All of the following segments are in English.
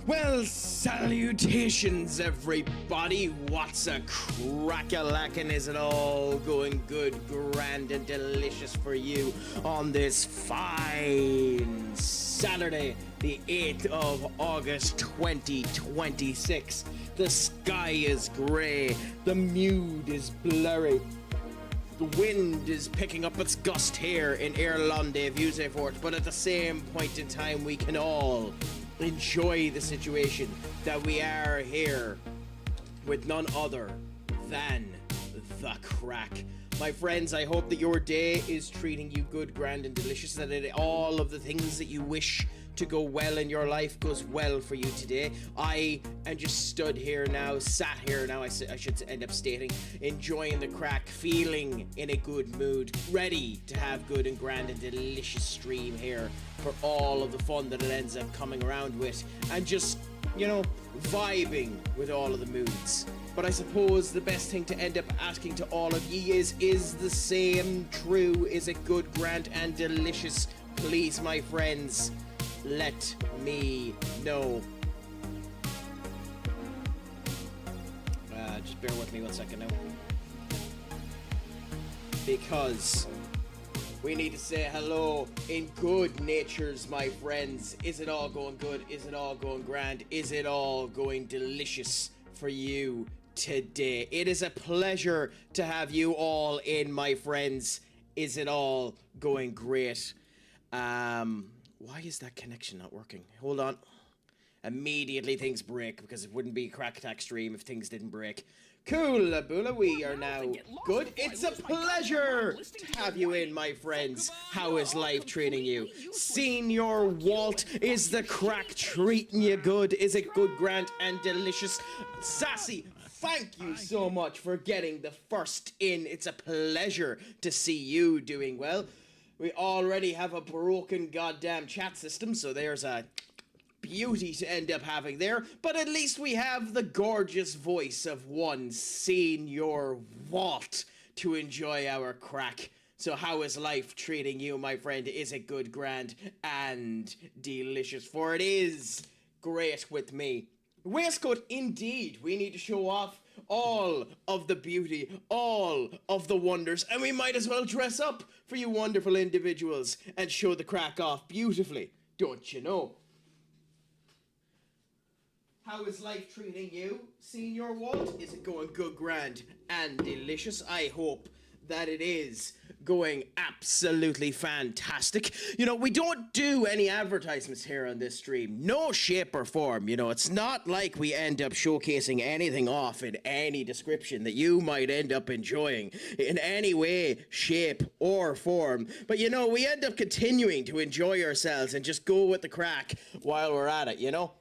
Well, salutations everybody, what's a crack-a-lackin'? Is it all going good, grand and delicious for you on this fine Saturday, the 8th of August 2026? The sky is grey, the mood is blurry, the wind is picking up its gust here in Ireland, Fort, but at the same point in time we can all enjoy the situation that we are here with none other than the Craic. My friends, I hope that your day is treating you good, grand and delicious, that all of the things that you wish to go well in your life goes well for you today. I am just sat here now, I should end up stating, enjoying the Craic, feeling in a good mood, ready to have good and grand and delicious stream here for all of the fun that it ends up coming around with, and just, you know, vibing with all of the moods. But I suppose the best thing to end up asking to all of ye is the same true? Is it good, grand and delicious? Please, my friends, let me know. Just bear with me 1 second now, because we need to say hello in good natures, my friends. Is it all going good? Is it all going grand? Is it all going delicious for you today? It is a pleasure to have you all in, my friends. Is it all going great? Why is that connection not working? Hold on. Immediately things break, because it wouldn't be a Craic Attack stream if things didn't break. Cool, Labula, we are now good. It's a pleasure to have you in, my friends. How is life treating you? Senior Walt, is the Craic treating you good? Is it good, grand and delicious? Sassy, thank you so much for getting the first in. It's a pleasure to see you doing well. We already have a broken goddamn chat system, so there's a beauty to end up having there, but at least we have the gorgeous voice of one Senior Walt to enjoy our Craic. So how is life treating you, my friend? Is it good, grand and delicious? For it is great with me. Waistcoat, indeed. We need to show off all of the beauty, all of the wonders, and we might as well dress up for you wonderful individuals and show the Craic off beautifully, don't you know? How is life treating you, Senior Walt? Is it going good, grand and delicious? I hope that it is going absolutely fantastic. You know, we don't do any advertisements here on this stream. No shape or form. You know, it's not like we end up showcasing anything off in any description that you might end up enjoying in any way, shape or form. But, you know, we end up continuing to enjoy ourselves and just go with the Craic while we're at it, you know?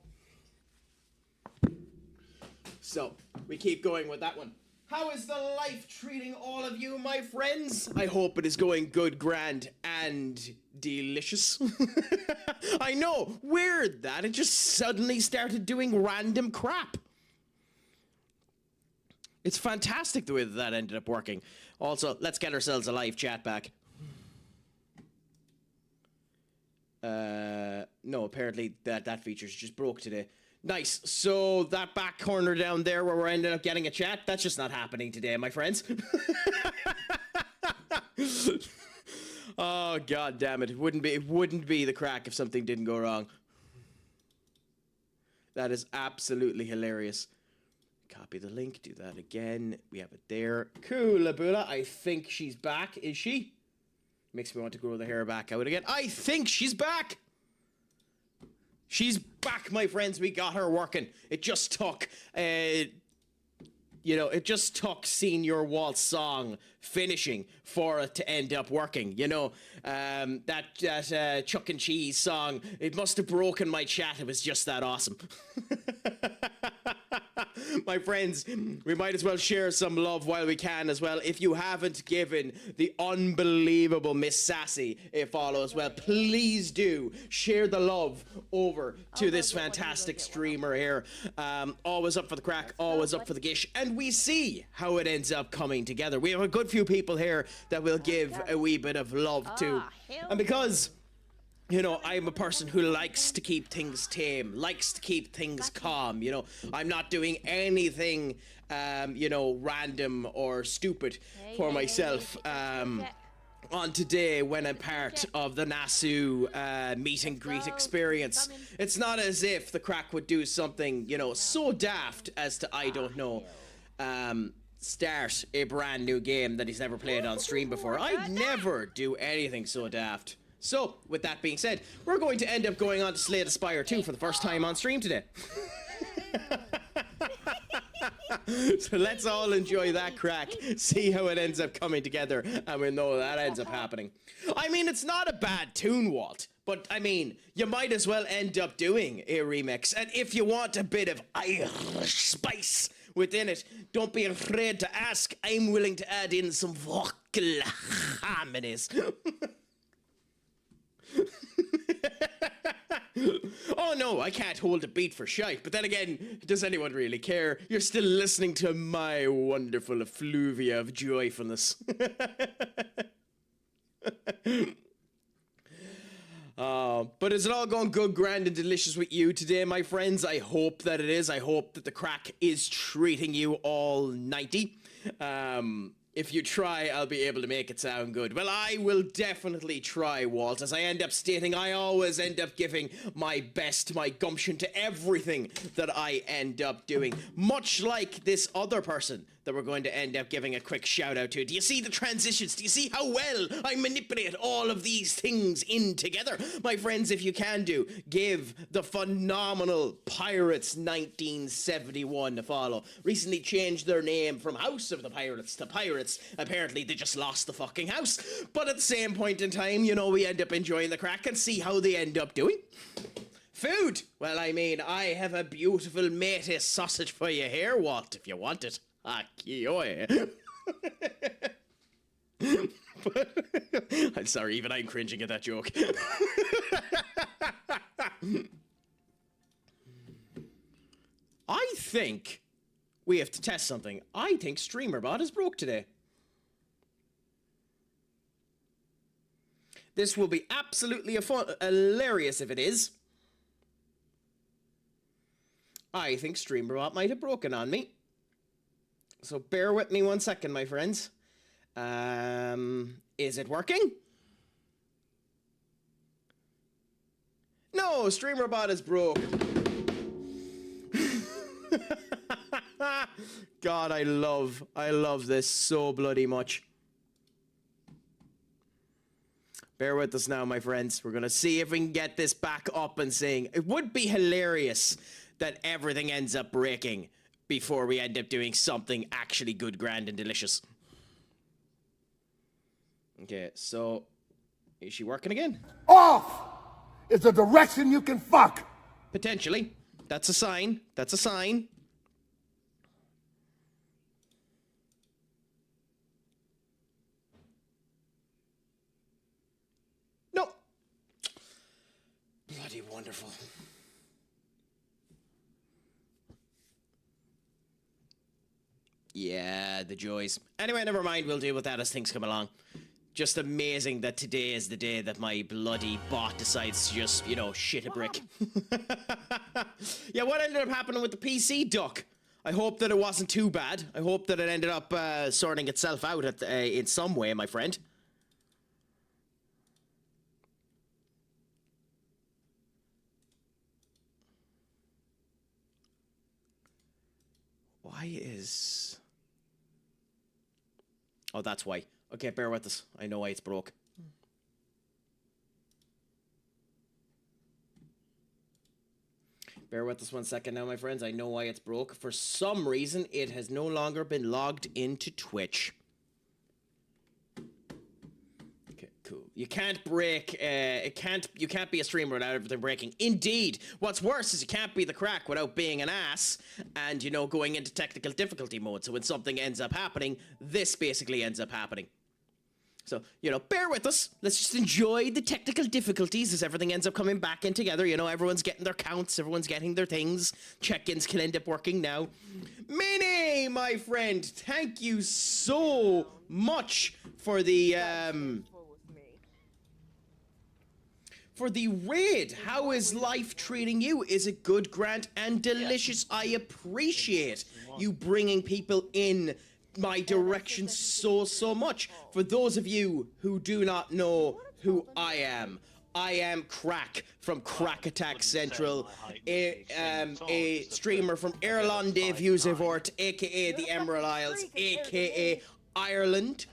So, we keep going with that one. How is the life treating all of you, my friends? I hope it is going good, grand, and delicious. I know, weird that it just suddenly started doing random crap. It's fantastic the way that ended up working. Also, let's get ourselves a live chat back. No, apparently that feature's just broke today. Nice. So that back corner down there where we're ending up getting a chat, that's just not happening today, my friends. Oh, god damn it. It wouldn't be the Craic if something didn't go wrong. That is absolutely hilarious. Copy the link, do that again. We have it there. Cool, Labula. I think she's back. Is she? Makes me want to grow the hair back out again. I think she's back. She's back, my friends. We got her working. It just took, it just took Senior Walt's song finishing for it to end up working. You know, that Chuck and Cheese song, it must have broken my chat. It was just that awesome. My friends, we might as well share some love while we can as well. If you haven't given the unbelievable Miss Sassy a follow as well, please do share the love over to this fantastic streamer here. Always up for the Craic, always up for the gish, and we see how it ends up coming together. We have a good few people here that will give a wee bit of love to. And because You know, I'm a person who likes to keep things tame, likes to keep things calm, you know. I'm not doing anything, you know, random or stupid for myself. On today when I'm part of the Nasu meet and greet experience. It's not as if the Craic would do something, you know, so daft as to, I don't know, start a brand new game that he's never played on stream before. I'd never do anything so daft. So, with that being said, we're going to end up going on to Slay the Spire 2 for the first time on stream today. So let's all enjoy that Craic, see how it ends up coming together, and we know that ends up happening. I mean, it's not a bad tune, Walt, but I mean, you might as well end up doing a remix, and if you want a bit of Irish spice within it, don't be afraid to ask. I'm willing to add in some vocal harmonies. Oh no, I can't hold a beat for shite, but then again, does anyone really care? You're still listening to my wonderful effluvia of joyfulness. But is it all going good, grand, and delicious with you today, my friends? I hope that it is. I hope that the Craic is treating you all nighty. If you try, I'll be able to make it sound good. Well, I will definitely try, Walt. As I end up stating, I always end up giving my best, my gumption to everything that I end up doing. Much like this other person that we're going to end up giving a quick shout out to. Do you see the transitions? Do you see how well I manipulate all of these things in together? My friends, if you can do, give the phenomenal Pirates 1971 a follow. Recently changed their name from House of the Pirates to Pirates. Apparently they just lost the fucking house. But at the same point in time, you know, we end up enjoying the Craic and see how they end up doing. Food! Well, I mean, I have a beautiful matey sausage for you here, Walt, if you want it. Ah, kioy. I'm sorry, even I'm cringing at that joke. I think we have to test something. I think StreamerBot is broke today. This will be absolutely hilarious if it is. I think StreamerBot might have broken on me. So bear with me 1 second, my friends. Is it working? No, StreamerBot is broke. God, I love this so bloody much. Bear with us now, my friends. We're gonna see if we can get this back up and saying it would be hilarious that everything ends up breaking before we end up doing something actually good, grand, and delicious. Okay, so is she working again? Off is a direction you can fuck. Potentially. That's a sign. That's a sign. No. Bloody wonderful. Yeah, the joys. Anyway, never mind. We'll deal with that as things come along. Just amazing that today is the day that my bloody bot decides to just, you know, shit a brick. Yeah, what ended up happening with the PC duck? I hope that it wasn't too bad. I hope that it ended up sorting itself out in some way, my friend. Why is... Oh, that's why. Okay, bear with us. I know why it's broke. Bear with us 1 second now, my friends. I know why it's broke. For some reason, it has no longer been logged into Twitch. Okay, cool. You can't break, you can't be a streamer without everything breaking. Indeed. What's worse is you can't be the Craic without being an ass and, you know, going into technical difficulty mode. So when something ends up happening, this basically ends up happening. So, you know, bear with us. Let's just enjoy the technical difficulties as everything ends up coming back in together. You know, everyone's getting their counts, everyone's getting their things. Check-ins can end up working now. Minnie, my friend, thank you so much for the, for the raid. How is life treating you? Is it good, Grant, and delicious? I appreciate you bringing people in my direction so much. For those of you who do not know who I am Craic from CraicAttackCentral, a streamer from Ireland, Usivort, aka the Emerald Isles, aka Ireland.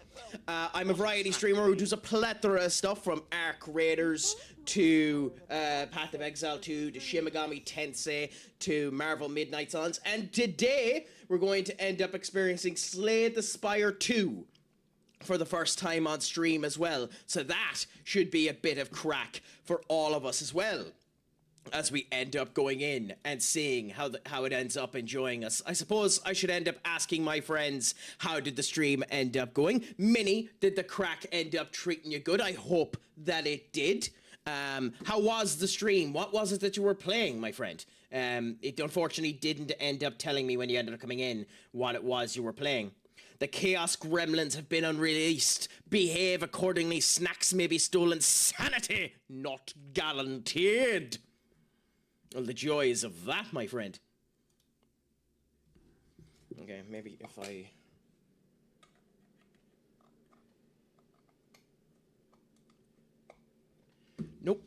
I'm a variety streamer who does a plethora of stuff, from Ark Raiders to Path of Exile 2 to Shin Megami Tensei to Marvel Midnight Suns, and today we're going to end up experiencing Slay the Spire 2 for the first time on stream as well. So that should be a bit of crack for all of us as well, as we end up going in and seeing how it ends up enjoying us. I suppose I should end up asking my friends, how did the stream end up going? Minnie, did the crack end up treating you good? I hope that it did. How was the stream? What was it that you were playing, my friend? It unfortunately didn't end up telling me when you ended up coming in what it was you were playing. The Chaos Gremlins have been unreleased. Behave accordingly. Snacks may be stolen. Sanity not guaranteed. Well, the joys of that, my friend. Okay, maybe if I... Nope.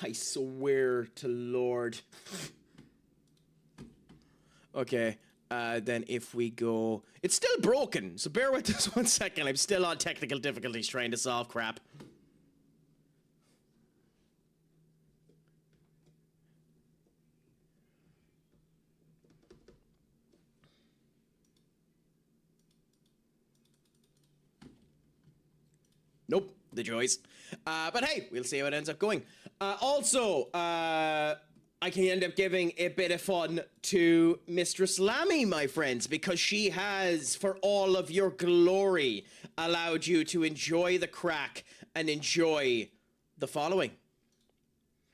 I swear to Lord. Okay, then if we go... It's still broken, so bear with us 1 second. I'm still on technical difficulties trying to solve crap. Nope, the joys. But hey, we'll see how it ends up going. Also, I can end up giving a bit of fun to Mistress Lammy, my friends, because she has, for all of your glory, allowed you to enjoy the crack and enjoy the following.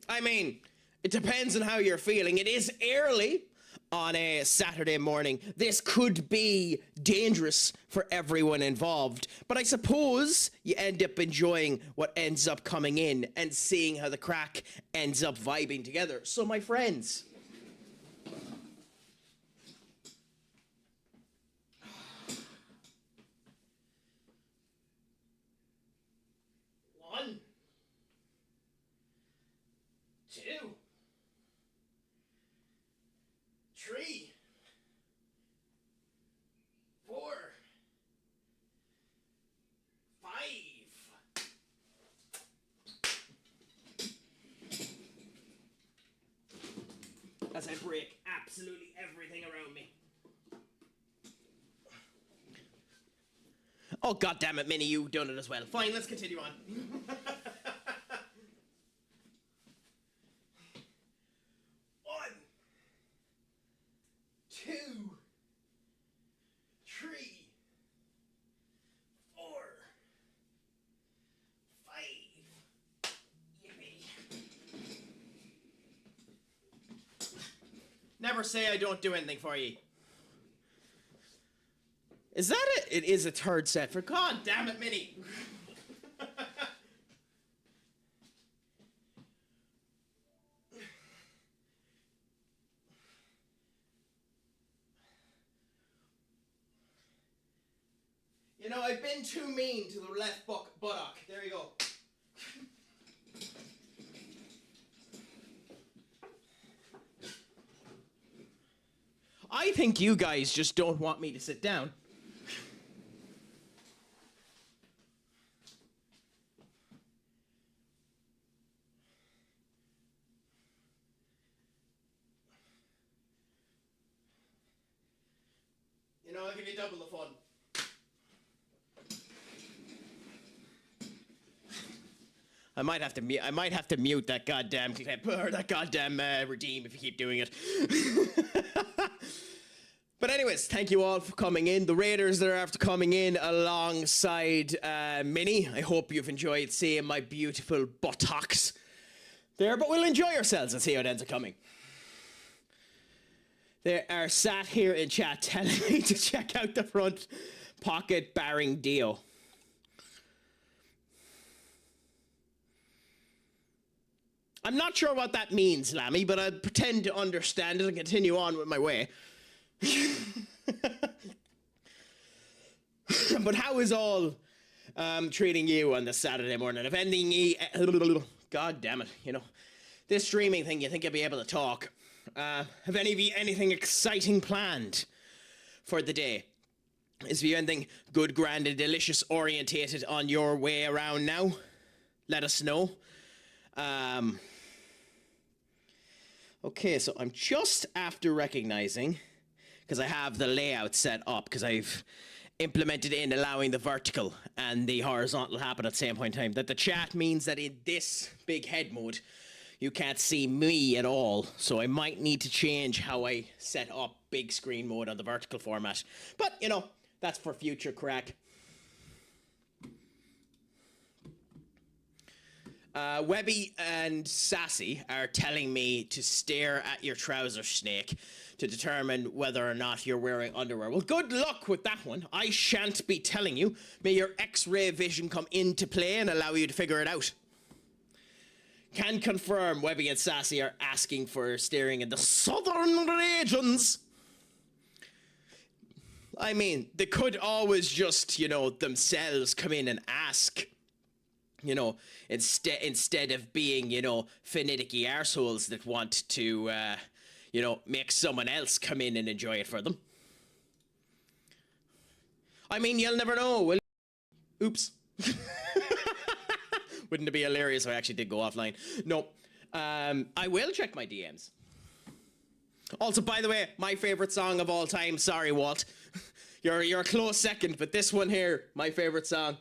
I mean, it depends on how you're feeling. It is early on a Saturday morning. This could be dangerous for everyone involved, but I suppose you end up enjoying what ends up coming in and seeing how the crack ends up vibing together. So my friends, one, two, three, four, five. As I break absolutely everything around me. Oh, God damn it, Minnie, you've done it as well. Fine, let's continue on. One, two, three, four, five. Yippee. Never say I don't do anything for you. Is that it? It is a third set. For God damn it, Minnie. You know, I've been too mean to the left buttock. There you go. I think you guys just don't want me to sit down. You know, I'll give you double the fun. I might have to mute that goddamn clip or that goddamn redeem if you keep doing it. But anyways, thank you all for coming in. The Raiders that are after coming in alongside Minnie. I hope you've enjoyed seeing my beautiful buttocks there, but we'll enjoy ourselves and see how it ends up coming. They are sat here in chat telling me to check out the front pocket barring deal. I'm not sure what that means, Lammy, but I'll pretend to understand it and continue on with my way. But how is all treating you on this Saturday morning? If anything, God damn it, you know, this streaming thing, you think you'll be able to talk. Have any of you anything exciting planned for the day? Is there anything good, grand, and delicious orientated on your way around now? Let us know. Okay, so I'm just after recognizing, because I have the layout set up, because I've implemented in allowing the vertical and the horizontal happen at the same point in time, that the chat means that in this big head mode, you can't see me at all. So I might need to change how I set up big screen mode on the vertical format. But, you know, that's for future Craic. Webby and Sassy are telling me to stare at your trouser snake to determine whether or not you're wearing underwear. Well, good luck with that one. I shan't be telling you. May your X-ray vision come into play and allow you to figure it out. Can confirm Webby and Sassy are asking for staring in the southern regions. I mean, they could always just, you know, themselves come in and ask. You know, instead of being, you know, finicky arseholes that want to, you know, make someone else come in and enjoy it for them. I mean, you'll never know, will you? Oops. Wouldn't it be hilarious if I actually did go offline? No. I will check my DMs. Also, by the way, my favorite song of all time, sorry, Walt. You're a close second, but this one here, my favorite song.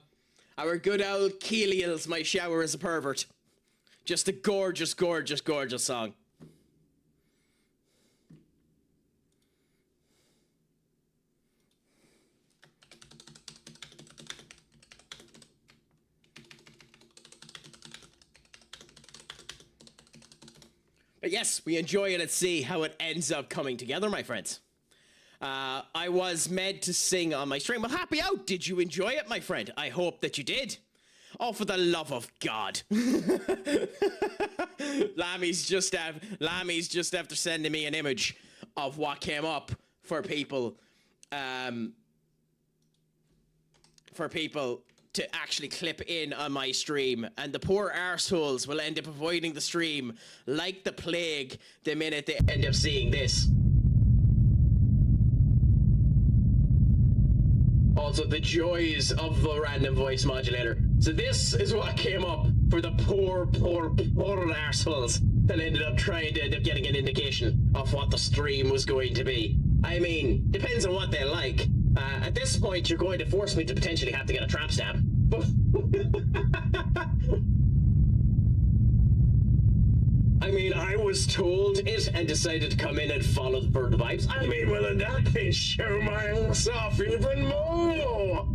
Our good old Keeliel's My Shower is a Pervert. Just a gorgeous, gorgeous, gorgeous song. But yes, we enjoy it and see how it ends up coming together, my friends. I was meant to sing on my stream. Well, happy out. Did you enjoy it, my friend? I hope that you did. Oh, for the love of God. Lammy's just after sending me an image of what came up for people to actually clip in on my stream, and the poor arseholes will end up avoiding the stream like the plague the minute they end up seeing this. Also, the joys of the random voice modulator. So this is what came up for the poor arseholes that ended up trying to end up getting an indication of what the stream was going to be. I mean, depends on what they like. At this point, you're going to force me to potentially have to get a tramp stamp. I mean, I was told it and decided to come in and follow the bird vibes. I mean, well, in that case, show my ass off even more.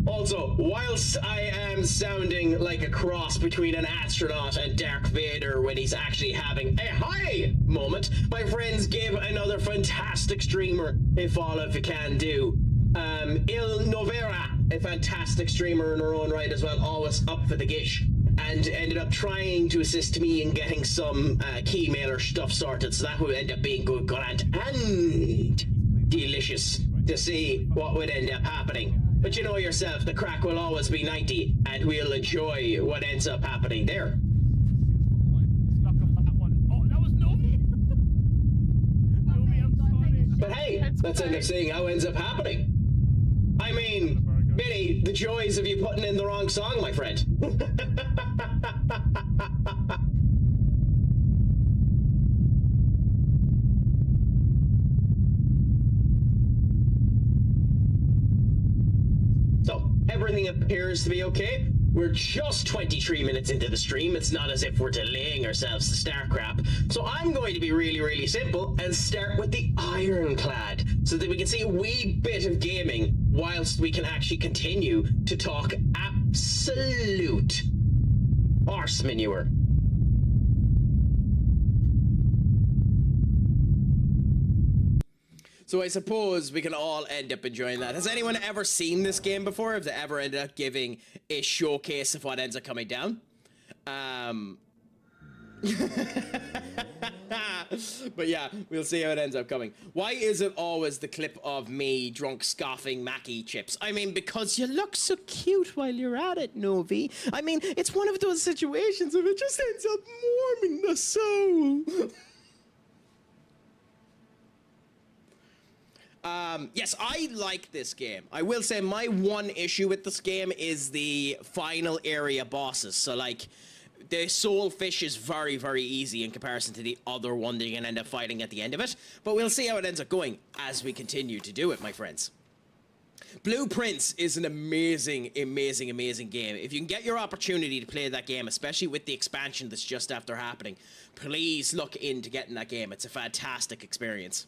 Also, whilst I am sounding like a cross between an astronaut and Darth Vader when he's actually having a high moment, my friends gave another fantastic streamer a follow if you can do. Il Novera, a fantastic streamer in her own right as well, always up for the gish, and ended up trying to assist me in getting some key mailer stuff sorted, so that would end up being good, grand, and delicious to see what would end up happening. But you know yourself, the crack will always be 90, and we'll enjoy what ends up happening there. But hey, let's end up seeing how it ends up happening. I mean, Benny, the joys of you putting in the wrong song, my friend. So, everything appears to be okay. We're just 23 minutes into the stream. It's not as if we're delaying ourselves to start crap. So I'm going to be really, really simple and start with the Ironclad so that we can see a wee bit of gaming whilst we can actually continue to talk absolute arse manure. So I suppose we can all end up enjoying that. Has anyone ever seen this game before? Have they ever ended up giving a showcase of what ends up coming down? But yeah, we'll see how it ends up coming. Why is it always the clip of me drunk scoffing Mackie chips? I mean, because you look so cute while you're at it, Novi. I mean, it's one of those situations where it just ends up warming the soul. Yes, I like this game. I will say my one issue with this game is the final area bosses. So, like, the soulfish is very, very easy in comparison to the other one that you can end up fighting at the end of it. But we'll see how it ends up going as we continue to do it, my friends. Blueprints is an amazing, amazing, amazing game. If you can get your opportunity to play that game, especially with the expansion that's just after happening, please look into getting that game. It's a fantastic experience.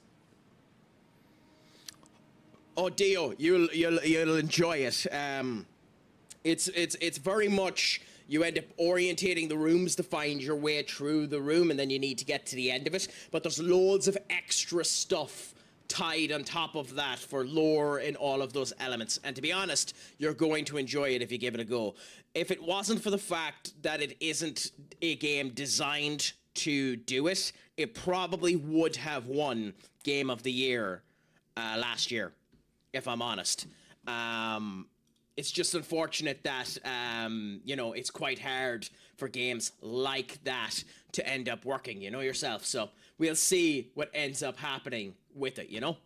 Oh, Dio, you'll enjoy it. It's very much, you end up orientating the rooms to find your way through the room, and then you need to get to the end of it. But there's loads of extra stuff tied on top of that for lore in all of those elements. And to be honest, you're going to enjoy it if you give it a go. If it wasn't for the fact that it isn't a game designed to do it, it probably would have won Game of the Year last year, if I'm honest. It's just unfortunate that, you know, it's quite hard for games like that to end up working, you know yourself. So we'll see what ends up happening with it, you know?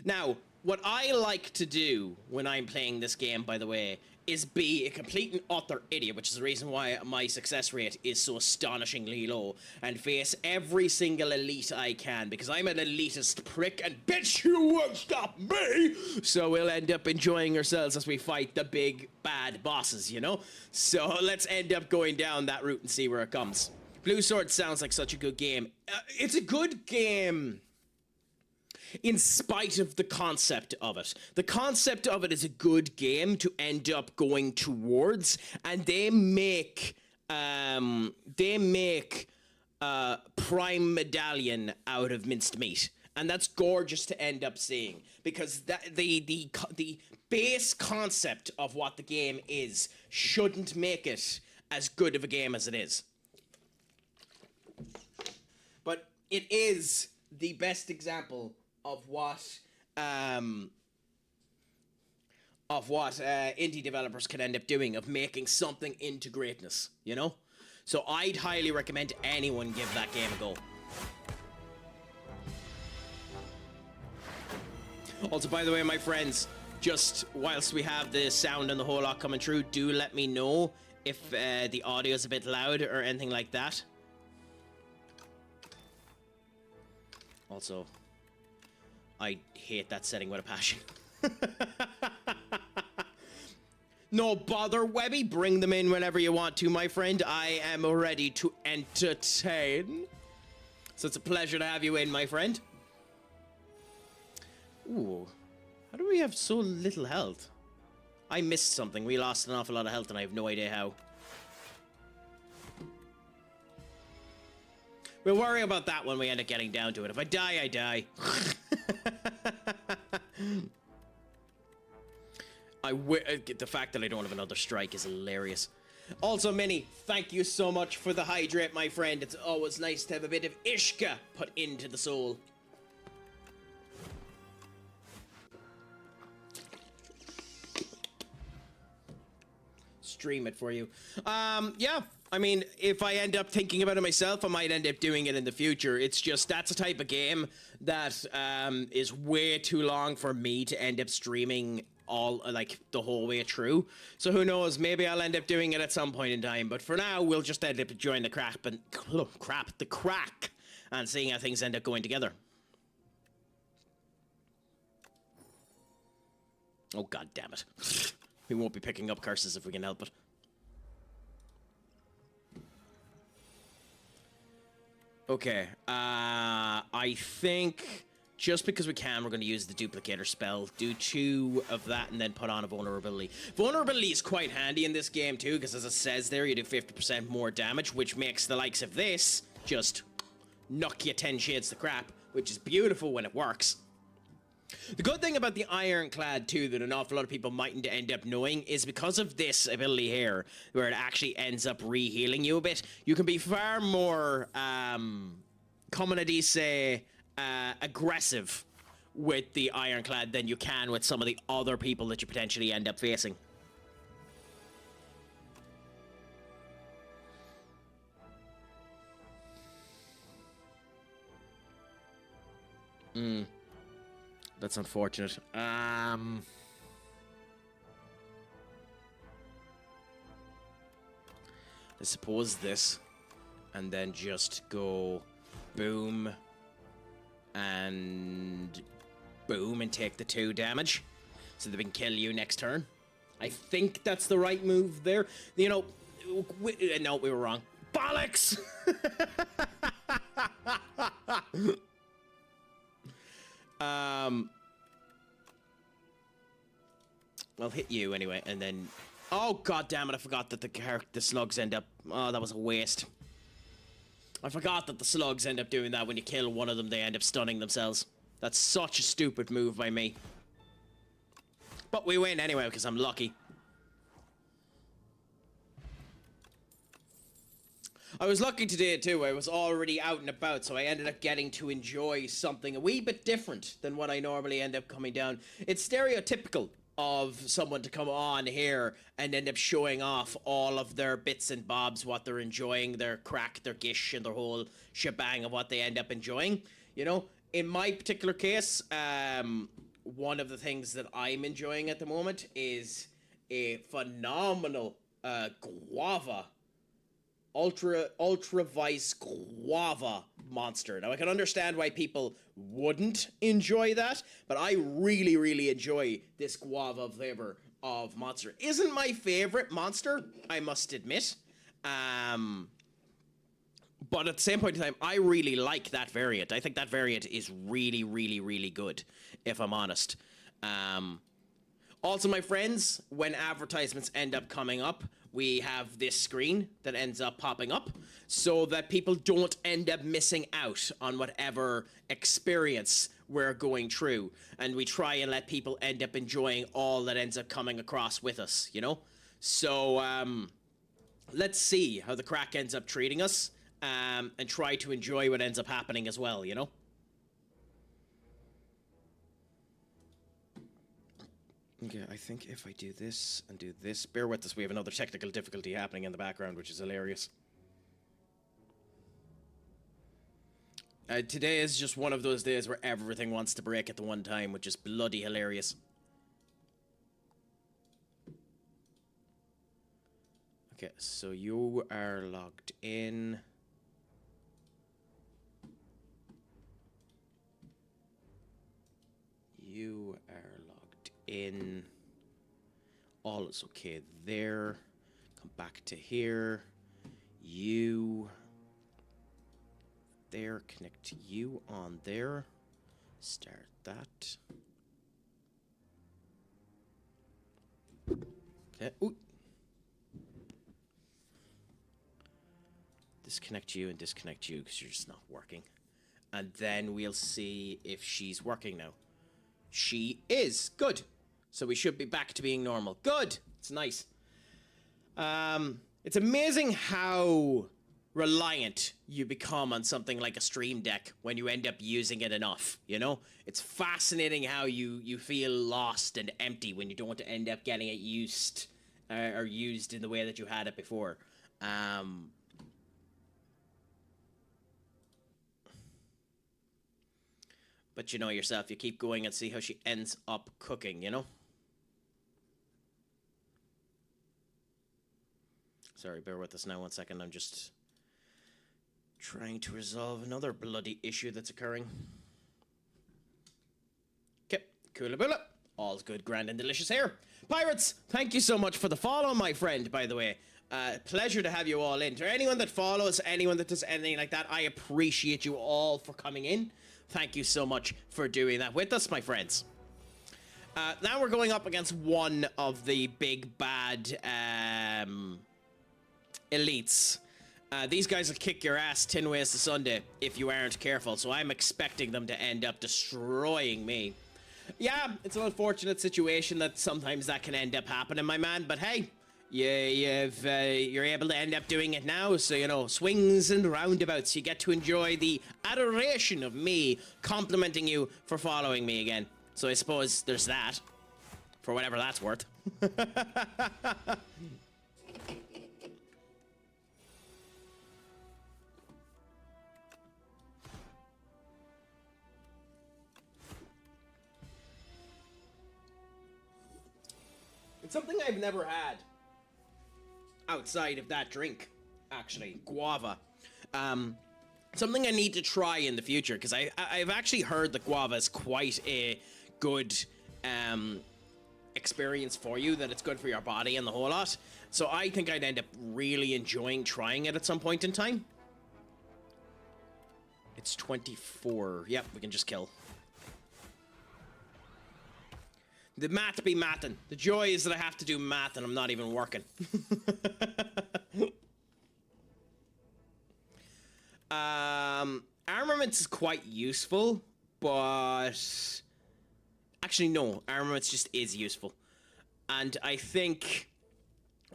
Now, what I like to do when I'm playing this game, by the way, is be a complete and utter idiot, which is the reason why my success rate is so astonishingly low, and face every single elite I can, because I'm an elitist prick, and bitch, you won't stop me! So we'll end up enjoying ourselves as we fight the big, bad bosses, you know? So let's end up going down that route and see where it comes. Blue Sword sounds like such a good game. It's a good game in spite of the concept of it. The concept of it is a good game to end up going towards, and they make Prime Medallion out of minced meat. And that's gorgeous to end up seeing, because the base concept of what the game is shouldn't make it as good of a game as it is. But it is the best example of what indie developers can end up doing, of making something into greatness, you know? So I'd highly recommend anyone give that game a go. Also, by the way, my friends, just whilst we have the sound and the whole lot coming through, do let me know if the audio's a bit loud or anything like that. Also, I hate that setting with a passion. No bother, Webby. Bring them in whenever you want to, my friend. I am ready to entertain. So it's a pleasure to have you in, my friend. Ooh. How do we have so little health? I missed something. We lost an awful lot of health and I have no idea how. We'll worry about that when we end up getting down to it. If I die, I die. The fact that I don't have another strike is hilarious. Also, Minnie, thank you so much for the hydrate, my friend. It's always nice to have a bit of Ishka put into the soul. Stream it for you. Yeah. I mean, if I end up thinking about it myself, I might end up doing it in the future. It's just, that's a type of game that is way too long for me to end up streaming all, like, the whole way through. So who knows, maybe I'll end up doing it at some point in time. But for now, we'll just end up enjoying the crack and seeing how things end up going together. Oh, god damn it. We won't be picking up curses if we can help it. Okay, I think just because we can, we're going to use the duplicator spell, do 2 of that, and then put on a vulnerability. Vulnerability is quite handy in this game too, because as it says there, you do 50% more damage, which makes the likes of this just knock you 10 shades to crap, which is beautiful when it works. The good thing about the Ironclad, too, that an awful lot of people mightn't end up knowing, is because of this ability here, where it actually ends up re-healing you a bit, you can be far more, commonly say, aggressive with the Ironclad than you can with some of the other people that you potentially end up facing. That's unfortunate. I suppose this, and then just go boom and boom and take the 2 damage so they can kill you next turn. I think that's the right move there. You know, no, we were wrong. Bollocks! I'll hit you anyway, and then... Oh, god damn it, I forgot that the slugs end up... Oh, that was a waste. I forgot that the slugs end up doing that. When you kill one of them, they end up stunning themselves. That's such a stupid move by me. But we win anyway, because I'm lucky. I was lucky today, too. I was already out and about, so I ended up getting to enjoy something a wee bit different than what I normally end up coming down. It's stereotypical of someone to come on here and end up showing off all of their bits and bobs, what they're enjoying, their crack, their gish, and their whole shebang of what they end up enjoying. You know, in my particular case, one of the things that I'm enjoying at the moment is a phenomenal guava. Ultra Vice Guava monster. Now, I can understand why people wouldn't enjoy that, but I really, really enjoy this guava flavor of monster. Isn't my favorite monster, I must admit. But at the same point in time, I really like that variant. I think that variant is really, really, really good, if I'm honest. Also, my friends, when advertisements end up coming up, we have this screen that ends up popping up so that people don't end up missing out on whatever experience we're going through. And we try and let people end up enjoying all that ends up coming across with us, you know? So, let's see how the Craic ends up treating us, and try to enjoy what ends up happening as well, you know? Okay, I think if I do this and do this... Bear with us, we have another technical difficulty happening in the background, which is hilarious. Today is just one of those days where everything wants to break at the one time, which is bloody hilarious. Okay, so you are logged in. You are logged in. All is okay there. Come back to here. You there. Connect you on there. Start that. Okay. Ooh. Disconnect you and disconnect you because you're just not working. And then we'll see if she's working now. She is. Good. So we should be back to being normal. Good. It's nice. It's amazing how reliant you become on something like a Stream Deck when you end up using it enough, you know? It's fascinating how you feel lost and empty when you don't end up getting it used or used in the way that you had it before. But you know yourself, you keep going and see how she ends up cooking, you know? Sorry, bear with us now 1 second. I'm just trying to resolve another bloody issue that's occurring. Okay, coolaboola. All's good, grand and delicious here. Pirates, thank you so much for the follow, my friend, by the way. Pleasure to have you all in. To anyone that follows, anyone that does anything like that, I appreciate you all for coming in. Thank you so much for doing that with us, my friends. Now we're going up against one of the big bad elites. These guys will kick your ass 10 ways to Sunday if you aren't careful, so I'm expecting them to end up destroying me. Yeah, it's an unfortunate situation that sometimes that can end up happening, my man. But hey, you're able to end up doing it now. So, you know, swings and roundabouts. You get to enjoy the adoration of me complimenting you for following me again. So I suppose there's that. For whatever that's worth. It's something I've never had outside of that drink, actually. Guava. Something I need to try in the future, because I've actually heard that guava is quite a good experience for you, that it's good for your body and the whole lot. So I think I'd end up really enjoying trying it at some point in time. It's 24. Yep, we can just kill. The math be mathin'. The joy is that I have to do math and I'm not even working. Armaments is quite useful, but... Actually, no. Armaments just is useful. And I think...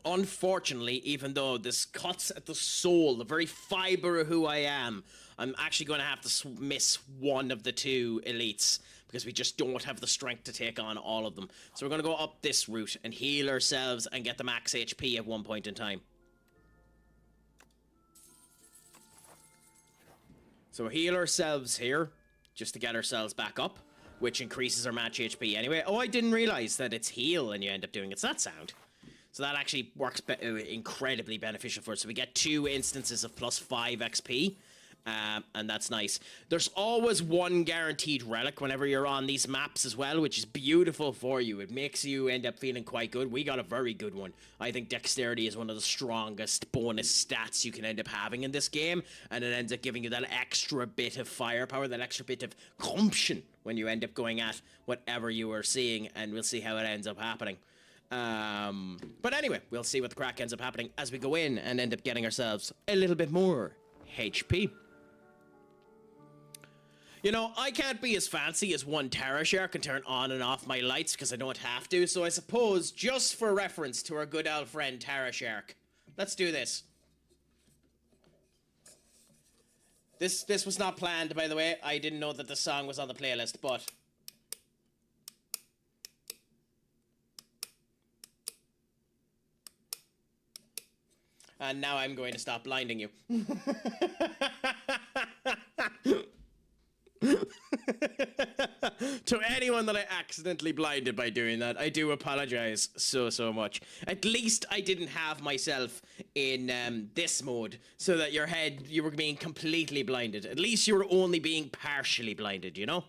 Unfortunately, even though this cuts at the soul, the very fiber of who I am, I'm actually going to have to miss one of the two elites, because we just don't have the strength to take on all of them. So we're going to go up this route and heal ourselves and get the max HP at one point in time. So heal ourselves here, just to get ourselves back up, which increases our match HP anyway. Oh, I didn't realize that it's heal and you end up doing it. It's that sound. So that actually works incredibly beneficial for us. So we get 2 instances of plus 5 XP. And that's nice. There's always one guaranteed relic whenever you're on these maps as well, which is beautiful for you. It makes you end up feeling quite good. We got a very good one. I think dexterity is one of the strongest bonus stats you can end up having in this game, and it ends up giving you that extra bit of firepower, that extra bit of gumption when you end up going at whatever you are seeing, and we'll see how it ends up happening. But anyway, we'll see what the crack ends up happening as we go in and end up getting ourselves a little bit more HP. You know, I can't be as fancy as one Terra Shark and turn on and off my lights because I don't have to, so I suppose, just for reference to our good old friend Terra Shark, let's do this. This was not planned, by the way. I didn't know that the song was on the playlist, but... And now I'm going to stop blinding you. To anyone that I accidentally blinded by doing that, I do apologize so much. At least I didn't have myself in this mode, so that you were being completely blinded. At least you were only being partially blinded, you know?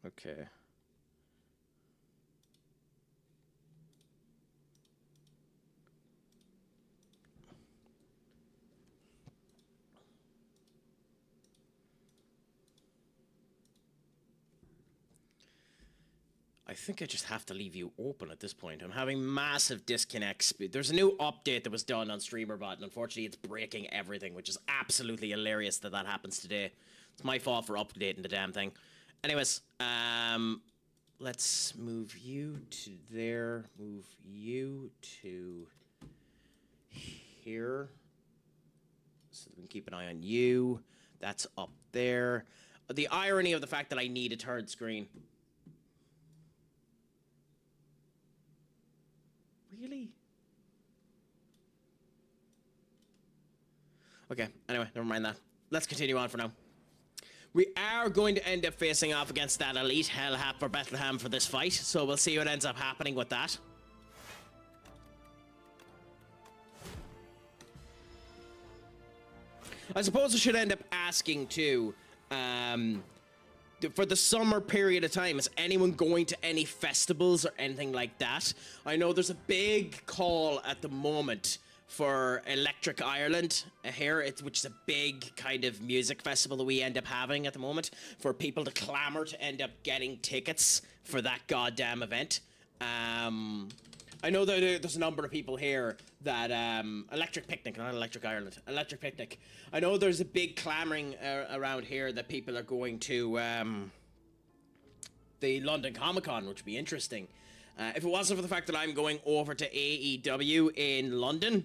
Okay. I think I just have to leave you open at this point. I'm having massive disconnects. There's a new update that was done on StreamerBot, and unfortunately it's breaking everything, which is absolutely hilarious that that happens today. It's my fault for updating the damn thing. Anyways, let's move you to there, move you to here, so that we can keep an eye on you. That's up there. The irony of the fact that I need a third screen. Really? Okay, anyway, never mind that. Let's continue on for now. We are going to end up facing off against that elite Hellhap for Bethlehem for this fight, so we'll see what ends up happening with that. I suppose I should end up asking too, for the summer period of time, is anyone going to any festivals or anything like that? I know there's a big call at the moment for Electric Ireland here, which is a big kind of music festival that we end up having at the moment, for people to clamour to end up getting tickets for that goddamn event. I know that there's a number of people here that Electric Picnic, not Electric Ireland, Electric Picnic. I know there's a big clamoring around here that people are going to the London Comic Con, which would be interesting. If it wasn't for the fact that I'm going over to AEW in London,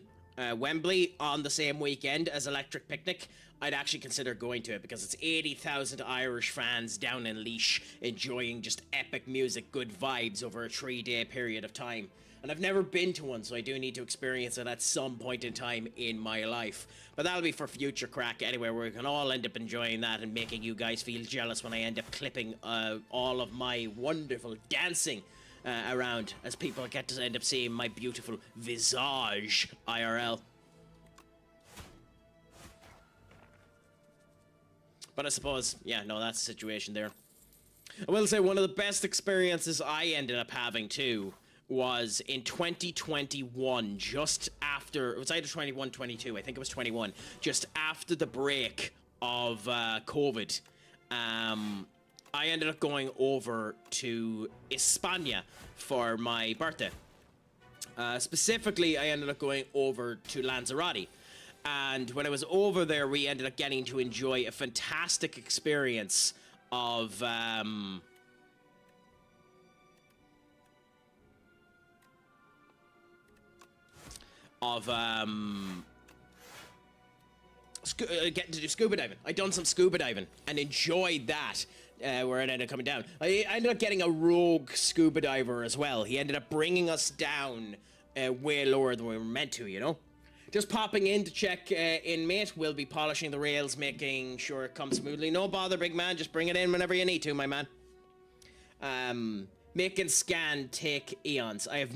Wembley, on the same weekend as Electric Picnic, I'd actually consider going to it because it's 80,000 Irish fans down in Laois enjoying just epic music, good vibes over a 3-day period of time. And I've never been to one, so I do need to experience it at some point in time in my life. But that'll be for future Craic anyway, where we can all end up enjoying that and making you guys feel jealous when I end up clipping all of my wonderful dancing around, as people get to end up seeing my beautiful visage IRL. But I suppose, yeah, no, that's the situation there. I will say one of the best experiences I ended up having too was in 2021, just after, it was either 21, 22, I think it was 21, just after the break of COVID. I ended up going over to España for my birthday. Specifically, I ended up going over to Lanzarote. And when I was over there, we ended up getting to enjoy a fantastic experience of getting to do scuba diving. I done some scuba diving and enjoyed that. Where it ended up coming down. I ended up getting a rogue scuba diver as well. He ended up bringing us down way lower than we were meant to, you know? Just popping in to check in, mate. We'll be polishing the rails, making sure it comes smoothly. No bother, big man. Just bring it in whenever you need to, my man. Make and scan take eons. I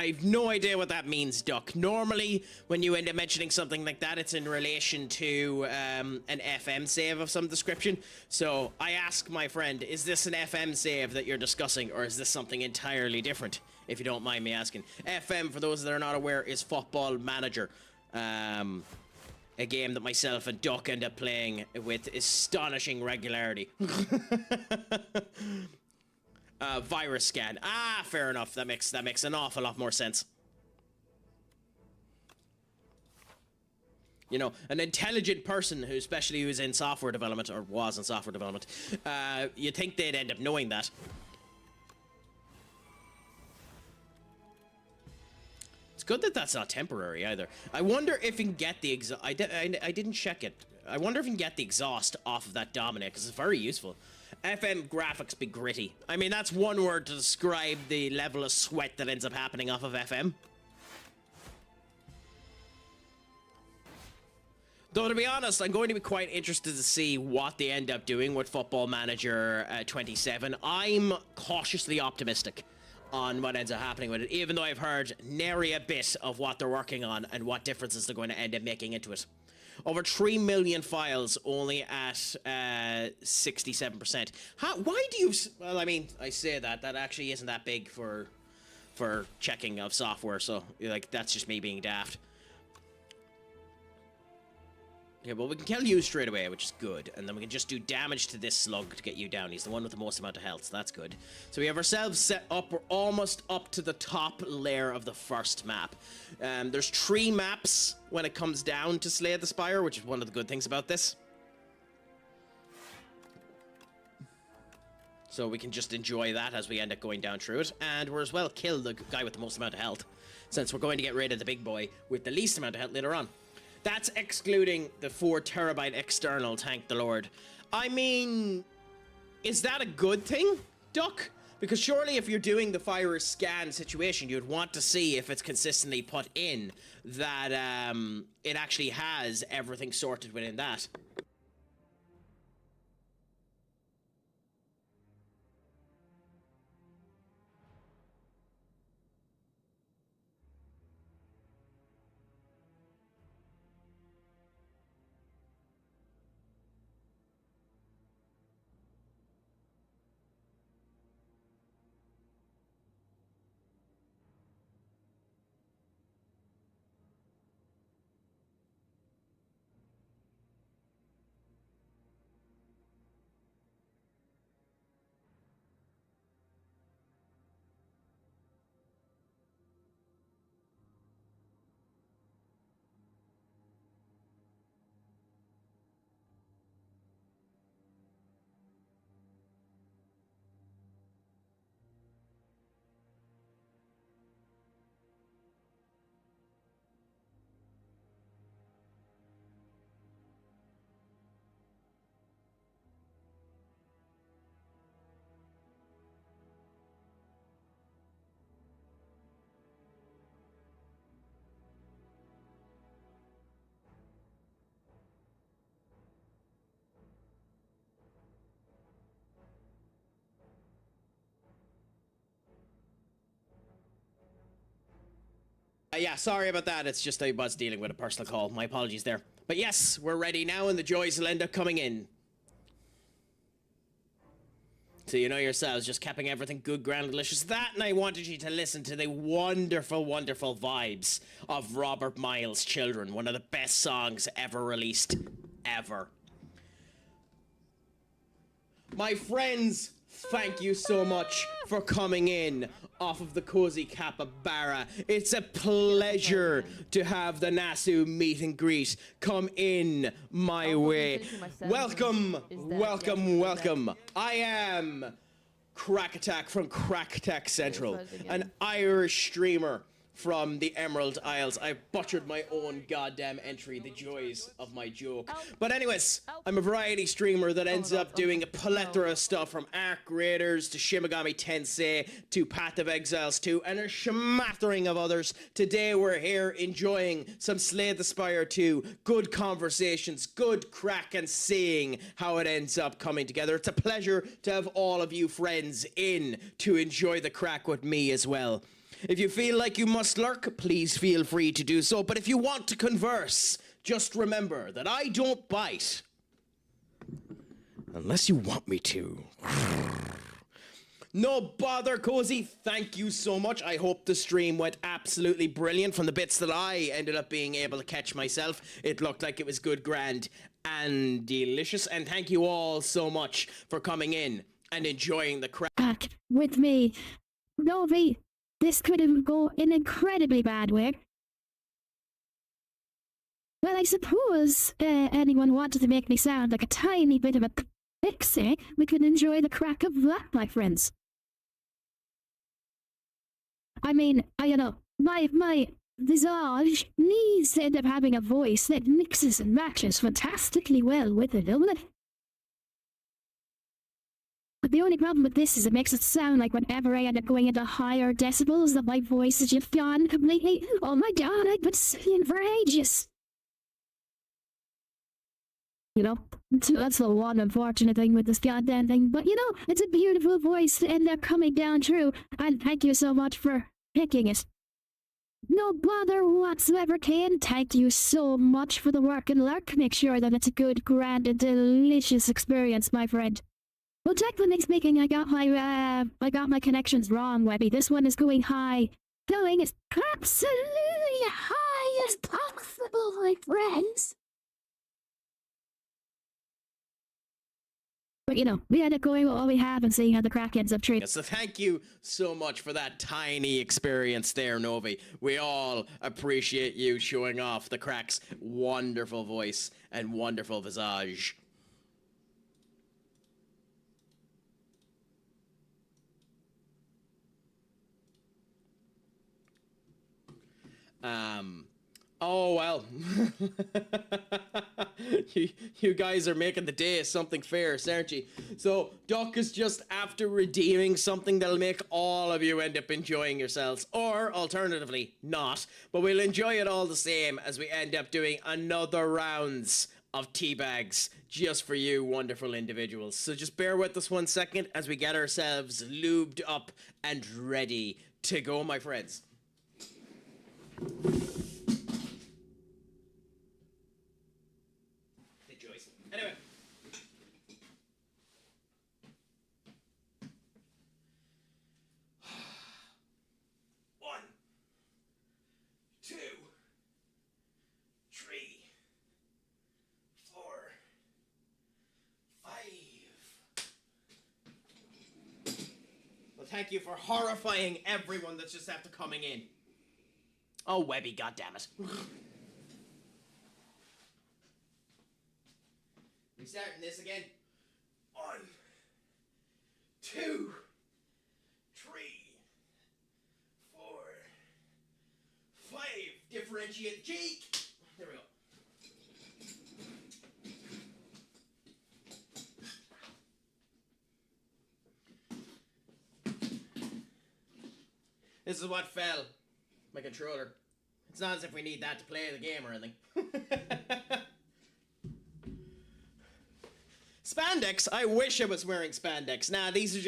have no idea what that means, Duck. Normally, when you end up mentioning something like that, it's in relation to an FM save of some description. So I ask my friend, is this an FM save that you're discussing, or is this something entirely different? If you don't mind me asking. FM, for those that are not aware, is Football Manager. A game that myself and Duck end up playing with astonishing regularity. Virus scan. Ah, fair enough. That makes an awful lot more sense. You know, an intelligent person who, especially who's in software development, or was in software development, you'd think they'd end up knowing that. It's good that that's not temporary either. I wonder if you can get the I didn't check it. I wonder if you can get the exhaust off of that Dominic, because it's very useful. FM graphics be gritty. I mean, that's one word to describe the level of sweat that ends up happening off of FM. Though, to be honest, I'm going to be quite interested to see what they end up doing with Football Manager 27. I'm cautiously optimistic on what ends up happening with it, even though I've heard nary a bit of what they're working on and what differences they're going to end up making into it. Over 3 million files, only at 67%. Why do you... Well, I mean, I say that. That actually isn't that big for checking of software, so, like, that's just me being daft. Okay, well, we can kill you straight away, which is good. And then we can just do damage to this slug to get you down. He's the one with the most amount of health, so that's good. So we have ourselves set up. We're almost up to the top layer of the first map. There's 3 maps when it comes down to Slay the Spire, which is one of the good things about this. So we can just enjoy that as we end up going down through it. And we're as well kill the guy with the most amount of health, since we're going to get rid of the big boy with the least amount of health later on. That's excluding the 4 terabyte external, thank the Lord. I mean, is that a good thing, Duck? Because surely if you're doing the fire scan situation, you'd want to see if it's consistently put in that it actually has everything sorted within that. Yeah, sorry about that. It's just I was dealing with a personal call. My apologies there. But yes, we're ready now, and the joys will end up coming in. So you know yourselves, just keeping everything good, grand, delicious. That, and I wanted you to listen to the wonderful, wonderful vibes of Robert Miles' Children, one of the best songs ever released, ever. My friends, thank you so much for coming in off of the Cozy Capybara. It's a pleasure to have the Nasu meet and greet come in my way. Welcome, welcome, welcome. I am CraicAttack from CraicAttackCentral, an Irish streamer from the Emerald Isles. I butchered my own goddamn entry, the joys of my joke. But anyways, I'm a variety streamer that ends up doing a plethora of stuff from Ark Raiders to Shin Megami Tensei to Path of Exiles 2 and a smattering of others. Today we're here enjoying some Slay the Spire 2, good conversations, good crack, and seeing how it ends up coming together. It's a pleasure to have all of you friends in to enjoy the crack with me as well. If you feel like you must lurk, please feel free to do so. But if you want to converse, just remember that I don't bite. Unless you want me to. No bother, Cozy. Thank you so much. I hope the stream went absolutely brilliant. From the bits that I ended up being able to catch myself, it looked like it was good, grand, and delicious. And thank you all so much for coming in and enjoying the crack. Back with me. Novi. This could have gone an incredibly bad way. Well, I suppose anyone wanted to make me sound like a tiny bit of a pixie, we could enjoy the crack of that, my friends. I mean, my visage needs to end up having a voice that mixes and matches fantastically well with it, doesn't it? But the only problem with this is it makes it sound like whenever I end up going into higher decibels that my voice is just gone completely. Oh my god, I've been singing for ages. You know, that's the one unfortunate thing with this goddamn thing. But you know, it's a beautiful voice to end up coming down true. And thank you so much for picking it. No bother whatsoever, Kane. Thank you so much for the work and lurk. Make sure that it's a good, grand, and delicious experience, my friend. Well, technically speaking, I got my connections wrong, Webby. This one is going high. Going as absolutely high as possible, my friends. But you know, we end up going with what we have and seeing how the crack ends up treating. So thank you so much for that tiny experience there, Novi. We all appreciate you showing off the crack's wonderful voice and wonderful visage. Oh well. you guys are making the day something fierce, aren't you? So Duck is just after redeeming something that'll make all of you end up enjoying yourselves, or alternatively not, but we'll enjoy it all the same as we end up doing another rounds of teabags just for you wonderful individuals. So just bear with us 1 second as we get ourselves lubed up and ready to go, my friends. Anyway. One, two, three, four, five. Well, thank you for horrifying everyone that's just after coming in. Oh, Webby, goddammit. We starting this again. 1, 2, 3, 4, 5. Differentiate cheek. There we go. This is what fell. My controller. It's not as if we need that to play the game or anything. Spandex? I wish I was wearing spandex. Nah, these are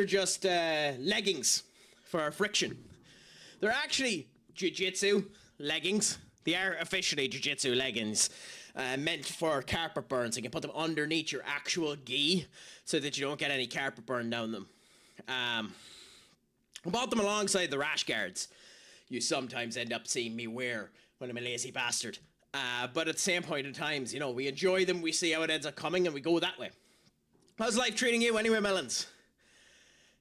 just leggings for friction. They're actually jiu-jitsu leggings. They are officially jiu-jitsu leggings, meant for carpet burns. You can put them underneath your actual gi so that you don't get any carpet burn down them. I bought them alongside the rash guards you sometimes end up seeing me wear when I'm a lazy bastard. But at the same point in times, you know, we enjoy them, we see how it ends up coming, and we go that way. How's life treating you anyway, Melons?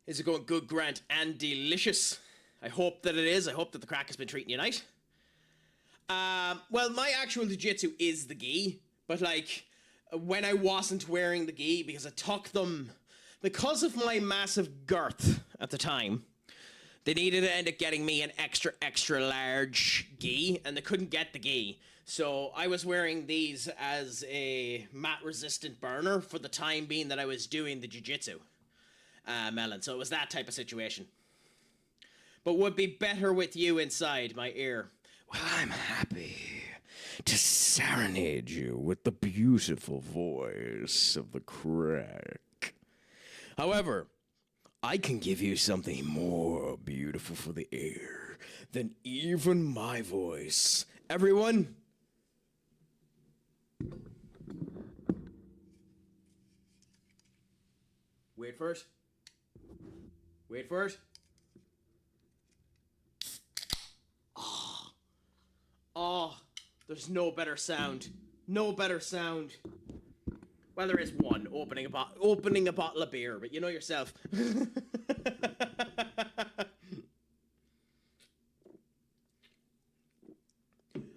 Is it going good, Grant, and delicious? I hope that it is. I hope that the crack has been treating you nice. Well, my actual jiu-jitsu is the gi, but like, when I wasn't wearing the gi, because I took them, because of my massive girth at the time, they needed to end up getting me an extra large gi, and they couldn't get the gi. So I was wearing these as a mat-resistant burner for the time being that I was doing the jiu-jitsu, Melon. So it was that type of situation. But would be better with you inside my ear. Well, I'm happy to serenade you with the beautiful voice of the Craic. However, I can give you something more beautiful for the ear than even my voice. Everyone, wait for it. Wait for it. Oh, there's no better sound. No better sound. Well, there is one, opening a bottle of beer, but you know yourself.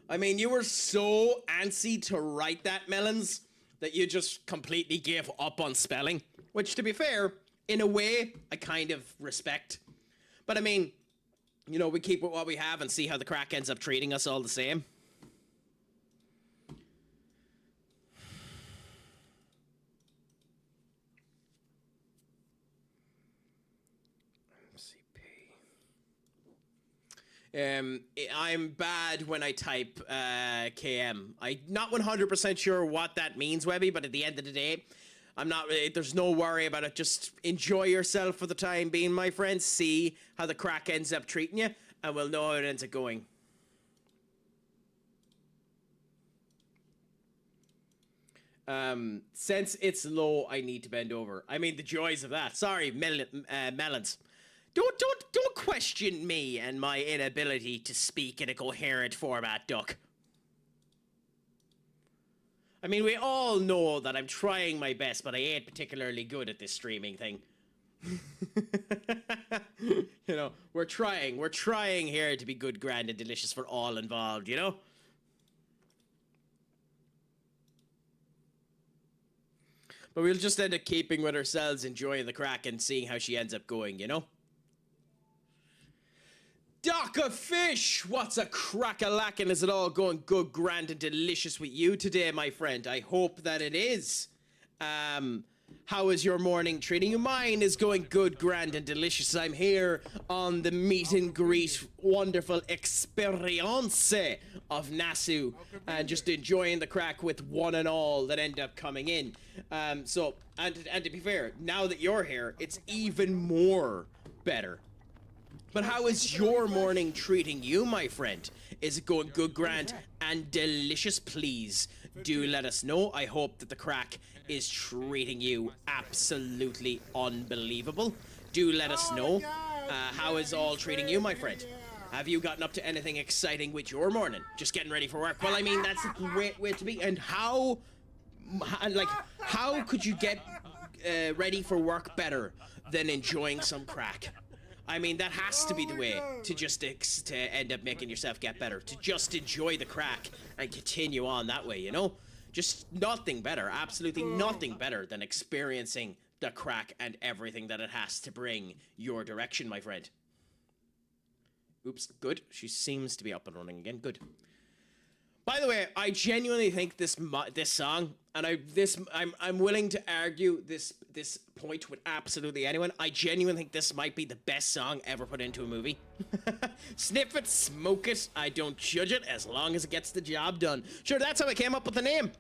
I mean, you were so antsy to write that, Melons, that you just completely gave up on spelling. Which, to be fair, in a way, I kind of respect. But I mean, you know, we keep with what we have and see how the crack ends up treating us all the same. I'm bad when I type KM. I'm not 100% sure what that means, Webby, but at the end of the day, I'm not. There's no worry about it. Just enjoy yourself for the time being, my friends. See how the crack ends up treating you, and we'll know how it ends up going. Since it's low, I need to bend over. I mean, the joys of that. Sorry, Melons. Don't question me and my inability to speak in a coherent format, Duck. I mean, we all know that I'm trying my best, but I ain't particularly good at this streaming thing. You know, we're trying here to be good, grand, and delicious for all involved, you know? But we'll just end up keeping with ourselves, enjoying the crack, and seeing how she ends up going, you know? Doc of Fish! What's a crack-a-lackin'? Is it all going good, grand, and delicious with you today, my friend? I hope that it is. How is your morning treating you? Mine is going good, grand, and delicious. I'm here on the meet and greet wonderful experience of Nasu and just enjoying the crack with one and all that end up coming in. And to be fair, now that you're here, it's even more better. But how is your morning treating you, my friend? Is it going good, grand, and delicious? Please do let us know. I hope that the crack is treating you absolutely unbelievable. Do let us know. How is all treating you, my friend? Have you gotten up to anything exciting with your morning? Just getting ready for work? Well, I mean, that's a great way to be. And how could you get ready for work better than enjoying some crack? I mean, that has to be the way to just to end up making yourself get better. To just enjoy the crack and continue on that way, you know? Just nothing better, absolutely nothing better than experiencing the crack and everything that it has to bring your direction, my friend. Oops, good. She seems to be up and running again. Good. By the way, I genuinely think this song, and I'm willing to argue this point with absolutely anyone. I genuinely think this might be the best song ever put into a movie. Sniff it, smoke it. I don't judge it as long as it gets the job done. Sure, that's how I came up with the name.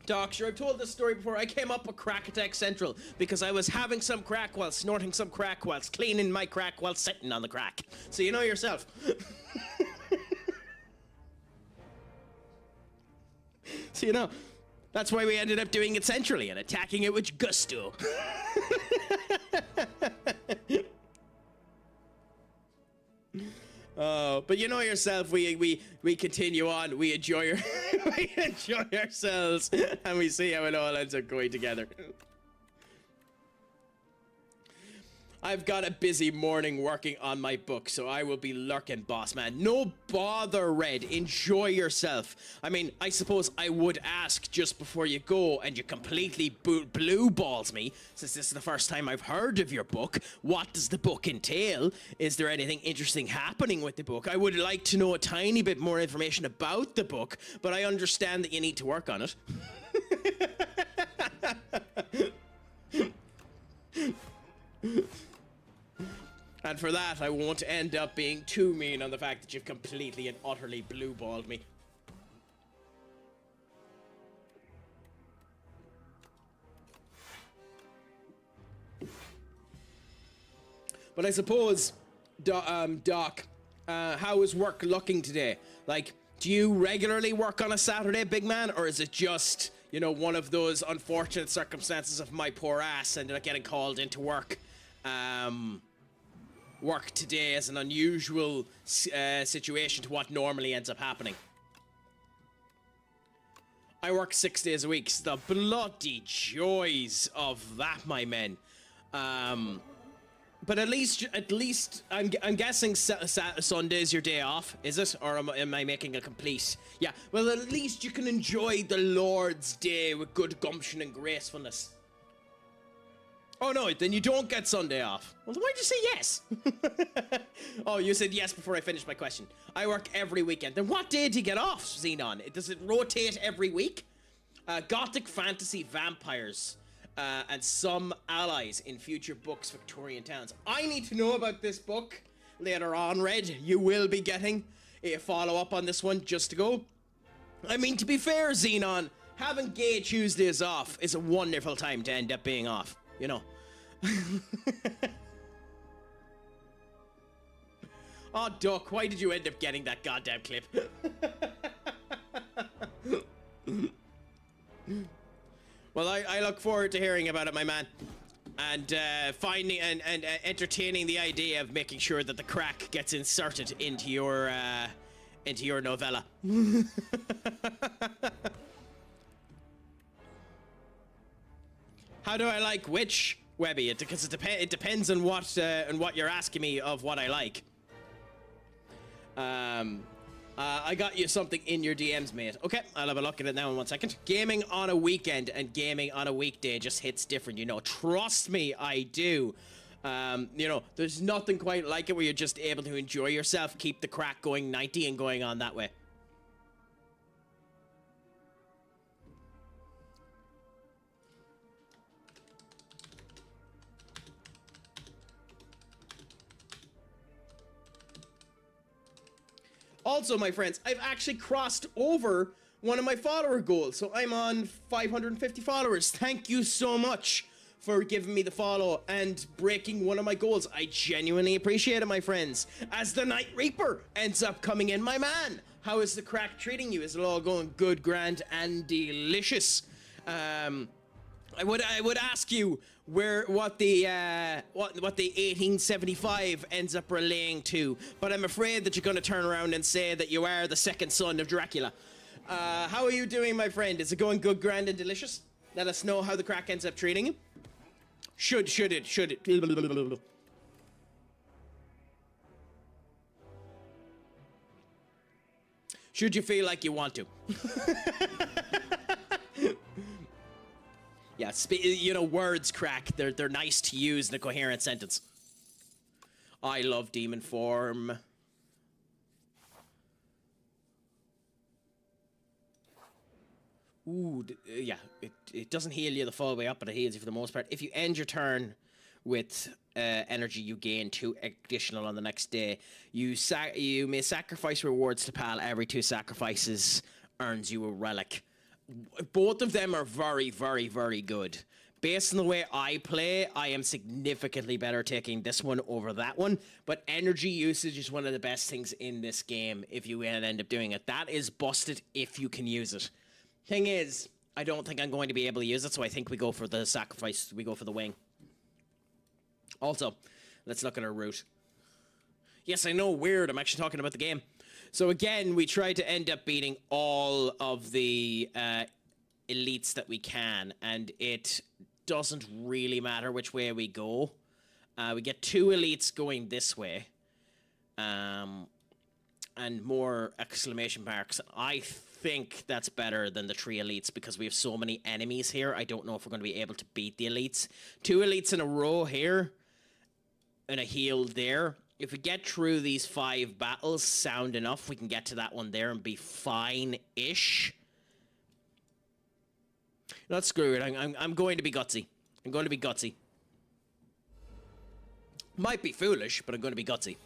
Doc, sure, I've told this story before. I came up with CraicAttackCentral because I was having some crack while snorting some crack whilst cleaning my crack while sitting on the crack. So you know yourself. So you know, that's why we ended up doing it centrally and attacking it with gusto. But you know yourself, we continue on, we enjoy we enjoy ourselves, and we see how it all ends up going together. I've got a busy morning working on my book, so I will be lurking, boss man. No bother, Red. Enjoy yourself. I mean, I suppose I would ask just before you go, and you completely blue balls me, since this is the first time I've heard of your book. What does the book entail? Is there anything interesting happening with the book? I would like to know a tiny bit more information about the book, but I understand that you need to work on it. And for that, I won't end up being too mean on the fact that you've completely and utterly blue-balled me. But I suppose, Doc, how is work looking today? Like, do you regularly work on a Saturday, big man? Or is it just, you know, one of those unfortunate circumstances of my poor ass ended up getting called into work? Work today as an unusual situation to what normally ends up happening. I work 6 days a week. So the bloody joys of that, my men. But at least I'm guessing Sunday's your day off, is it? Or am I making a complete? Yeah. Well, at least you can enjoy the Lord's Day with good gumption and gracefulness. Oh no, then you don't get Sunday off. Well, then why'd you say yes? Oh, you said yes before I finished my question. I work every weekend. Then what day do you get off, Xenon? Does it rotate every week? Gothic fantasy vampires and some allies in future books, Victorian towns. I need to know about this book later on, Red. You will be getting a follow-up on this one just to go. I mean, to be fair, Xenon, having Gay Tuesdays off is a wonderful time to end up being off. You know. Oh, Duck, why did you end up getting that goddamn clip? Well, I look forward to hearing about it, my man. And finding and entertaining the idea of making sure that the crack gets inserted into your novella. How do I like which, Webby? Because it depends on what you're asking me of what I like. I got you something in your DMs, mate. Okay, I'll have a look at it now in 1 second. Gaming on a weekend and gaming on a weekday just hits different, you know. Trust me, I do. You know, there's nothing quite like it where you're just able to enjoy yourself, keep the crack going 90 and going on that way. Also, my friends, I've actually crossed over one of my follower goals, so I'm on 550 followers. Thank you so much for giving me the follow and breaking one of my goals. I genuinely appreciate it, my friends. As the Night Reaper ends up coming in, my man, how is the crack treating you? Is it all going good, grand, and delicious? I would ask you what the 1875 ends up relaying to, but I'm afraid that you're going to turn around and say that you are the second son of Dracula. How are you doing, my friend? Is it going good, grand, and delicious? Let us know how the crack ends up treating you. Should it? Should you feel like you want to? Yeah, you know, words, crack. They're nice to use in a coherent sentence. I love demon form. Ooh, yeah, it doesn't heal you the full way up, but it heals you for the most part. If you end your turn with energy, you gain 2 additional on the next day. You may sacrifice rewards to pal. Every 2 sacrifices earns you a relic. both of them are very, very, very good. Based on the way I play, I am significantly better taking this one over that one. But energy usage is one of the best things in this game if you end up doing it. That is busted if you can use it. Thing is, I don't think I'm going to be able to use it, so I think we go for the sacrifice. We go for the wing. Also, let's look at our route. Yes, I know, weird. I'm actually talking about the game. So again, we try to end up beating all of the elites that we can, and it doesn't really matter which way we go. We get 2 elites going this way, and more exclamation marks. I think that's better than the 3 elites because we have so many enemies here. I don't know if we're going to be able to beat the elites. 2 elites in a row here, and a heal there. If we get through these 5 battles sound enough, we can get to that one there and be fine-ish. Not screw it. I'm going to be gutsy. I'm going to be gutsy. Might be foolish, but I'm going to be gutsy.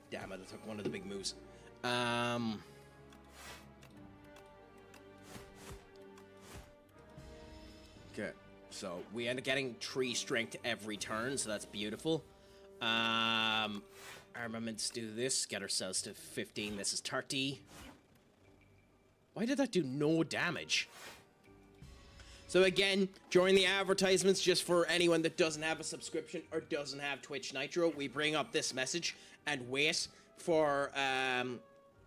Damn it, I took one of the big moves. Okay. So we end up getting 3 strength every turn, so that's beautiful. Armaments do this, get ourselves to 15. This is 30. Why did that do no damage? So again, during the advertisements, just for anyone that doesn't have a subscription or doesn't have Twitch Nitro, we bring up this message and wait for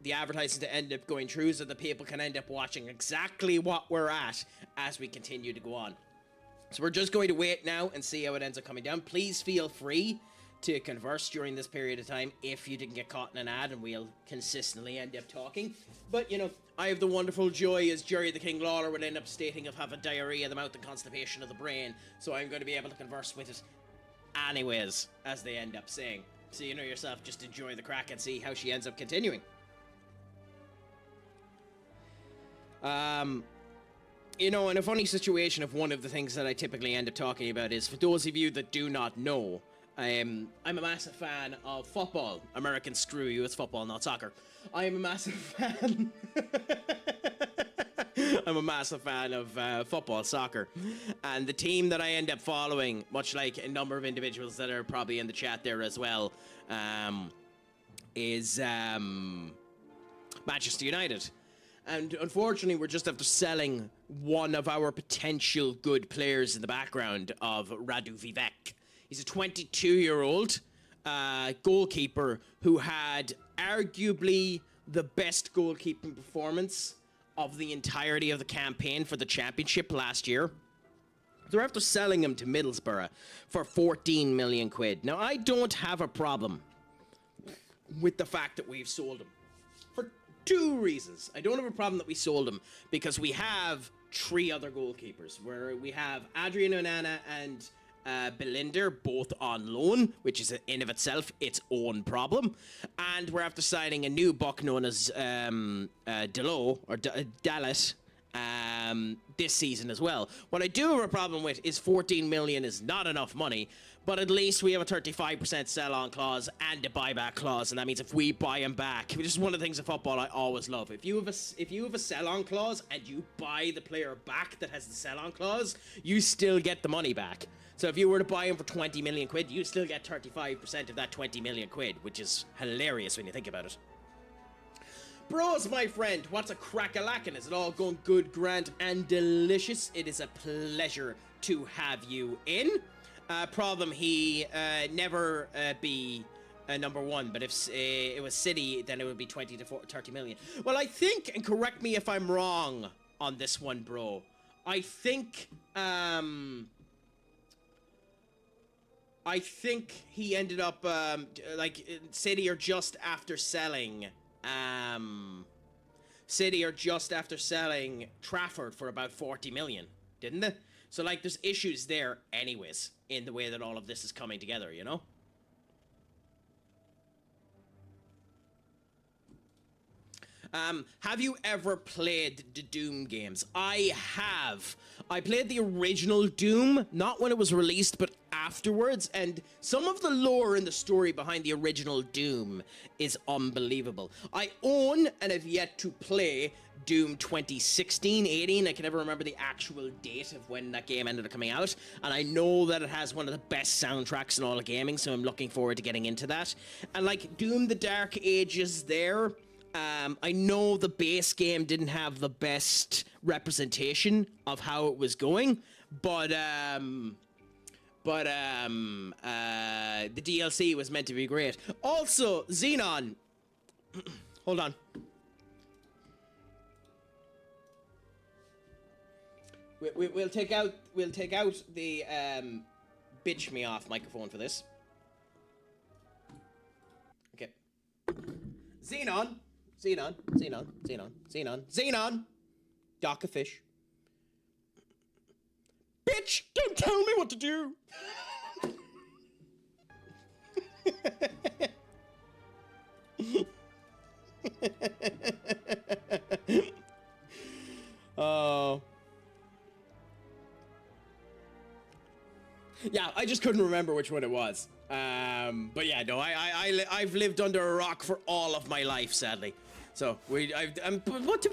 the advertising to end up going through so that people can end up watching exactly what we're at as we continue to go on. So we're just going to wait now and see how it ends up coming down. Please feel free to converse during this period of time if you didn't get caught in an ad, and we'll consistently end up talking. But, you know, I have the wonderful joy, as Jerry the King Lawler would end up stating, of having diarrhea of the mouth and constipation of the brain, so I'm going to be able to converse with it anyways, as they end up saying. So you know yourself, just enjoy the crack and see how she ends up continuing. You know, in a funny situation of one of the things that I typically end up talking about is, for those of you that do not know, I'm a massive fan of football. American screw you, it's football, not soccer. I am a massive fan. I'm a massive fan of football, soccer. And the team that I end up following, much like a number of individuals that are probably in the chat there as well, is Manchester United. And unfortunately, we're just after selling one of our potential good players in the background of Radu Vivek. He's a 22-year-old goalkeeper who had arguably the best goalkeeping performance of the entirety of the campaign for the championship last year. They're after selling him to Middlesbrough for 14 million quid. Now, I don't have a problem with the fact that we've sold him. For 2 reasons. I don't have a problem that we sold him because we have 3 other goalkeepers, where we have Adrian Onana and Belinder, both on loan, which is in of itself its own problem. And we're after signing a new buck known as Dallas this season as well. What I do have a problem with is 14 million is not enough money, but at least we have a 35% sell-on clause and a buyback clause, and that means if we buy him back, which is one of the things in football I always love. If you have a sell-on clause and you buy the player back that has the sell-on clause, you still get the money back. So if you were to buy him for 20 million quid, you still get 35% of that 20 million quid, which is hilarious when you think about it. Bros, my friend, what's a crack-a-lackin'? Is it all going good, grand, and delicious? It is a pleasure to have you in. Problem, he never be number 1, but if it was City, then it would be 20 to 30 million. Well, I think, and correct me if I'm wrong on this one, bro, I think he ended up, City are just after selling Trafford for about 40 million, didn't they? So, like, there's issues there anyways, in the way that all of this is coming together, you know? Have you ever played the Doom games? I have. I played the original Doom, not when it was released, but afterwards, and some of the lore and the story behind the original Doom is unbelievable. I own and have yet to play Doom 2016, 18, I can never remember the actual date of when that game ended up coming out, and I know that it has one of the best soundtracks in all of gaming, so I'm looking forward to getting into that. And like Doom the Dark Ages there, I know the base game didn't have the best representation of how it was going, but the DLC was meant to be great. Also, Xenon, hold on. We'll take out the bitch me off microphone for this. Okay. Xenon. Dock a fish. Bitch, don't tell me what to do. Oh. Yeah, I just couldn't remember which one it was. But yeah, no, I've lived under a rock for all of my life, sadly. So but to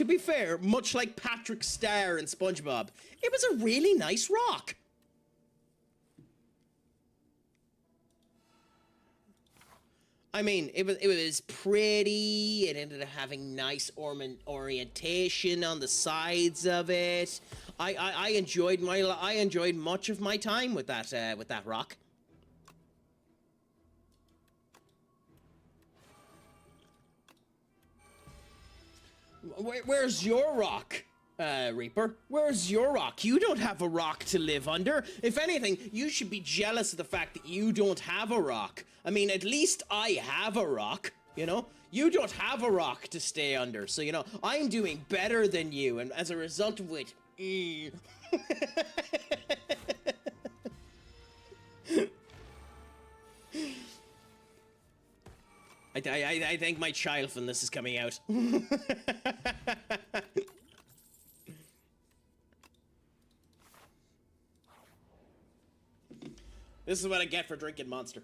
be fair, much like Patrick Star in SpongeBob, it was a really nice rock. I mean, it was pretty. It ended up having nice orientation on the sides of it. I enjoyed much of my time with that rock. Where's your rock, Reaper? Where's your rock? You don't have a rock to live under. If anything, you should be jealous of the fact that you don't have a rock. I mean, at least I have a rock, you know? You don't have a rock to stay under, so, you know, I'm doing better than you, and as a result of which... I think my childfulness is coming out. This is what I get for drinking Monster.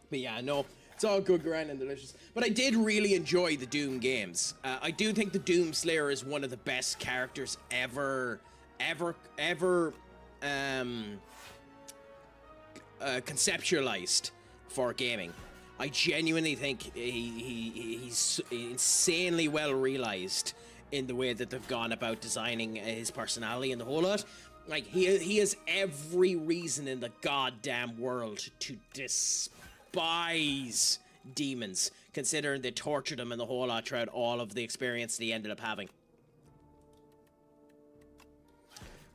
But yeah, no, it's all good, grand, and delicious. But I did really enjoy the Doom games. I do think the Doom Slayer is one of the best characters ever conceptualized for gaming. I genuinely think he's insanely well realized in the way that they've gone about designing his personality and the whole lot. Like, he has every reason in the goddamn world to despise demons, considering they tortured him and the whole lot throughout all of the experience that he ended up having.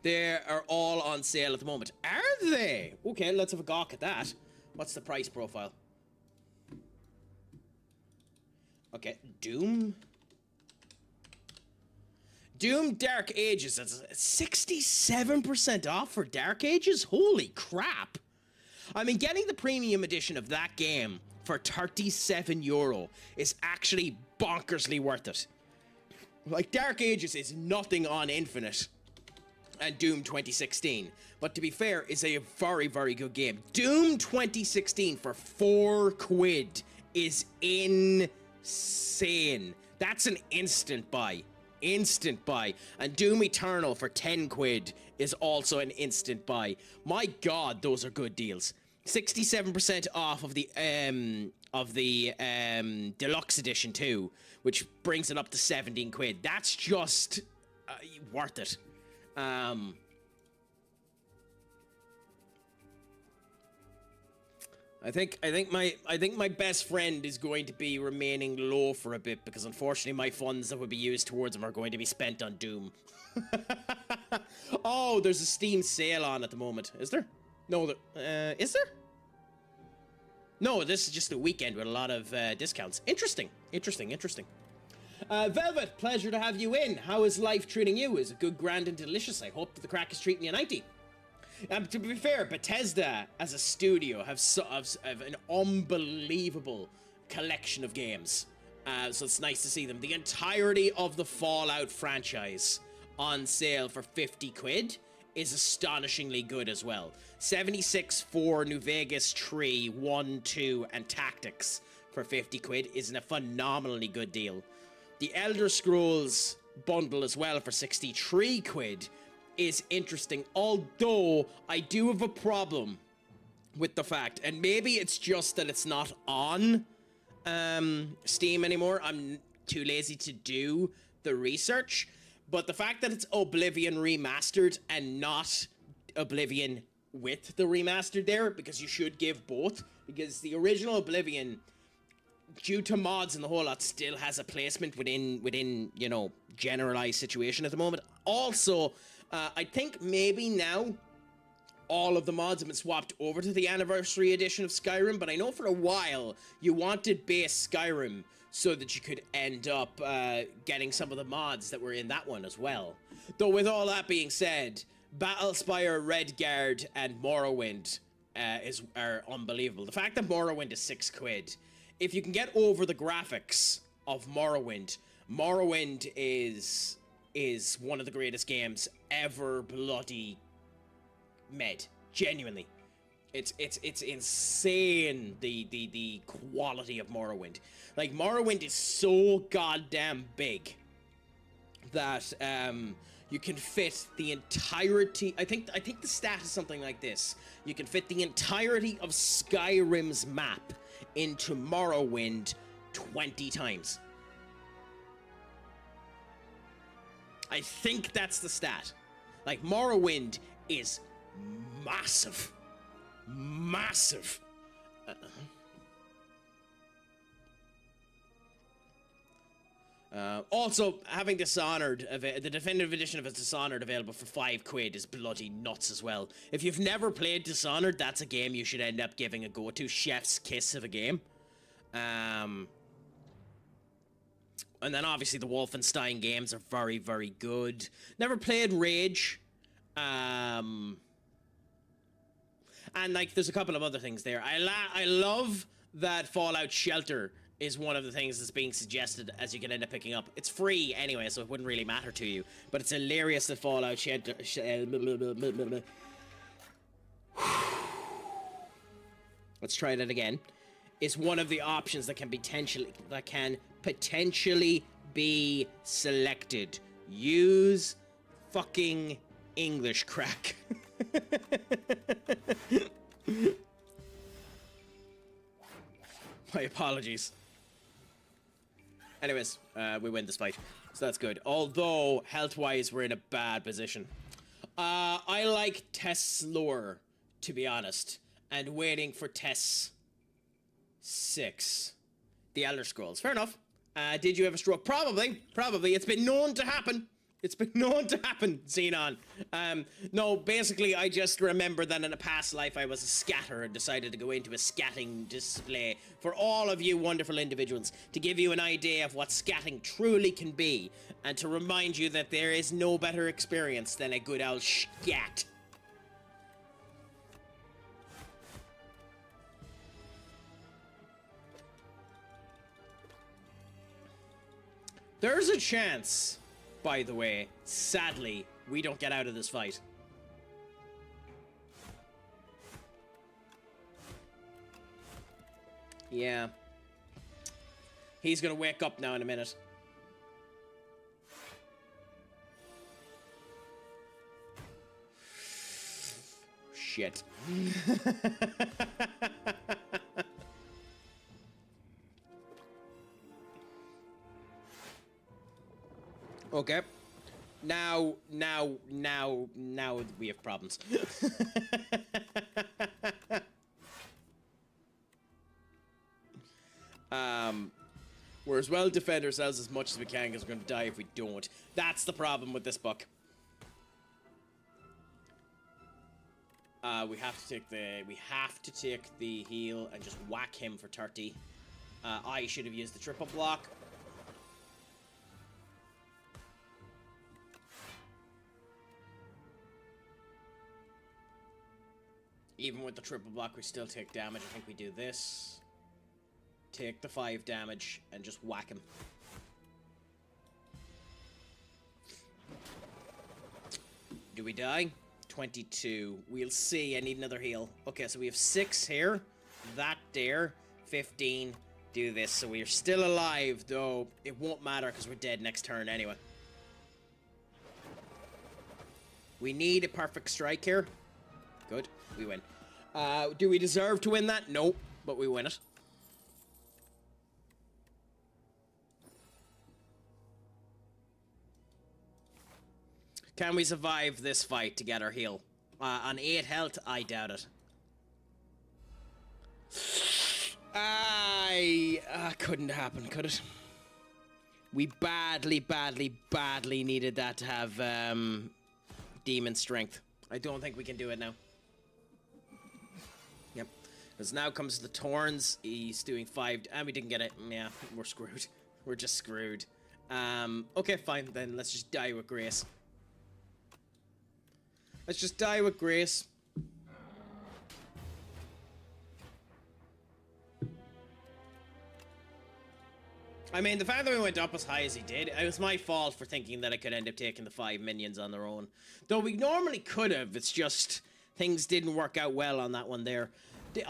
They are all on sale at the moment. Are they? Okay, let's have a gawk at that. What's the price profile? Okay, Doom Dark Ages. That's 67% off for Dark Ages? Holy crap. I mean, getting the premium edition of that game for €37 is actually bonkersly worth it. Like, Dark Ages is nothing on Infinite and Doom 2016. But to be fair, it's a very, very good game. Doom 2016 for £4 is insane. That's an instant buy. Instant buy. And Doom Eternal for £10 is also an instant buy. My god, those are good deals. 67% off of the deluxe edition too, which brings it up to £17. That's just worth it. I think my best friend is going to be remaining low for a bit, because unfortunately my funds that would be used towards him are going to be spent on Doom. Oh, there's a Steam sale on at the moment. Is there? No, is there? No, this is just a weekend with a lot of discounts. Interesting. Velvet, pleasure to have you in. How is life treating you? Is it good, grand, and delicious? I hope that the Craic is treating you 90. To be fair, Bethesda as a studio have an unbelievable collection of games. So it's nice to see them. The entirety of the Fallout franchise on sale for 50 quid is astonishingly good as well. 76 for New Vegas 3, 1, 2, and Tactics for 50 quid is a phenomenally good deal. The Elder Scrolls bundle as well for 63 quid is interesting, although I do have a problem with the fact, and maybe it's just that it's not on Steam anymore. I'm too lazy to do the research, but the fact that it's Oblivion remastered and not Oblivion with the remastered there, because you should give both, because the original Oblivion, due to mods and the whole lot, still has a placement within you know, generalized situation at the moment. Also, I think maybe now all of the mods have been swapped over to the anniversary edition of Skyrim, but I know for a while you wanted base Skyrim so that you could end up getting some of the mods that were in that one as well. Though with all that being said, Battlespire, Redguard, and Morrowind are unbelievable. The fact that Morrowind is 6 quid, if you can get over the graphics of Morrowind, Morrowind is one of the greatest games ever bloody made. Genuinely. It's insane, the quality of Morrowind. Like, Morrowind is so goddamn big that you can fit the entirety, I think the stat is something like this. You can fit the entirety of Skyrim's map into Morrowind 20 times. I think that's the stat. Like, Morrowind is massive. Massive. Also, having Dishonored, the definitive edition of Dishonored available for 5 quid is bloody nuts as well. If you've never played Dishonored, that's a game you should end up giving a go to. Chef's kiss of a game. And then obviously the Wolfenstein games are very, very good. Never played Rage. And like, there's a couple of other things there. I love that Fallout Shelter is one of the things that's being suggested as you can end up picking up. It's free anyway, so it wouldn't really matter to you. But it's hilarious that Fallout Shelter... Let's try that again. Is one of the options that can potentially be selected. Use fucking English, Craic. My apologies. Anyways, we win this fight, so that's good. Although, health-wise, we're in a bad position. I like Tess slower, to be honest, and waiting for Tess 6. The Elder Scrolls. Fair enough. Did you have a stroke? Probably. It's been known to happen. Xenon. No, basically, I just remember that in a past life I was a scatter and decided to go into a scatting display for all of you wonderful individuals to give you an idea of what scatting truly can be and to remind you that there is no better experience than a good old scat. There's a chance, by the way, sadly, we don't get out of this fight. Yeah. He's gonna wake up now in a minute. Shit. Okay. Now we have problems. We're as well defend ourselves as much as we can because we're gonna die if we don't. That's the problem with this book. We have to take the heal and just whack him for 30. I should have used the triple block. Even with the triple block, we still take damage. I think we do this. Take the 5 damage and just whack him. Do we die? 22. We'll see. I need another heal. Okay, so we have 6 here. That there. 15. Do this. So we are still alive, though it won't matter because we're dead next turn anyway. We need a perfect strike here. Good. We win. Do we deserve to win that? No, but we win it. Can we survive this fight to get our heal? On 8 health, I doubt it. Couldn't happen, could it? We badly needed that to have demon strength. I don't think we can do it now. Yep. Because now comes the Torns. He's doing 5, and we didn't get it. Yeah, we're screwed. We're just screwed. Okay, fine. Then let's just die with grace. Let's just die with grace. I mean, the fact that we went up as high as he did, it was my fault for thinking that I could end up taking the 5 minions on their own. Though we normally could have, it's just things didn't work out well on that one there.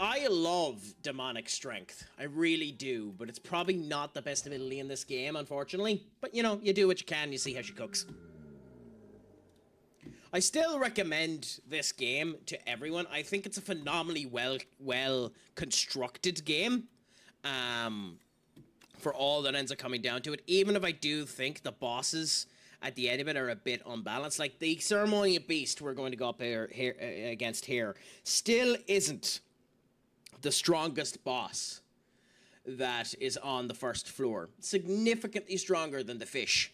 I love demonic strength. I really do, but it's probably not the best ability in this game, unfortunately. But, you know, you do what you can, you see how she cooks. I still recommend this game to everyone. I think it's a phenomenally well constructed game. For all that ends up coming down to it, even if I do think the bosses at the end of it are a bit unbalanced, like the Ceremonial Beast we're going to go up here against here, still isn't the strongest boss that is on the first floor. Significantly stronger than the fish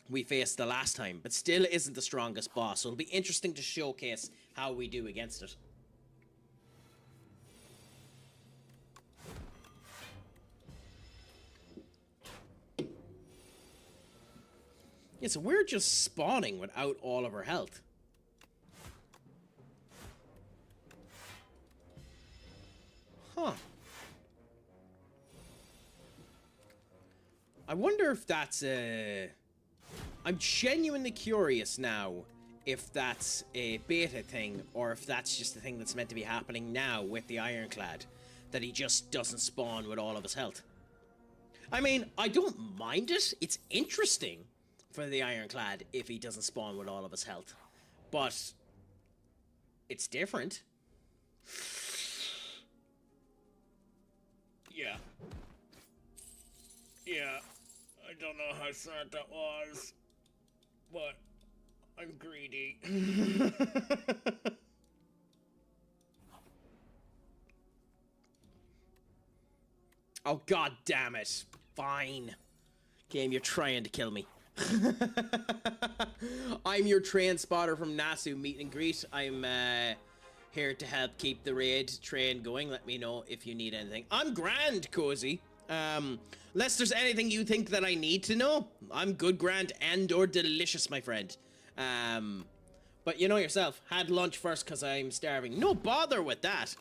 we faced the last time, but still isn't the strongest boss, so it'll be interesting to showcase how we do against it. Yeah, so we're just spawning without all of our health. Huh. I wonder if that's a... I'm genuinely curious now if that's a beta thing or if that's just a thing that's meant to be happening now with the Ironclad. That he just doesn't spawn with all of his health. I mean, I don't mind it. It's interesting for the Ironclad if he doesn't spawn with all of his health. But it's different. Yeah. Yeah. I don't know how sad that was, but I'm greedy. Oh, god damn it. Fine. Game, you're trying to kill me. I'm your train spotter from Nasu meet and greet. I'm here to help keep the raid train going. Let me know if you need anything. I'm grand, Cozy. Unless there's anything you think that I need to know, I'm good, grand, and or delicious, my friend. But you know yourself, had lunch first because I'm starving. No bother with that.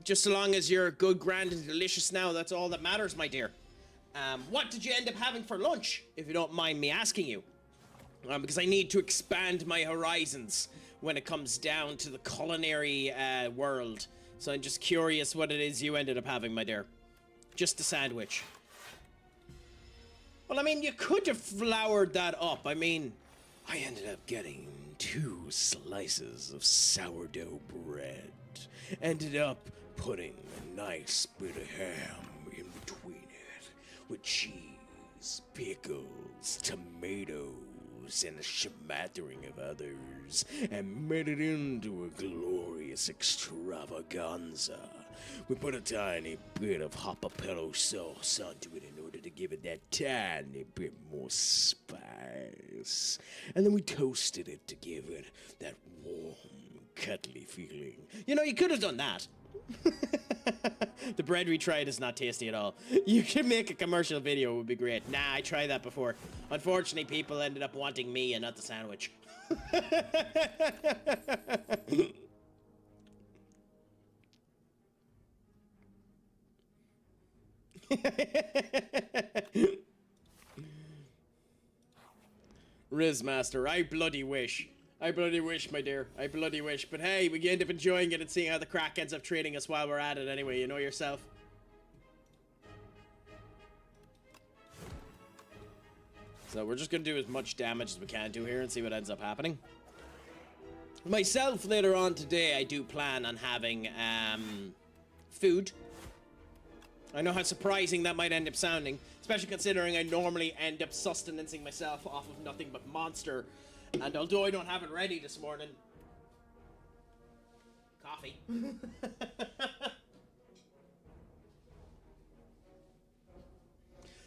Just so long as you're good, grand, and delicious now, that's all that matters, my dear. What did you end up having for lunch, if you don't mind me asking you? Because I need to expand my horizons when it comes down to the culinary world. So I'm just curious what it is you ended up having, my dear. Just a sandwich. Well, I mean, you could have floured that up. I mean, I ended up getting 2 slices of sourdough bread. Ended up putting a nice bit of ham in between it with cheese, pickles, tomatoes, and a smattering of others, and made it into a glorious extravaganza. We put a tiny bit of jalapeno sauce onto it in order to give it that tiny bit more spice. And then we toasted it to give it that warm, cuddly feeling. You know, you could have done that. The bread we tried is not tasty at all. You could make a commercial video, it would be great. Nah, I tried that before. Unfortunately, people ended up wanting me and not the sandwich. Rizmaster, I bloody wish. I bloody wish, my dear. I bloody wish. But hey, we end up enjoying it and seeing how the Craic ends up trading us while we're at it anyway, you know yourself. So we're just going to do as much damage as we can do here and see what ends up happening. Myself, later on today, I do plan on having food. I know how surprising that might end up sounding, especially considering I normally end up sustenancing myself off of nothing but monster. And although I don't have it ready this morning... Coffee.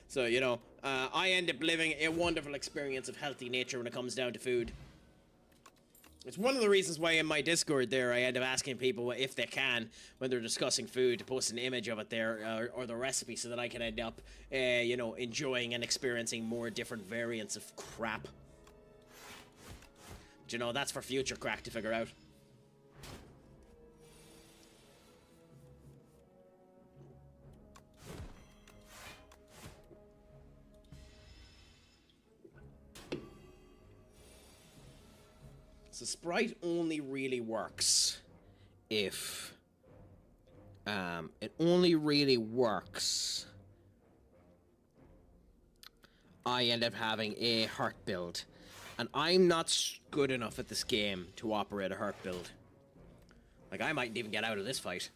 So, you know, I end up living a wonderful experience of healthy nature when it comes down to food. It's one of the reasons why in my Discord there I end up asking people if they can, when they're discussing food, to post an image of it there, or the recipe, so that I can end up, you know, enjoying and experiencing more different variants of crap. But, you know, that's for future Craic to figure out. So Sprite only really works if it only really works. I end up having a heart build, and I'm not good enough at this game to operate a heart build. Like, I mightn't even get out of this fight.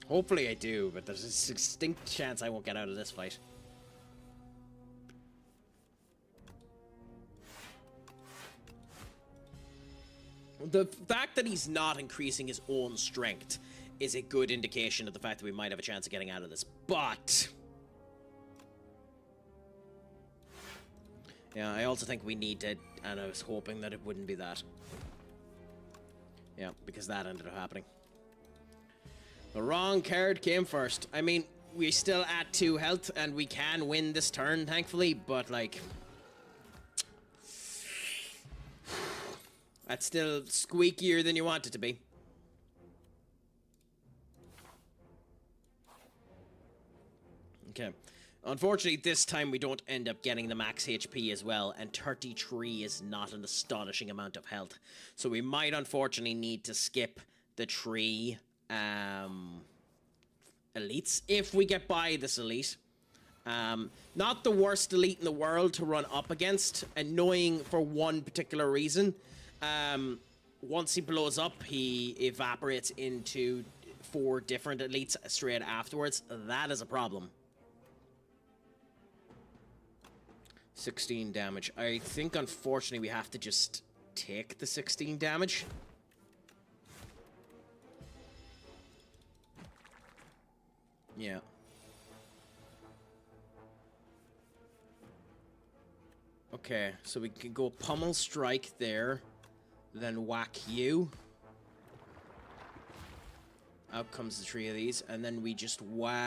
Hopefully I do, but there's a distinct chance I won't get out of this fight. The fact that he's not increasing his own strength is a good indication of the fact that we might have a chance of getting out of this, but... yeah, I also think we need to, and I was hoping that it wouldn't be that. Yeah, because that ended up happening. The wrong card came first. I mean, we're still at 2 health, and we can win this turn, thankfully, but, like... that's still squeakier than you want it to be. Okay. Unfortunately, this time we don't end up getting the max HP as well, and 33 is not an astonishing amount of health. So we might unfortunately need to skip the 3 elites if we get by this elite. Not the worst elite in the world to run up against, annoying for one particular reason. Once he blows up, he evaporates into 4 different elites straight afterwards. That is a problem. 16 damage. I think, unfortunately, we have to just take the 16 damage. Yeah. Okay, so we can go pummel strike there. Then whack you. Out comes the 3 of these, and then we just whack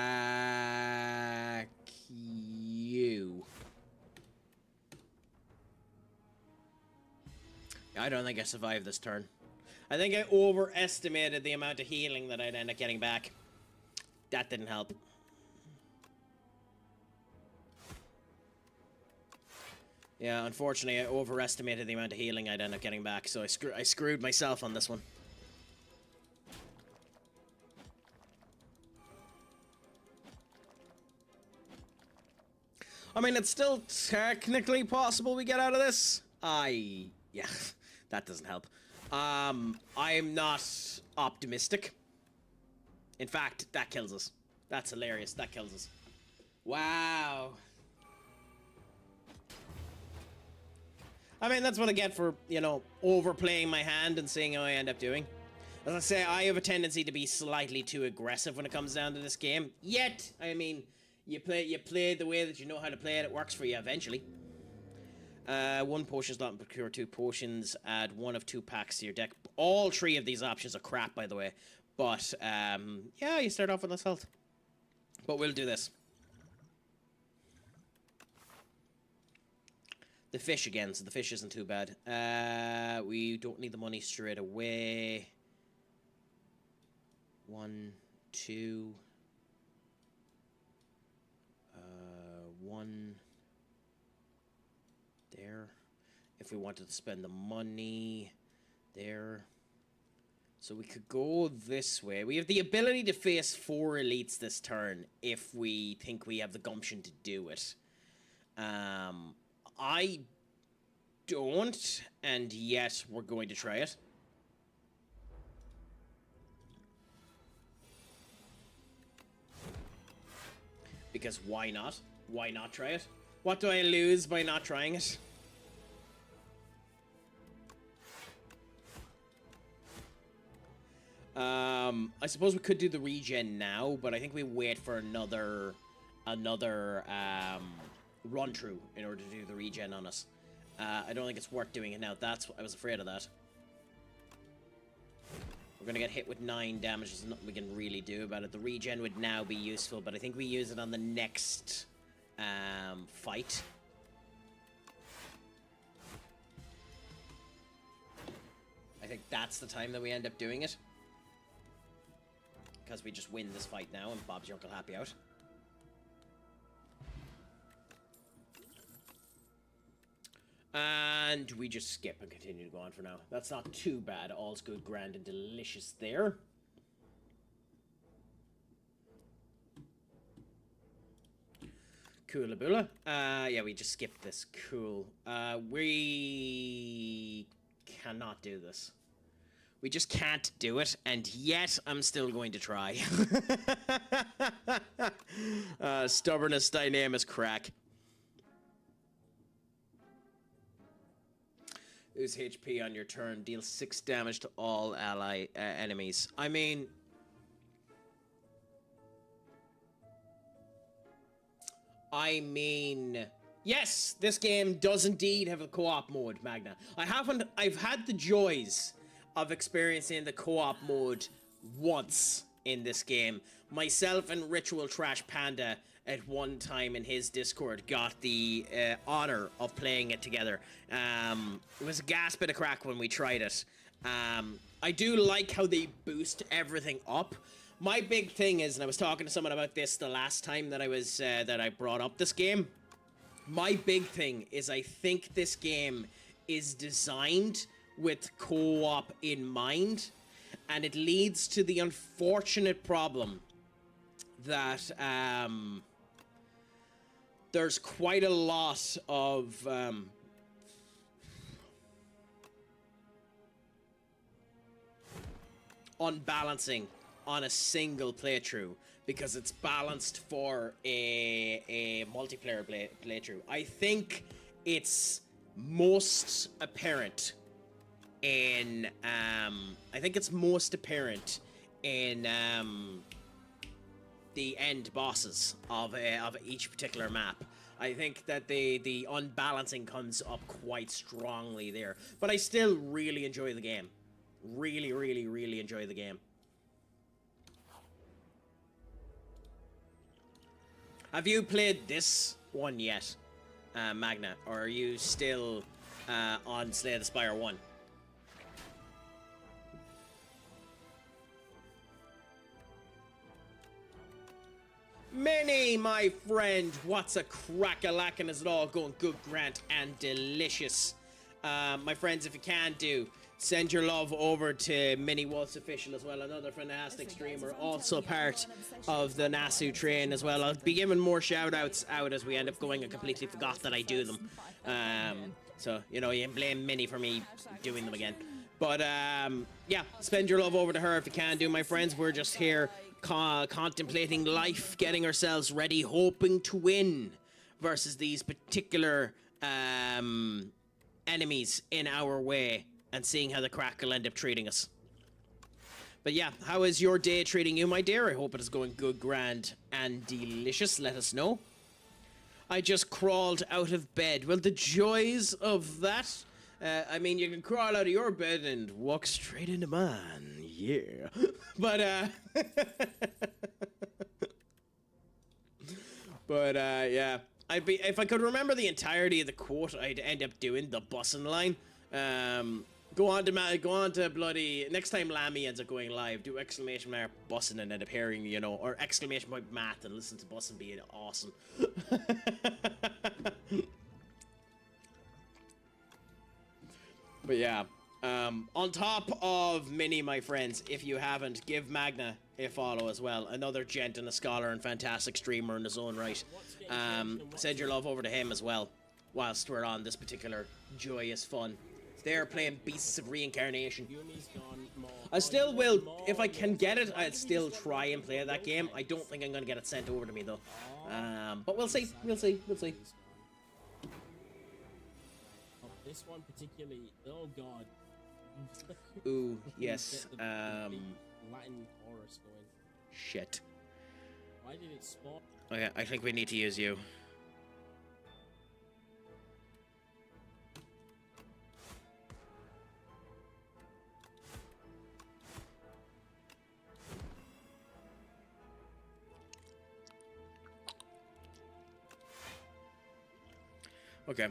you. I don't think I survived this turn. I think I overestimated the amount of healing that I'd end up getting back. That didn't help. Yeah, unfortunately, I overestimated the amount of healing I'd end up getting back, so I screwed myself on this one. I mean, it's still technically possible we get out of this. Yeah, that doesn't help. I am not optimistic. In fact, that kills us. That's hilarious. That kills us. Wow. I mean, that's what I get for, you know, overplaying my hand and seeing how I end up doing. As I say, I have a tendency to be slightly too aggressive when it comes down to this game. Yet, I mean, you play the way that you know how to play it, it works for you eventually. 1 potion slot and procure 2 potions. Add 1 of 2 packs to your deck. All 3 of these options are crap, by the way. But, yeah, you start off with less health. But we'll do this. the fish again, so the fish isn't too bad. We don't need the money straight away. 1, 2. 1. There. If we wanted to spend the money. There. So we could go this way. We have the ability to face 4 elites this turn if we think we have the gumption to do it. I don't, and yet we're going to try it. Because why not? Why not try it? What do I lose by not trying it? I suppose we could do the regen now, but I think we wait for another run through in order to do the regen on us. I don't think it's worth doing it now. I was afraid of that. We're gonna get hit with 9 damage. There's nothing we can really do about it. The regen would now be useful, but I think we use it on the next fight. I think that's the time that we end up doing it. Because we just win this fight now and Bob's your Uncle Happy out. And we just skip and continue to go on for now. That's not too bad. All's good, grand, and delicious there. Coolaboola. Yeah, we just skipped this. Cool. We cannot do this. We just can't do it, and yet I'm still going to try. Stubbornness, dynamis, Craic. Lose HP on your turn. Deal 6 damage to all ally enemies. I mean... Yes! This game does indeed have a co-op mode, Magna. I've had the joys of experiencing the co-op mode once in this game. Myself and Ritual Trash Panda at one time in his Discord got the honor of playing it together. It was a gas bit of crack when we tried it. I do like how they boost everything up. My big thing is, and I was talking to someone about this the last time that I brought up this game. My big thing is I think this game is designed with co-op in mind, and it leads to the unfortunate problem that there's quite a lot of unbalancing on a single playthrough, because it's balanced for a multiplayer playthrough. I think it's most apparent in the end bosses of each particular map. I think that the unbalancing comes up quite strongly there, but I still really enjoy the game. Really enjoy the game. Have you played this one yet, Magna, or are you still on Slay the Spire 1? Minnie, my friend, what's a crack-a-lackin'? Is it all going good, grand, and delicious? My friends, if you can do, send your love over to Minnie Wolf's Official as well, another fantastic streamer, also part of the Nasu train as well. I'll be giving more shout-outs out as we end up going. I completely forgot that I do them. So, you know, you can blame Minnie for me doing them again. But, yeah, spend your love over to her if you can do, my friends. We're just here contemplating life, getting ourselves ready, hoping to win versus these particular enemies in our way, and seeing how the crack will end up treating us. But yeah, how is your day treating you, my dear? I hope it is going good, grand, and delicious. Let us know. I just crawled out of bed. Well, the joys of that. I mean, you can crawl out of your bed and walk straight into mine. Yeah. But, yeah. if I could remember the entirety of the quote, I'd end up doing the bussin' line. Go on to bloody next time Lammy ends up going live, do exclamation mark bussin' and end up hearing, you know, or exclamation mark math and listen to bussin' being awesome. But yeah, on top of Mini, my friends, if you haven't, give Magna a follow as well. Another gent and a scholar and fantastic streamer in his own right. Send your love over to him as well, whilst we're on this particular joyous fun. They're playing Beasts of Reincarnation. I still will, if I can get it, I'll still try and play that game. I don't think I'm going to get it sent over to me though. But we'll see, we'll see, we'll see. This one particularly, oh god. Ooh, yes. Latin chorus going. Shit. Why did it spawn? Okay, I think we need to use you. Okay.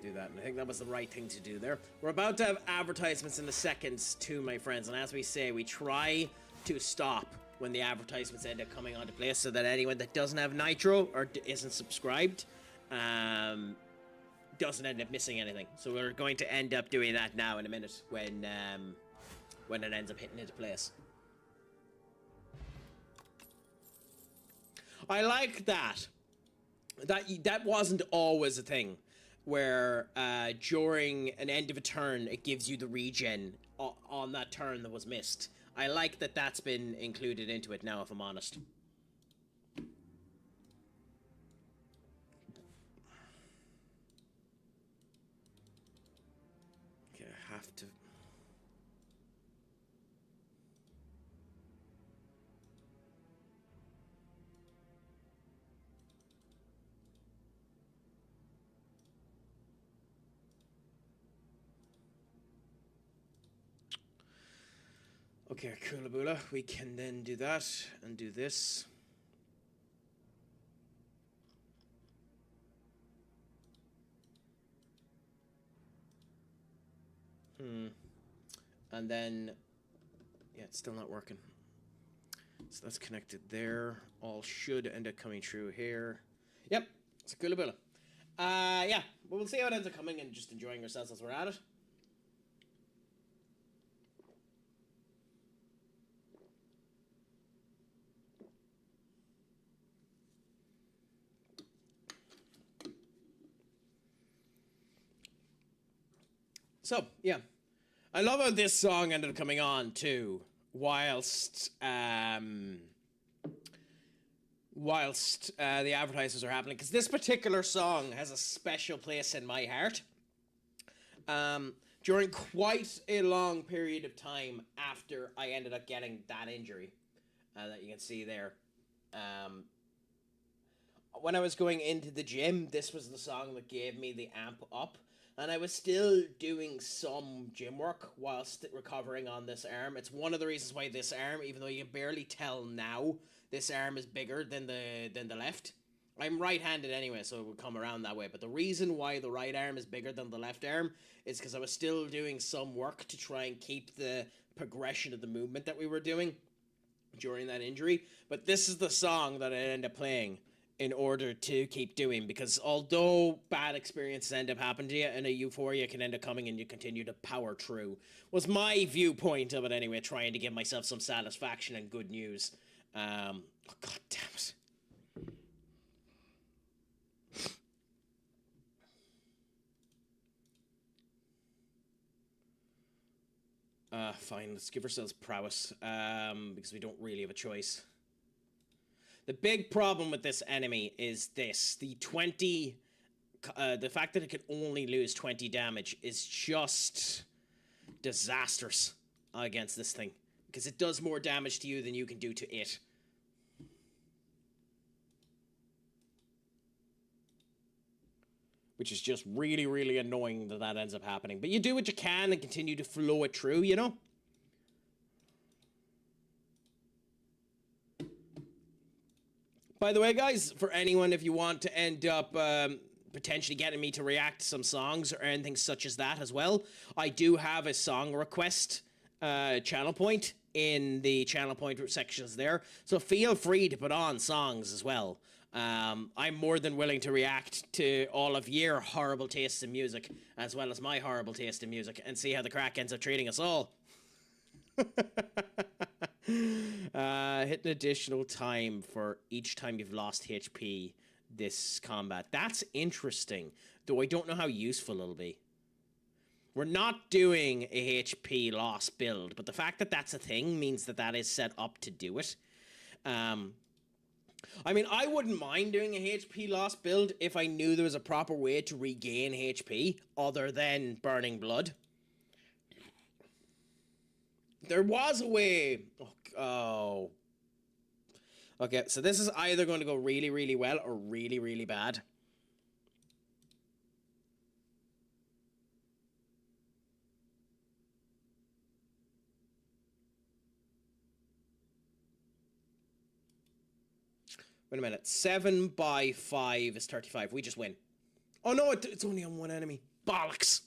Do that, and I think that was the right thing to do there. We're about to have advertisements in the seconds too, my friends, and as we say, we try to stop when the advertisements end up coming onto play so that anyone that doesn't have Nitro or isn't subscribed doesn't end up missing anything. So we're going to end up doing that now in a minute when it ends up hitting into place. I like that. That wasn't always a thing, where during an end of a turn, it gives you the regen on that turn that was missed. I like that that's been included into it now, if I'm honest. Okay, I have to... Okay, Coolaboola, we can then do that and do this. And then, yeah, it's still not working. So that's connected there. All should end up coming through here. Yep, it's a Coolaboola. Yeah, but we'll see how it ends up coming and just enjoying ourselves as we're at it. So, yeah. I love how this song ended up coming on, too, whilst the advertisements are happening, because this particular song has a special place in my heart. During quite a long period of time after I ended up getting that injury that you can see there. When I was going into the gym, this was the song that gave me the amp up. And I was still doing some gym work whilst recovering on this arm. It's one of the reasons why this arm, even though you can barely tell now, this arm is bigger than the left. I'm right-handed anyway, so it would come around that way. But the reason why the right arm is bigger than the left arm is because I was still doing some work to try and keep the progression of the movement that we were doing during that injury. But this is the song that I ended up playing in order to keep doing, because although bad experiences end up happening to you and a euphoria can end up coming and you continue to power through, was my viewpoint of it anyway, trying to give myself some satisfaction and good news. Oh, god damn it. Fine, let's give ourselves prowess, because we don't really have a choice. The big problem with this enemy is this. The fact that it can only lose 20 damage is just disastrous against this thing. Because it does more damage to you than you can do to it. Which is just really, really annoying that that ends up happening. But you do what you can and continue to flow it through, you know? By the way, guys, for anyone, if you want to end up potentially getting me to react to some songs or anything such as that as well, I do have a song request channel point in the channel point sections there. So feel free to put on songs as well. I'm more than willing to react to all of your horrible tastes in music, as well as my horrible taste in music, and see how the crack ends up treating us all. Hit an additional time for each time you've lost HP this combat. That's interesting, though I don't know how useful it'll be. We're not doing a HP loss build, but the fact that that's a thing means that that is set up to do it. I mean, I wouldn't mind doing a HP loss build if I knew there was a proper way to regain HP other than burning blood. There was a way. Oh. Okay, so this is either going to go really, really well or really, really bad. Wait a minute. 7 by 5 is 35. We just win. Oh no, it's only on one enemy. Bollocks.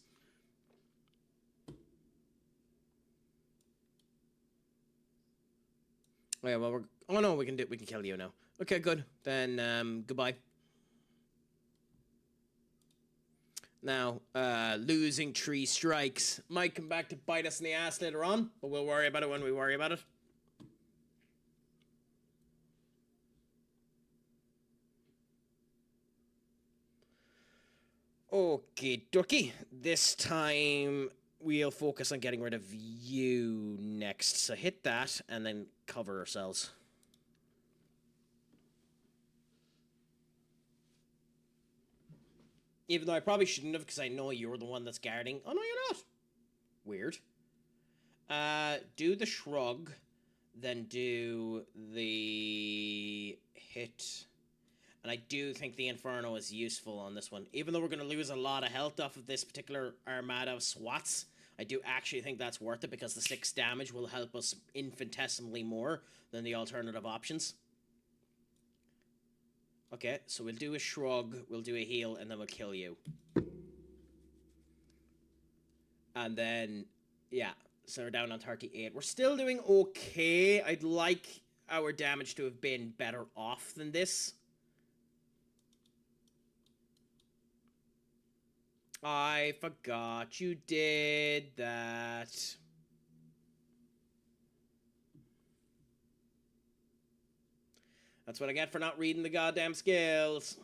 Yeah, well, we're... Oh no, we can kill you now. Okay, good. Then, goodbye. Now, losing 3 strikes might come back to bite us in the ass later on, but we'll worry about it when we worry about it. Okie dokie. This time we'll focus on getting rid of you next. So hit that and then cover ourselves. Even though I probably shouldn't have, because I know you're the one that's guarding. Oh no, you're not. Weird. Do the shrug, then do the hit. And I do think the Inferno is useful on this one. Even though we're going to lose a lot of health off of this particular armada of swats, I do actually think that's worth it because the 6 damage will help us infinitesimally more than the alternative options. Okay, so we'll do a shrug, we'll do a heal, and then we'll kill you. And then, yeah, so we're down on 38. We're still doing okay. I'd like our damage to have been better off than this. I forgot you did that. That's what I get for not reading the goddamn skills.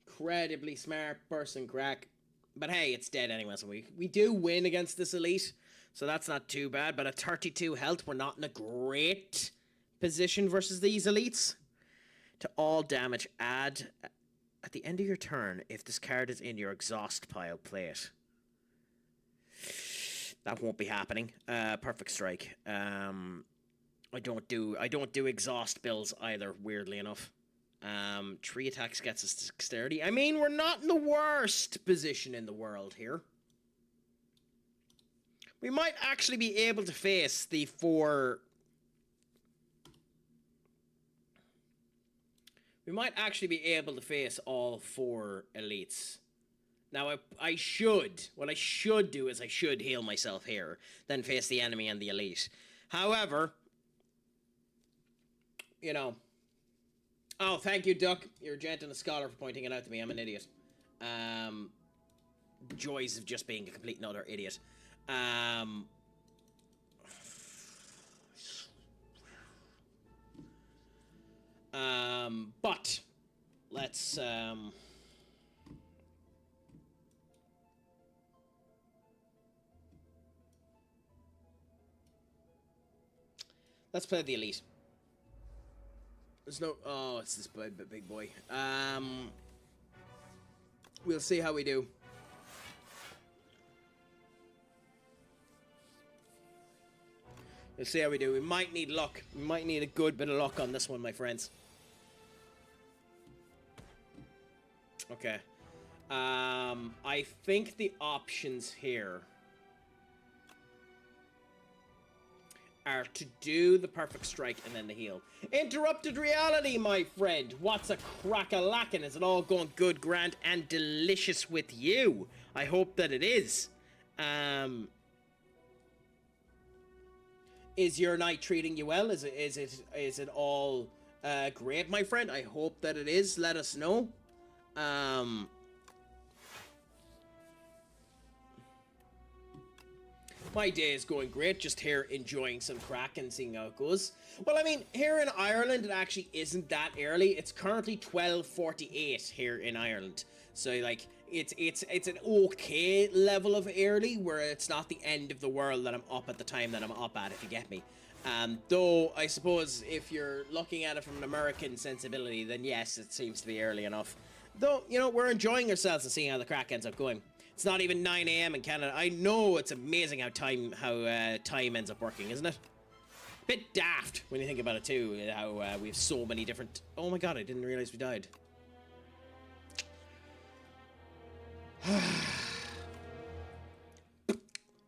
Incredibly smart person, Craic. But hey, it's dead anyway, so we do win against this elite, so that's not too bad. But at 32 health, we're not in a great position versus these elites. To all damage, add at the end of your turn, if this card is in your exhaust pile, play it. That won't be happening. Perfect strike. I don't do exhaust builds either, weirdly enough. 3 attacks gets us to dexterity. I mean, we're not in the worst position in the world here. We might actually be able to face the 4... We might actually be able to face all 4 elites. Now, what I should do is I should heal myself here, then face the enemy and the elite. However, you know... Oh, thank you, Duck. You're a gent and a scholar for pointing it out to me. I'm an idiot. Joys of just being a complete and utter idiot. But let's play the elite. There's no... Oh, it's this big boy. We'll see how we do. We'll see how we do. We might need luck. We might need a good bit of luck on this one, my friends. Okay. I think the options here... are to do the perfect strike and then the heal. Interrupted reality, my friend. What's a crack-a-lackin'? Is it all going good, grand, and delicious with you? I hope that it is. Is your night treating you well? Is it all great, my friend? I hope that it is. Let us know. My day is going great, just here enjoying some crack and seeing how it goes. Well, I mean, here in Ireland, it actually isn't that early. It's currently 12:48 here in Ireland. So, like, it's an okay level of early, where it's not the end of the world that I'm up at the time that I'm up at, if you get me. Though, I suppose, if you're looking at it from an American sensibility, then yes, it seems to be early enough. Though, you know, we're enjoying ourselves and seeing how the crack ends up going. It's not even 9 AM in Canada. I know it's amazing how time ends up working, isn't it? Bit daft when you think about it too. How we have so many different. Oh my god! I didn't realize we died.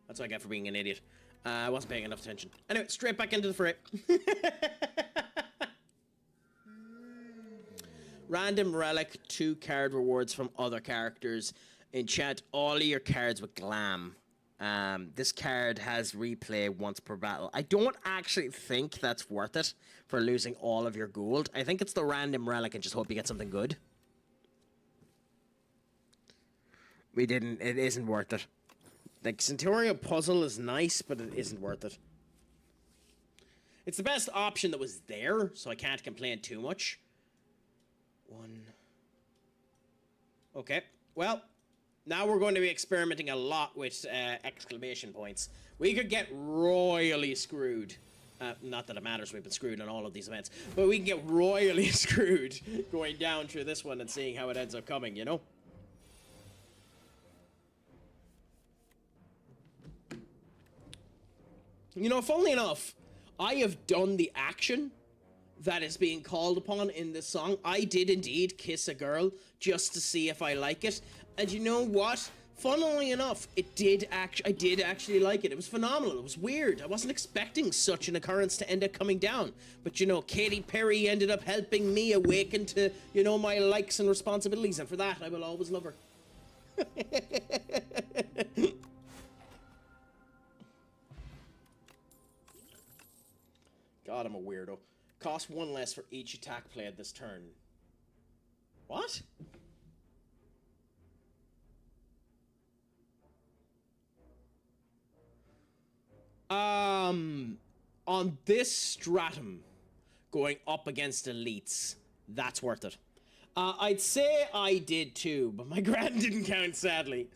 That's what I get for being an idiot. I wasn't paying enough attention. Anyway, straight back into the fray. Random relic, 2 card rewards from other characters. Enchant all of your cards with Glam. This card has replay once per battle. I don't actually think that's worth it for losing all of your gold. I think it's the random relic and just hope you get something good. It isn't worth it. Like, Centurion Puzzle is nice, but it isn't worth it. It's the best option that was there, so I can't complain too much. 1. Okay, well, now we're going to be experimenting a lot with exclamation points. We could get royally screwed. Not that it matters, we've been screwed on all of these events. But we can get royally screwed going down through this one and seeing how it ends up coming, you know? You know, funnily enough, I have done the action that is being called upon in this song. I did indeed kiss a girl just to see if I like it. And you know what? Funnily enough, I did actually like it. It was phenomenal. It was weird. I wasn't expecting such an occurrence to end up coming down. But you know, Katy Perry ended up helping me awaken to, you know, my likes and responsibilities. And for that, I will always love her. God, I'm a weirdo. Cost 1 less for each attack played this turn. What? On this stratum, going up against elites, that's worth it. I'd say I did too, but my grand didn't count, sadly.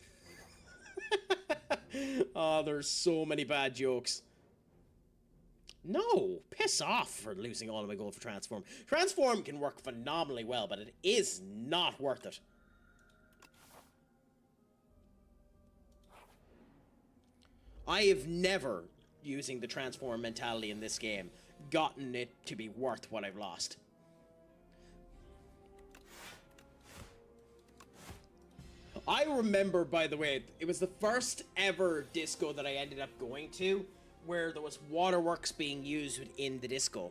Oh, there's so many bad jokes. No, piss off for losing all of my gold for Transform. Transform can work phenomenally well, but it is not worth it. I have never, using the Transform mentality in this game, gotten it to be worth what I've lost. I remember, by the way, it was the first ever disco that I ended up going to, where there was waterworks being used within the disco,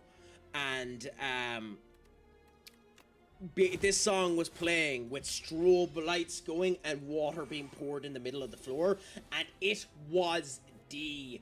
and this song was playing with strobe lights going and water being poured in the middle of the floor, and it was divine.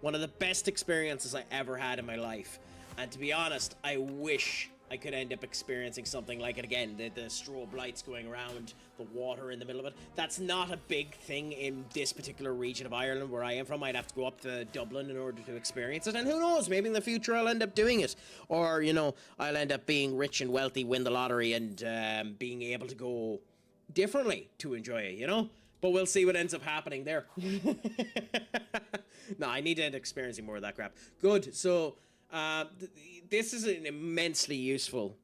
One of the best experiences I ever had in my life. And to be honest, I wish I could end up experiencing something like it again. The strobe lights going around, the water in the middle of it. That's not a big thing in this particular region of Ireland where I am from. I'd have to go up to Dublin in order to experience it. And who knows, maybe in the future I'll end up doing it. Or, you know, I'll end up being rich and wealthy, win the lottery, and being able to go differently to enjoy it, you know? But we'll see what ends up happening there. No, I need to end up experiencing more of that crap. Good, so this is an immensely useful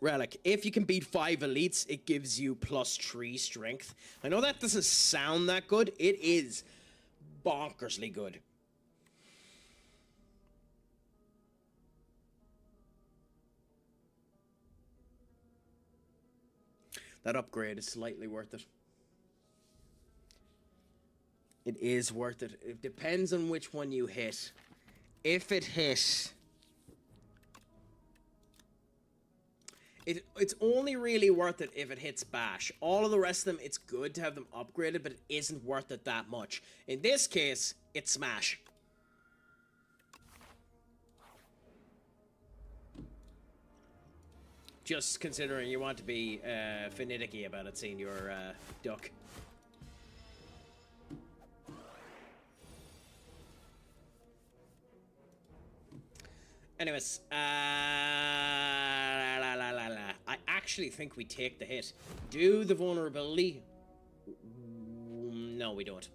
relic. If you can beat 5 elites, it gives you +3 strength. I know that doesn't sound that good. It is bonkersly good. That upgrade is slightly worth it. It is worth it. It depends on which one you hit. If it hit... It's only really worth it if it hits Bash. All of the rest of them, it's good to have them upgraded, but it isn't worth it that much. In this case, it's Smash. Just considering you want to be finicky about it, seeing your duck. Anyways, I actually think we take the hit. Do the vulnerability? No, we don't.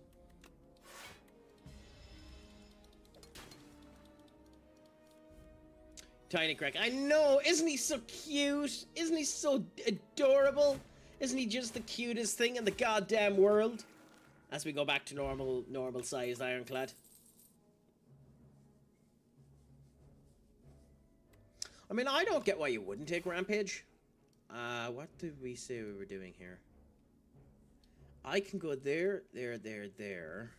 Tiny Craic. I know! Isn't he so cute? Isn't he so adorable? Isn't he just the cutest thing in the goddamn world? As we go back to normal sized Ironclad. I mean, I don't get why you wouldn't take Rampage. What did we say we were doing here? I can go there, there, there, there.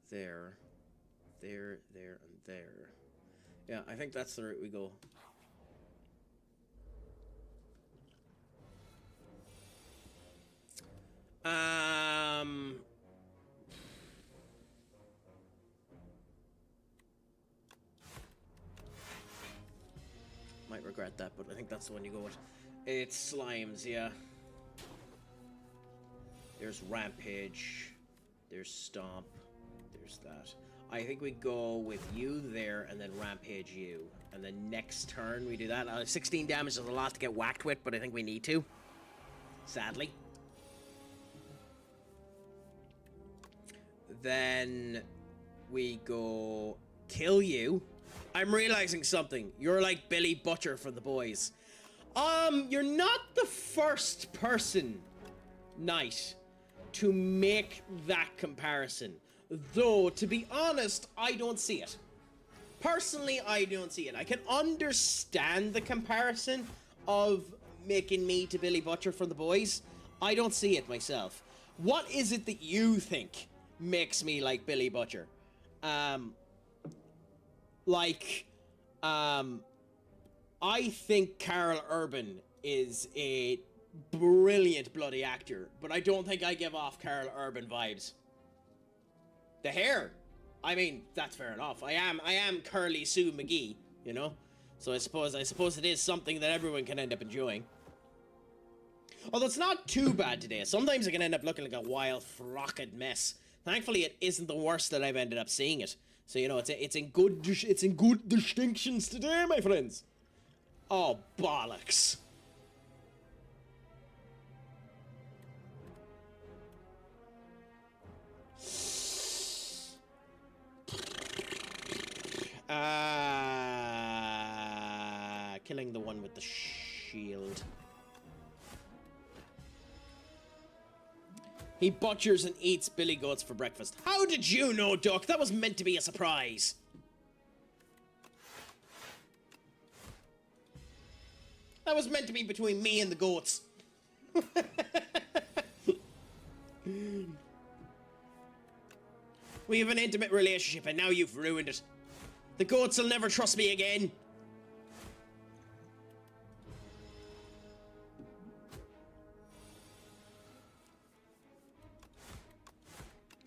There. There, there, and there. Yeah, I think that's the route we go. Might regret that, but I think that's the one you go with. It's Slimes, yeah. There's Rampage. There's Stomp. There's that. I think we go with you there and then Rampage you. And then next turn we do that. 16 damage is a lot to get whacked with, but I think we need to. Sadly. Then we go kill you. I'm realizing something. You're like Billy Butcher for the boys. You're not the first person, Knight, to make that comparison. Though, to be honest, I don't see it. Personally, I don't see it. I can understand the comparison of making me to Billy Butcher for the boys. I don't see it myself. What is it that you think makes me like Billy Butcher? I think Carl Urban is a brilliant bloody actor, but I don't think I give off Carl Urban vibes. The hair, I mean, that's fair enough. I am Curly Sue McGee, you know? So I suppose it is something that everyone can end up enjoying. Although it's not too bad today. Sometimes I can end up looking like a wild, frothed mess. Thankfully, it isn't the worst that I've ended up seeing it. So, you know, it's in good distinctions today, my friends. Oh, bollocks. Killing the one with the shield. He butchers and eats billy goats for breakfast. How did you know, Duck? That was meant to be a surprise. That was meant to be between me and the goats. We have an intimate relationship and now you've ruined it. The goats will never trust me again.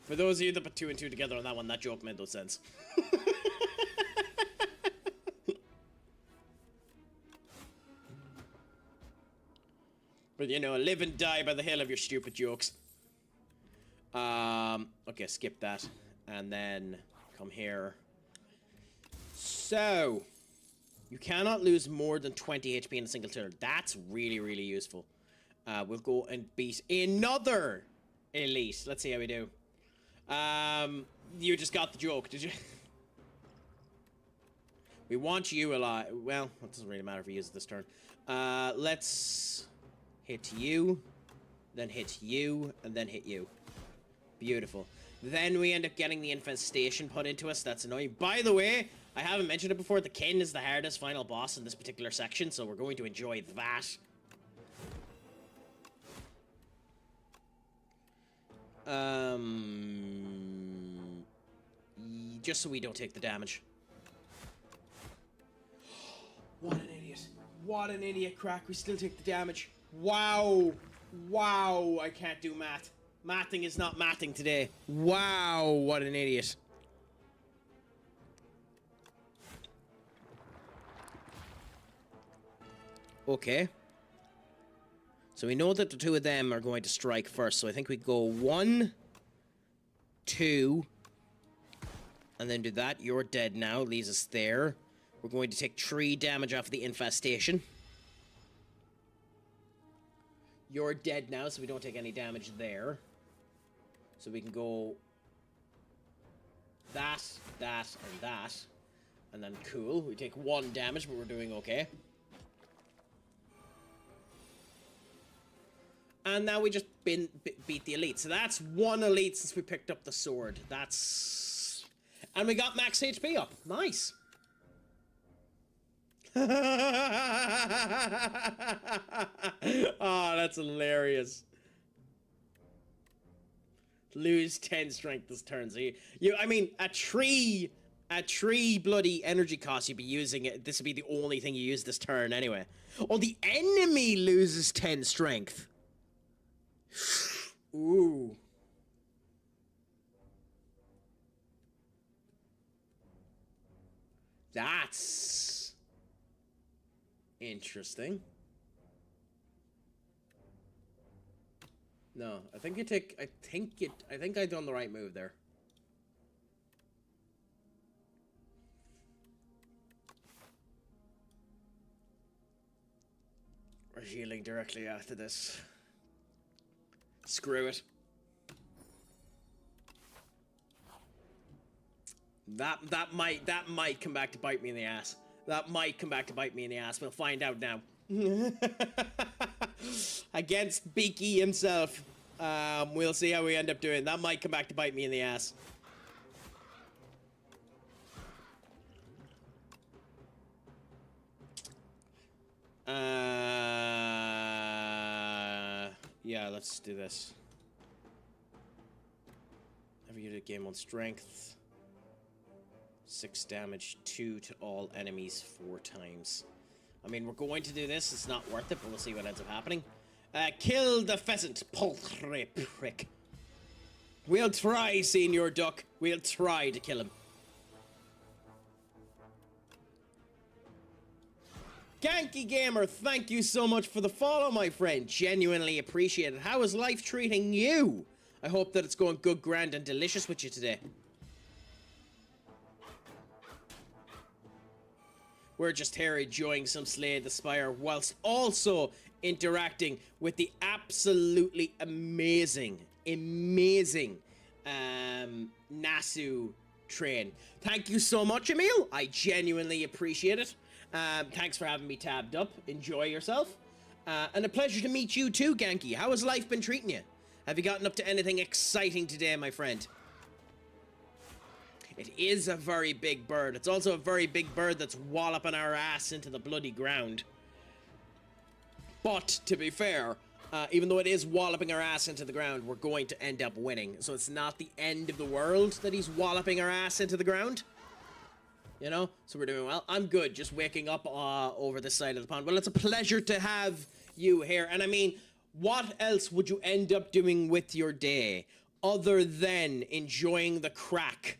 For those of you that put 2 and 2 together on that one, that joke made no sense. But you know, live and die by the hill of your stupid jokes. Okay, skip that. And then come here. So, you cannot lose more than 20 HP in a single turn. That's really, really useful. We'll go and beat another elite. Let's see how we do. You just got the joke, did you? We want you alive. Well, it doesn't really matter if we use it this turn. Let's hit you, then hit you, and then hit you. Beautiful. Then we end up getting the infestation put into us. That's annoying. By the way, I haven't mentioned it before. The Kin is the hardest final boss in this particular section, so we're going to enjoy that. just so we don't take the damage. What an idiot. What an idiot, Craic. We still take the damage. Wow. Wow, I can't do math. Mathing is not mathing today. Wow, what an idiot. Okay. So we know that the two of them are going to strike first, so I think we go 1, 2, and then do that. You're dead now, leaves us there. We're going to take 3 damage off the infestation. You're dead now, so we don't take any damage there. So we can go that, that, and that. And then cool, we take 1 damage, but we're doing okay. And now we just beat the elite. So that's 1 elite since we picked up the sword. That's... And we got max HP up. Nice. Oh, that's hilarious. Lose 10 strength this turn. So I mean, a tree bloody energy cost you'd be using it. This would be the only thing you use this turn anyway. Oh, the enemy loses 10 strength. Ooh. That's interesting. No, I think I done the right move there. We're healing directly after this. Screw it. That might come back to bite me in the ass. That might come back to bite me in the ass. We'll find out now. Against Beaky himself. We'll see how we end up doing. That might come back to bite me in the ass. Yeah, let's do this. Every unit gain 1 strength. 6 damage, 2 to all enemies 4 times. I mean, we're going to do this. It's not worth it, but we'll see what ends up happening. Kill the pheasant, paltry prick. We'll try, Senior Duck. We'll try to kill him. Ganky Gamer, thank you so much for the follow, my friend. Genuinely appreciate it. How is life treating you? I hope that it's going good, grand, and delicious with you today. We're just here enjoying some Slay the Spire whilst also interacting with the absolutely amazing Nasu train. Thank you so much, Emil. I genuinely appreciate it. Thanks for having me tabbed up. Enjoy yourself. And a pleasure to meet you too, Ganky. How has life been treating you? Have you gotten up to anything exciting today, my friend? It is a very big bird. It's also a very big bird that's walloping our ass into the bloody ground. But, to be fair, even though it is walloping our ass into the ground, we're going to end up winning. So it's not the end of the world that he's walloping our ass into the ground. You know? So we're doing well. I'm good, just waking up over this side of the pond. Well, it's a pleasure to have you here. And I mean, what else would you end up doing with your day other than enjoying the crack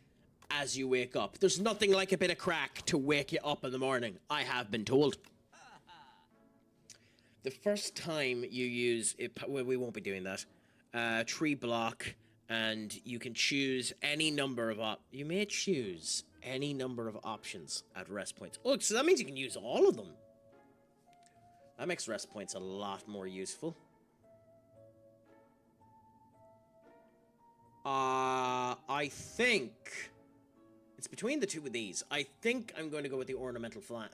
as you wake up? There's nothing like a bit of crack to wake you up in the morning, I have been told. The first time you use it, well, we won't be doing that. Tree block, and you can choose any number of you may choose any number of options at rest points. Oh, so that means you can use all of them. That makes rest points a lot more useful. I think it's between the two of these. I think I'm going to go with the ornamental flag,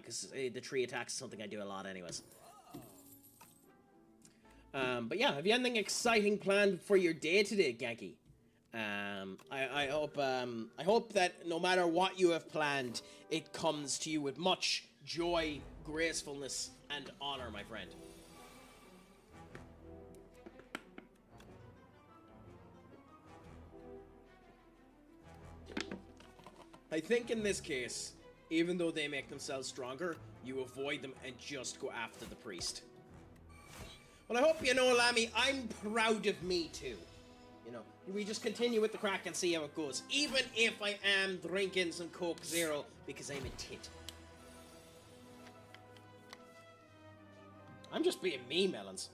because the tree attacks is something I do a lot anyways. But yeah, have you anything exciting planned for your day today, Ganky? I hope that no matter what you have planned, it comes to you with much joy, gracefulness, and honor, my friend. I think in this case, even though they make themselves stronger, you avoid them and just go after the priest. Well, I hope you know, Lammy, I'm proud of me too. You know, we just continue with the crack and see how it goes. Even if I am drinking some Coke Zero because I'm a tit. I'm just being me, Melons.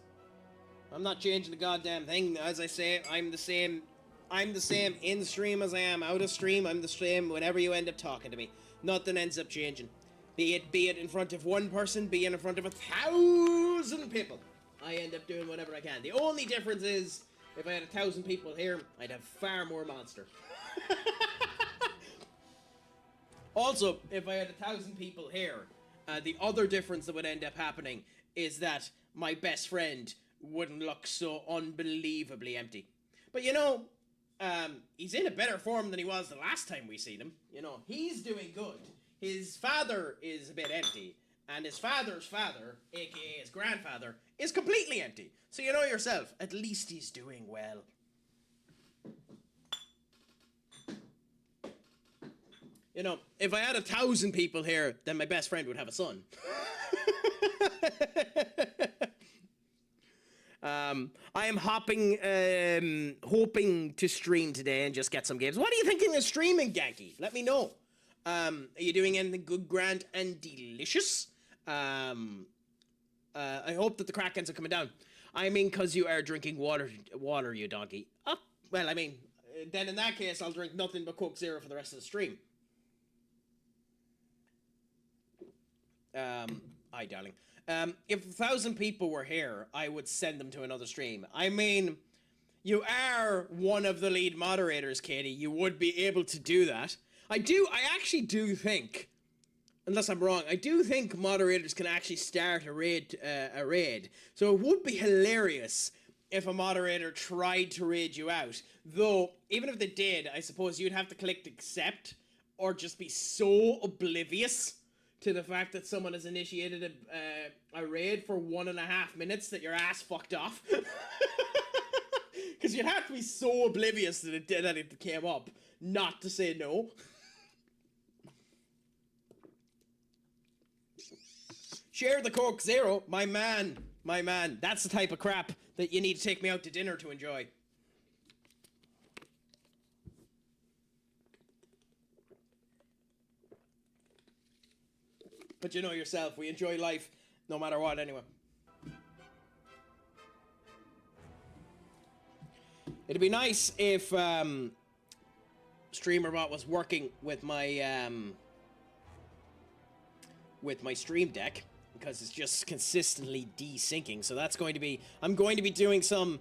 I'm not changing the goddamn thing. As I say, I'm the same in stream as I am out of stream. I'm the same whenever you end up talking to me. Nothing ends up changing. Be it in front of one person, be it in front of 1,000 people. I end up doing whatever I can. The only difference is, if I had 1,000 people here, I'd have far more monster. Also, if I had 1,000 people here, the other difference that would end up happening is that my best friend wouldn't look so unbelievably empty. But you know, he's in a better form than he was the last time we seen him. You know, he's doing good. His father is a bit empty, and his father's father, aka his grandfather, is completely empty. So you know yourself, at least he's doing well. You know, if I had 1,000 people here, then my best friend would have a son. I am hoping to stream today and just get some games. What are you thinking of streaming, Ganky? Let me know. Are you doing anything good, grand, and delicious? I hope that the Krakens are coming down. I mean, because you are drinking water, you donkey. Oh, well, I mean, then in that case, I'll drink nothing but Coke Zero for the rest of the stream. Hi, darling. If 1,000 people were here, I would send them to another stream. I mean, you are one of the lead moderators, Katie. You would be able to do that. I actually do think, unless I'm wrong, I do think moderators can actually start a raid. So it would be hilarious if a moderator tried to raid you out. Though, even if they did, I suppose you'd have to click accept, or just be so oblivious to the fact that someone has initiated a raid for 1.5 minutes that your ass fucked off. Because you'd have to be so oblivious that it came up, not to say no. Share the Coke Zero, my man. That's the type of crap that you need to take me out to dinner to enjoy. But you know yourself, we enjoy life no matter what anyway. It'd be nice if StreamerBot was working with my Stream Deck, because it's just consistently desyncing. So that's going to be, I'm going to be doing some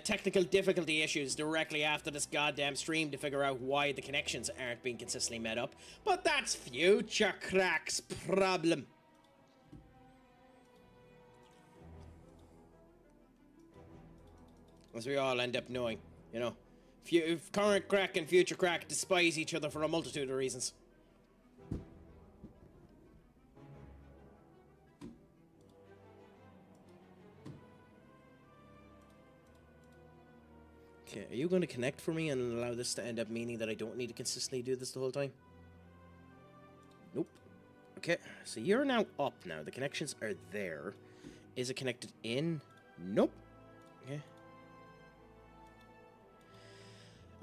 technical difficulty issues directly after this goddamn stream to figure out why the connections aren't being consistently met up. But that's future Craic's problem. As we all end up knowing, you know. If current Craic and future Craic despise each other for a multitude of reasons. Okay, are you going to connect for me and allow this to end up meaning that I don't need to consistently do this the whole time? Nope. Okay, so you're now up now. The connections are there. Is it connected in? Nope. Okay.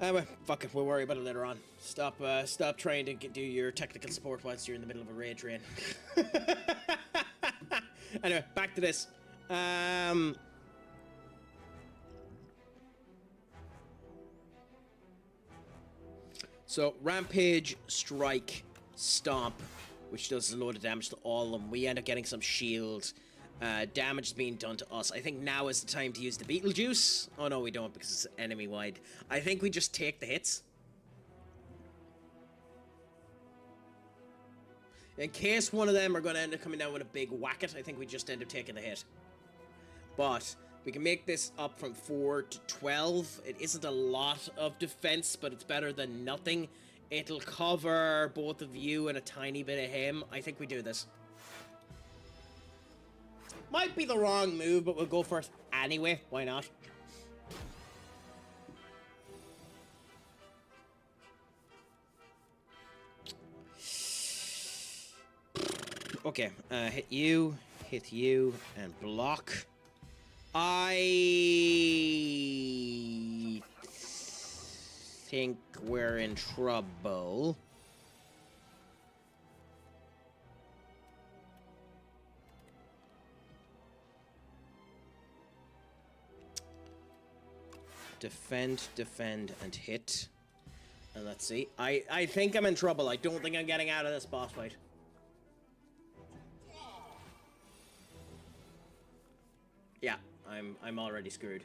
Well, fuck it. We'll worry about it later on. Stop trying to do your technical support whilst you're in the middle of a raid train. Anyway, back to this. So, Rampage, Strike, Stomp, which does a load of damage to all of them. We end up getting some shield. Damage is being done to us. I think now is the time to use the Beetlejuice. Oh no, we don't, because it's enemy-wide. I think we just take the hits. In case one of them are going to end up coming down with a big whack-it, I think we just end up taking the hit. But we can make this up from 4 to 12. It isn't a lot of defense, but it's better than nothing. It'll cover both of you and a tiny bit of him. I think we do this. Might be the wrong move, but we'll go for it anyway. Why not? Okay, hit you, and block. I think we're in trouble. Defend, and hit. And let's see. I think I'm in trouble. I don't think I'm getting out of this boss fight. Yeah, I'm already screwed.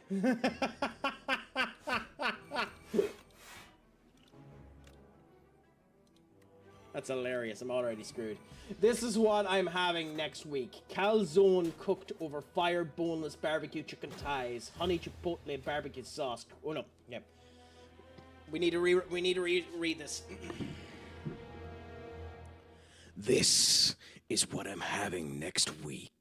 That's hilarious. I'm already screwed. This is what I'm having next week. Calzone cooked over fire, boneless barbecue chicken thighs, honey chipotle barbecue sauce. Oh no, yeah. We need to read this. This is what I'm having next week.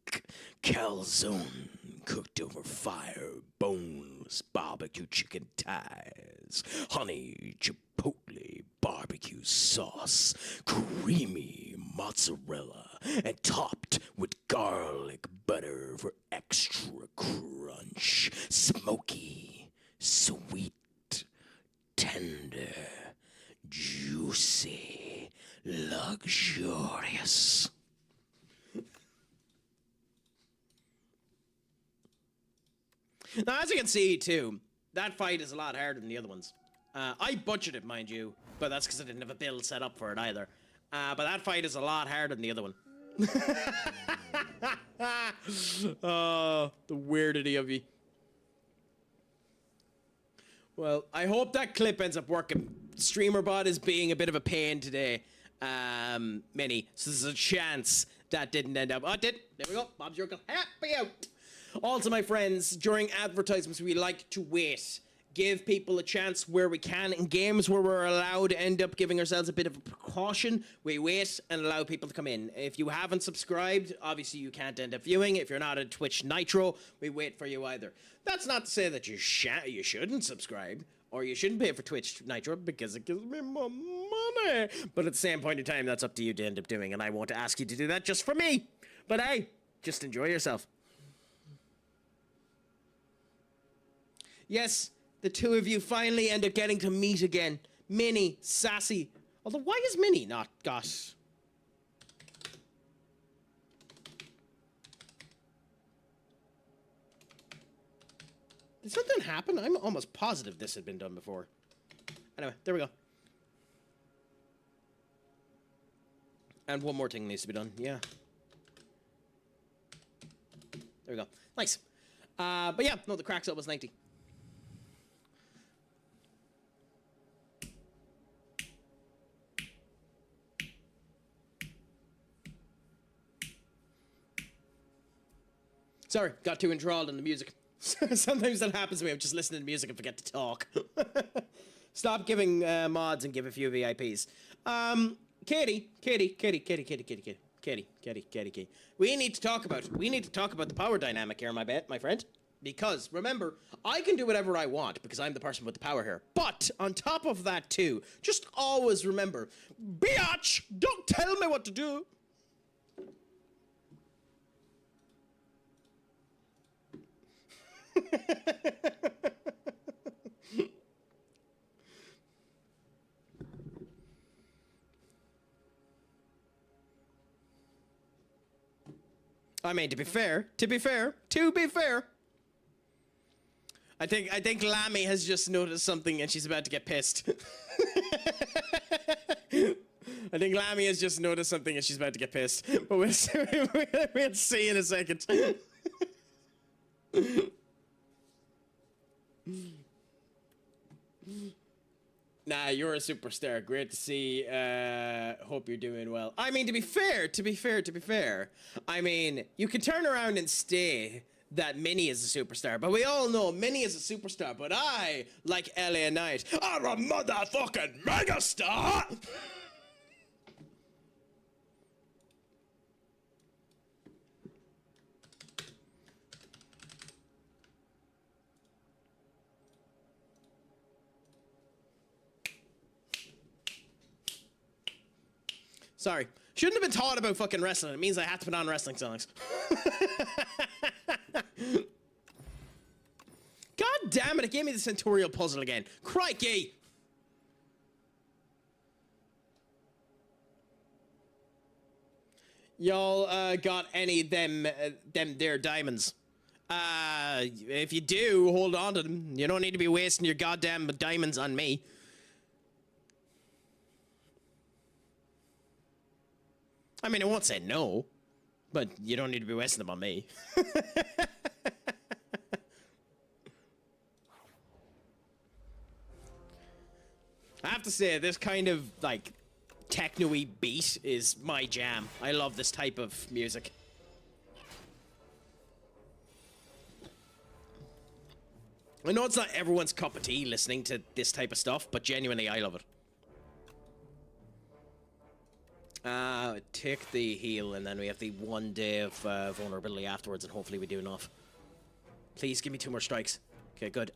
Calzone cooked over fire, boneless barbecue chicken thighs, honey chipotle barbecue sauce, creamy mozzarella, and topped with garlic butter for extra crunch, smoky, sweet, tender, juicy, luxurious. Now, as you can see, too, that fight is a lot harder than the other ones. I butchered it, mind you, but that's because I didn't have a build set up for it either. But that fight is a lot harder than the other one. Oh, the weirdity of you. Well, I hope that clip ends up working. StreamerBot is being a bit of a pain today. Mini. So there's a chance that didn't end up. Oh, it did. There we go. Bob's your uncle. Happy out. Also, my friends, during advertisements, we like to wait. Give people a chance where we can. In games where we're allowed to end up giving ourselves a bit of a precaution, we wait and allow people to come in. If you haven't subscribed, obviously you can't end up viewing. If you're not at Twitch Nitro, we wait for you either. That's not to say that you shouldn't subscribe, or you shouldn't pay for Twitch Nitro, because it gives me more money. But at the same point in time, that's up to you to end up doing, and I won't ask you to do that just for me. But hey, just enjoy yourself. Yes, the two of you finally end up getting to meet again. Minnie, Sassy. Although, why is Minnie not got... Did something happen? I'm almost positive this had been done before. Anyway, there we go. And one more thing needs to be done, yeah. There we go. Nice. But yeah, no, the crack cell was 90. Sorry, got too enthralled in the music. Sometimes that happens to me. I'm just listening to music and forget to talk. Stop giving mods and give a few VIPs. Katie. We need to talk about the power dynamic here, my friend. Because remember, I can do whatever I want because I'm the person with the power here. But on top of that too, just always remember, biatch, don't tell me what to do. I mean, to be fair, I think Lammy has just noticed something and she's about to get pissed. I think Lammy has just noticed something and she's about to get pissed. But we'll see in a second. Nah, you're a superstar. Great to see. Hope you're doing well. I mean, to be fair. I mean, you can turn around and say that Minnie is a superstar, but we all know Minnie is a superstar, but I, like LA Knight, are a motherfucking megastar! Sorry. Shouldn't have been taught about fucking wrestling. It means I have to put on wrestling songs. God damn it, it gave me the Centurial puzzle again. Crikey! Y'all got any of them there diamonds? If you do, hold on to them. You don't need to be wasting your goddamn diamonds on me. I mean, I won't say no, but you don't need to be wasting them on me. I have to say, this kind of, like, techno-y beat is my jam. I love this type of music. I know it's not everyone's cup of tea listening to this type of stuff, but genuinely, I love it. Take the heal, and then we have the 1 day of vulnerability afterwards, and hopefully we do enough. Please give me 2 more strikes. Okay, good.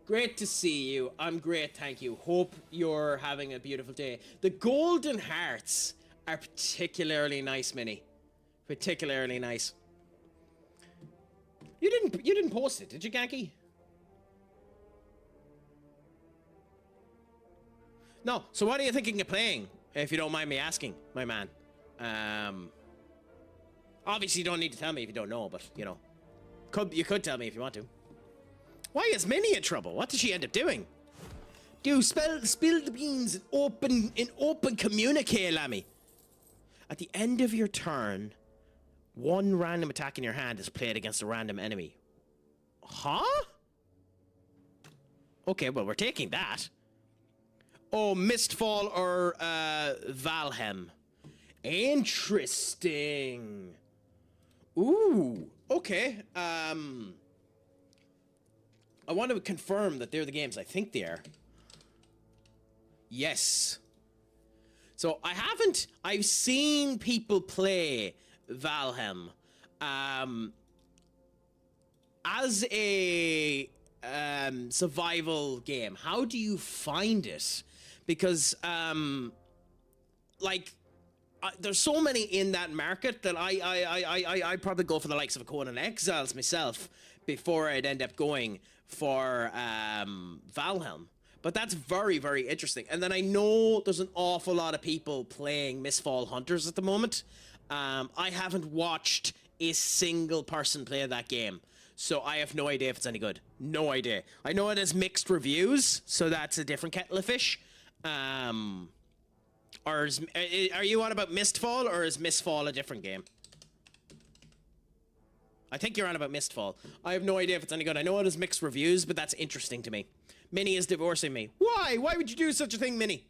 Great to see you. I'm great, thank you. Hope you're having a beautiful day. The golden hearts are particularly nice, Minnie. Particularly nice. You didn't post it, did you, Ganky? No. So what are you thinking of playing, if you don't mind me asking, my man? Obviously you don't need to tell me if you don't know, but you know, you could tell me if you want to. Why is Minnie in trouble? What did she end up doing? Dude, spill the beans in open communique, Lammy. At the end of your turn, 1 random attack in your hand is played against a random enemy. Huh? Okay, well, we're taking that. Oh, Mistfall or Valheim. Interesting. Ooh, okay. I want to confirm that they're the games I think they are. Yes. So I've seen people play Valheim as a survival game. How do you find it? Because there's so many in that market that I probably go for the likes of a Conan Exiles myself before I'd end up going for Valheim. But that's very, very interesting. And then I know there's an awful lot of people playing Mistfall Hunters at the moment. I haven't watched a single person play that game, so I have no idea if it's any good. No idea. I know it has mixed reviews, so that's a different kettle of fish. Are you on about Mistfall, or is Mistfall a different game? I think you're on about Mistfall. I have no idea if it's any good. I know it has mixed reviews, but that's interesting to me. Minnie is divorcing me. Why? Why would you do such a thing, Minnie?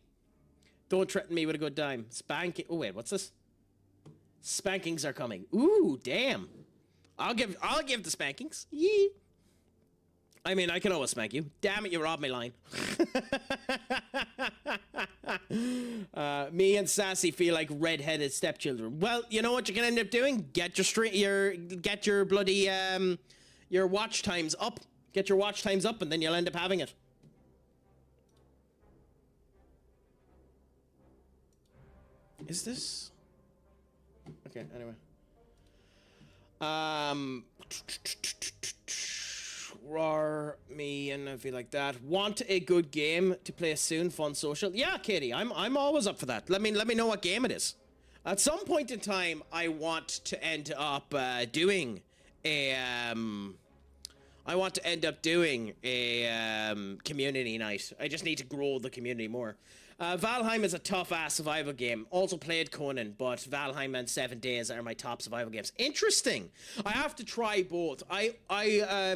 Don't threaten me with a good time. Spanking. Oh, wait, what's this? Spankings are coming. Ooh, damn. I'll give the spankings. Yee. I mean, I can always spank you. Damn it, you robbed my line. Me and Sassy feel like red-headed stepchildren. Well, you know what you can end up doing? Get your bloody your watch times up. Get your watch times up, and then you'll end up having it. Is this? Okay, anyway. Roar me and I feel like that. Want a good game to play soon? Fun social? Yeah, Katie, I'm always up for that. Let me know what game it is. At some point in time, I want to end up doing a community night. I just need to grow the community more. Valheim is a tough-ass survival game. Also played Conan, but Valheim and 7 Days are my top survival games. Interesting. I have to try both. I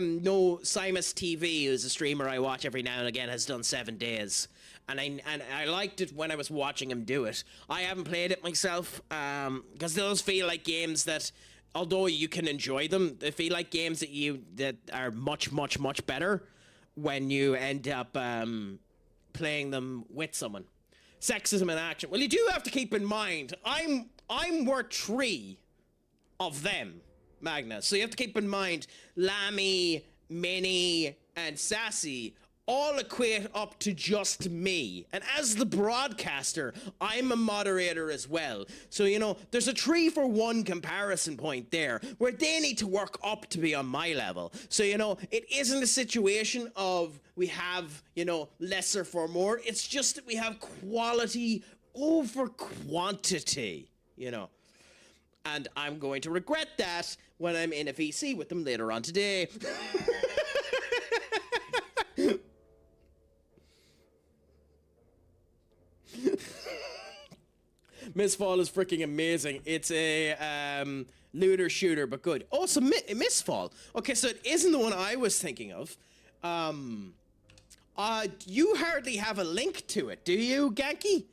know Simus TV, who's a streamer I watch every now and again, has done 7 Days. And I liked it when I was watching him do it. I haven't played it myself, because those feel like games that, although you can enjoy them, they feel like games that are much, much, much better when you end up playing them with someone. Sexism in action. Well, you do have to keep in mind, I'm worth 3 of them, Magnus. So you have to keep in mind, Lammy, Minnie, and Sassy all equate up to just me. And as the broadcaster, I'm a moderator as well. So, you know, there's a 3-for-1 comparison point there where they need to work up to be on my level. So, you know, it isn't a situation of we have, you know, lesser for more. It's just that we have quality over quantity, you know. And I'm going to regret that when I'm in a VC with them later on today. Mistfall is freaking amazing. It's a looter shooter, but good. Oh, so Mistfall. Okay, so it isn't the one I was thinking of. You hardly have a link to it, do you, Genki?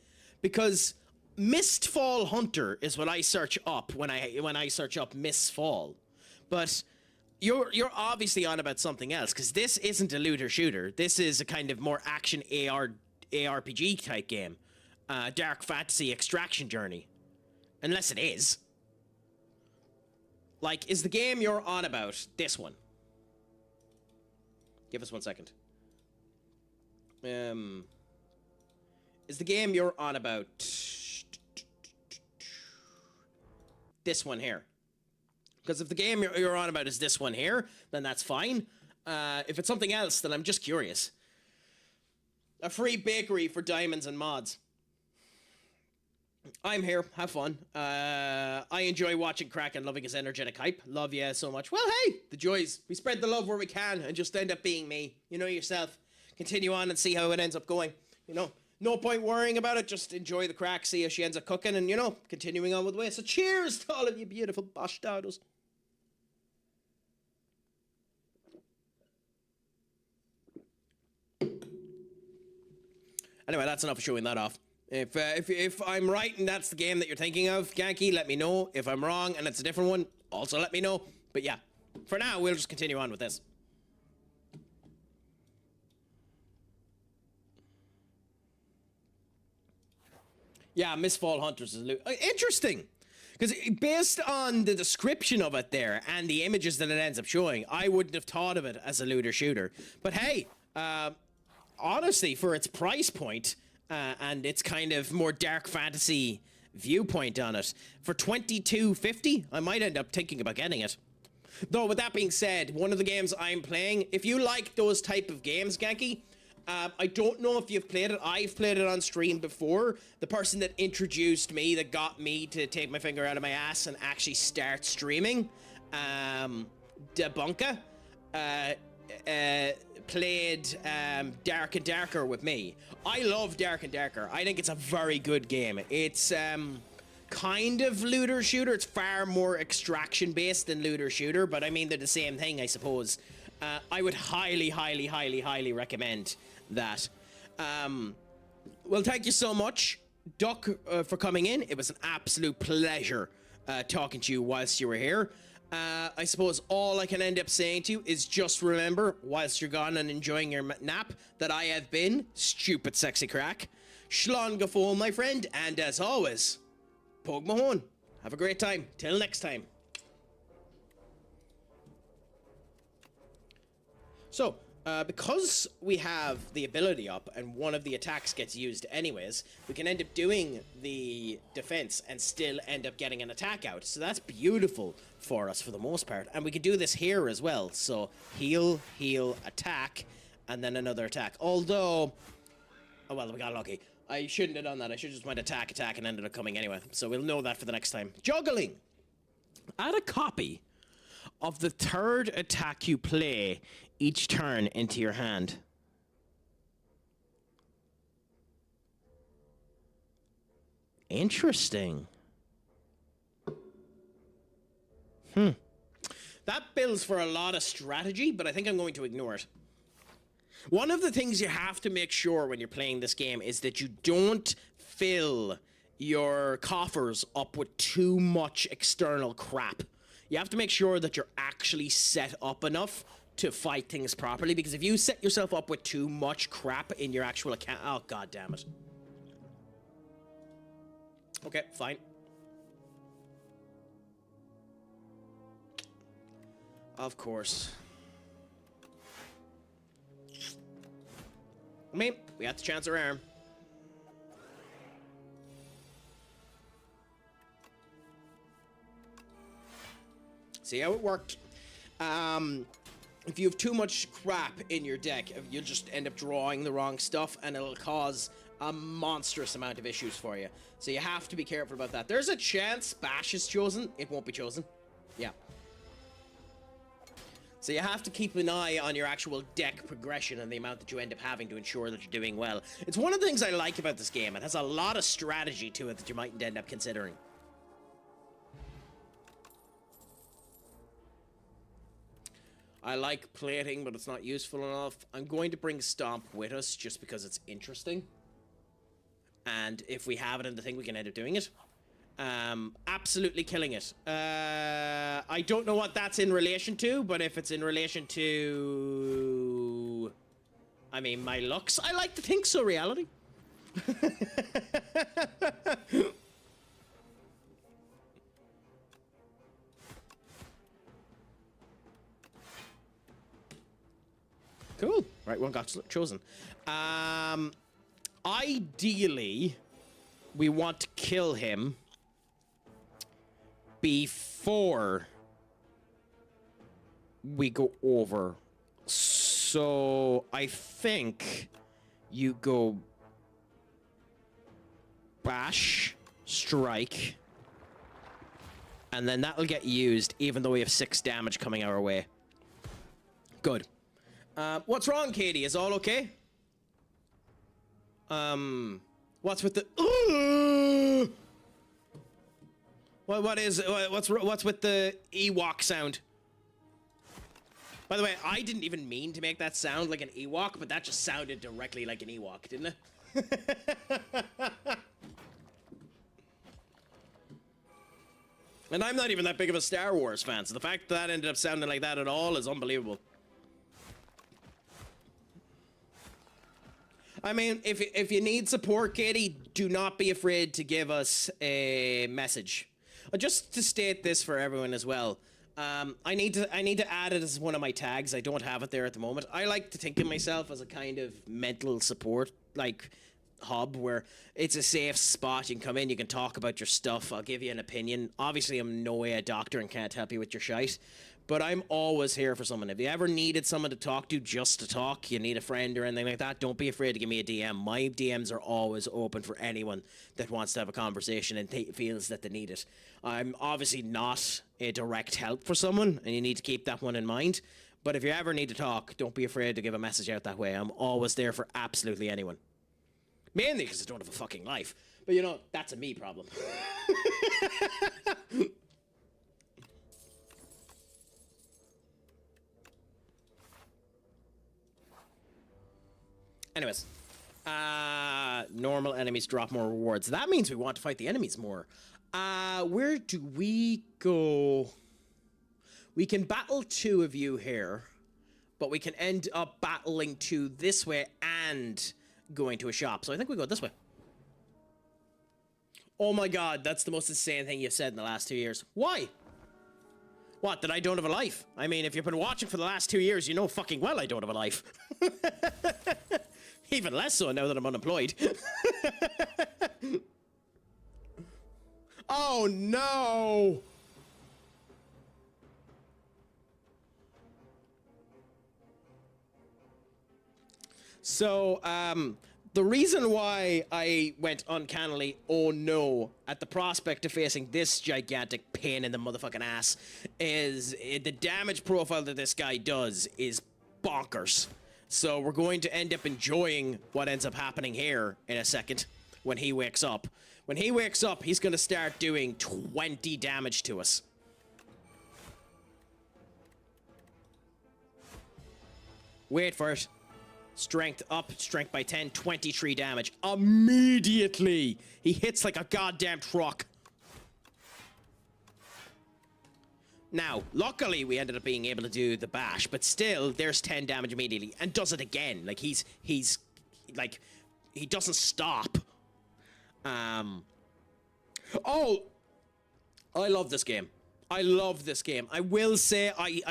Because Mistfall Hunter is what I search up when I search up Mistfall. But you're obviously on about something else, because this isn't a looter shooter. This is a kind of more action ARPG type game. Dark fantasy extraction journey. Unless it is. Like, is the game you're on about this one? Give us 1 second. Is the game you're on about this one here? Because if the game you're on about is this one here, then that's fine. If it's something else, then I'm just curious. A free bakery for diamonds and mods. I'm here. Have fun. I enjoy watching Craic and loving his energetic hype. Love you so much. Well, hey, the joys. We spread the love where we can and just end up being me. You know yourself. Continue on and see how it ends up going. You know, no point worrying about it. Just enjoy the Craic, see how she ends up cooking, and, you know, continuing on with the way. So cheers to all of you beautiful bastardos. Anyway, that's enough of showing that off. If I'm right and that's the game that you're thinking of, Genki, let me know. If I'm wrong and it's a different one, also let me know. But yeah, for now, we'll just continue on with this. Yeah, Mistfall Hunters is interesting. Because based on the description of it there and the images that it ends up showing, I wouldn't have thought of it as a looter shooter. But hey, honestly, for its price point and its kind of more dark fantasy viewpoint on it, for $22.50, I might end up thinking about getting it. Though, with that being said, one of the games I'm playing, if you like those type of games, Genki, I don't know if you've played it. I've played it on stream before. The person that introduced me, that got me to take my finger out of my ass and actually start streaming, Debunka, played Dark and Darker with me. I love Dark and Darker. I think it's a very good game. It's kind of looter shooter. It's far more extraction based than looter shooter, but I mean they're the same thing, I suppose. I would highly recommend that. Well, thank you so much, Duck, for coming in. It was an absolute pleasure talking to you whilst you were here. I suppose all I can end up saying to you is just remember, whilst you're gone and enjoying your nap, that I have been Stupid Sexy Craic. Shlán Gafol, my friend, and as always, Pog Mahone. Have a great time. Till next time. So, because we have the ability up and one of the attacks gets used anyways, we can end up doing the defense and still end up getting an attack out. So that's beautiful for us for the most part. And we can do this here as well. So heal, heal, attack, and then another attack. Although, oh well, we got lucky. I shouldn't have done that. I should have just went attack, attack, and ended up coming anyway. So we'll know that for the next time. Juggling. Add a copy of the third attack you play each turn into your hand. Interesting. That builds for a lot of strategy, but I think I'm going to ignore it. One of the things you have to make sure when you're playing this game is that you don't fill your coffers up with too much external crap. You have to make sure that you're actually set up enough to fight things properly, because if you set yourself up with too much crap in your actual account... Oh, god damn it. Okay, fine. Of course. I mean, we have to chance our arm. See how it worked. If you have too much crap in your deck, you'll just end up drawing the wrong stuff, and it'll cause a monstrous amount of issues for you. So you have to be careful about that. There's a chance Bash is chosen. It won't be chosen. Yeah. So you have to keep an eye on your actual deck progression and the amount that you end up having to ensure that you're doing well. It's one of the things I like about this game. It has a lot of strategy to it that you might end up considering. I like plating, but it's not useful enough. I'm going to bring Stomp with us just because it's interesting. And if we have it in the thing, we can end up doing it. Absolutely killing it. I don't know what that's in relation to, but if it's in relation to... I mean, my looks, I like to think so, reality. Cool. Right, one got chosen. Ideally, we want to kill him before we go over. So I think you go Bash, Strike, and then that'll get used even though we have 6 damage coming our way. Good. What's wrong, Katie? Is all okay? What's with the... What's with the Ewok sound? By the way, I didn't even mean to make that sound like an Ewok, but that just sounded directly like an Ewok, didn't it? And I'm not even that big of a Star Wars fan, so the fact that ended up sounding like that at all is unbelievable. I mean, if you need support, Katie, do not be afraid to give us a message. Just to state this for everyone as well, I need to add it as one of my tags. I don't have it there at the moment. I like to think of myself as a kind of mental support, like, hub where it's a safe spot. You can come in, you can talk about your stuff. I'll give you an opinion. Obviously, I'm no way a doctor and can't help you with your shite. But I'm always here for someone. If you ever needed someone to talk to just to talk, you need a friend or anything like that, don't be afraid to give me a DM. My DMs are always open for anyone that wants to have a conversation and feels that they need it. I'm obviously not a direct help for someone, and you need to keep that one in mind. But if you ever need to talk, don't be afraid to give a message out that way. I'm always there for absolutely anyone. Mainly because I don't have a fucking life. But you know, that's a me problem. Anyways, normal enemies drop more rewards. That means we want to fight the enemies more. Where do we go? We can battle 2 of you here, but we can end up battling 2 this way and going to a shop. So I think we go this way. Oh my god, that's the most insane thing you've said in the last 2 years. Why? What, that I don't have a life? I mean, if you've been watching for the last 2 years, you know fucking well I don't have a life. Even less so now that I'm unemployed. Oh no! So, the reason why I went uncannily, oh no, at the prospect of facing this gigantic pain in the motherfucking ass is the damage profile that this guy does is bonkers. So we're going to end up enjoying what ends up happening here in a second when he wakes up. When he wakes up, he's going to start doing 20 damage to us. Wait for it. Strength up, strength by 10, 23 damage. Immediately! He hits like a goddamn truck. Now, luckily we ended up being able to do the bash, but still, there's 10 damage immediately, and does it again. Like, he's like, he doesn't stop. Oh! I love this game. I love this game. I will say I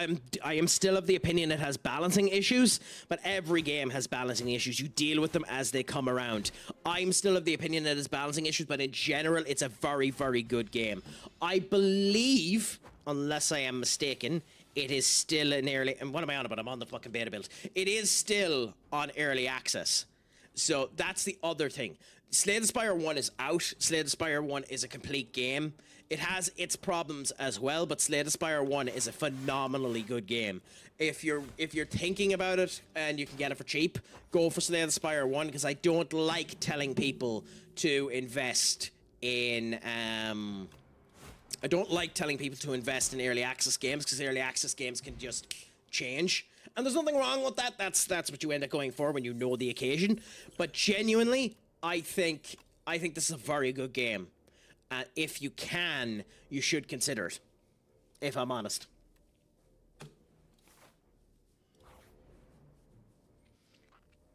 am still of the opinion it has balancing issues, but every game has balancing issues. You deal with them as they come around. I'm still of the opinion it has balancing issues, but in general, it's a very, very good game. I believe, unless I am mistaken, it is still in early... And what am I on about? I'm on the fucking beta build. It is still on early access. So that's the other thing. Slay the Spire 1 is out. Slay the Spire 1 is a complete game. It has its problems as well, but Slay the Spire 1 is a phenomenally good game. If you're thinking about it and you can get it for cheap, go for Slay the Spire 1, because I don't like telling people to invest in I don't like telling people to invest in early access games, because early access games can just change. And there's nothing wrong with that. That's what you end up going for when you know the occasion. But genuinely, I think this is a very good game. If you can, you should consider it, if I'm honest.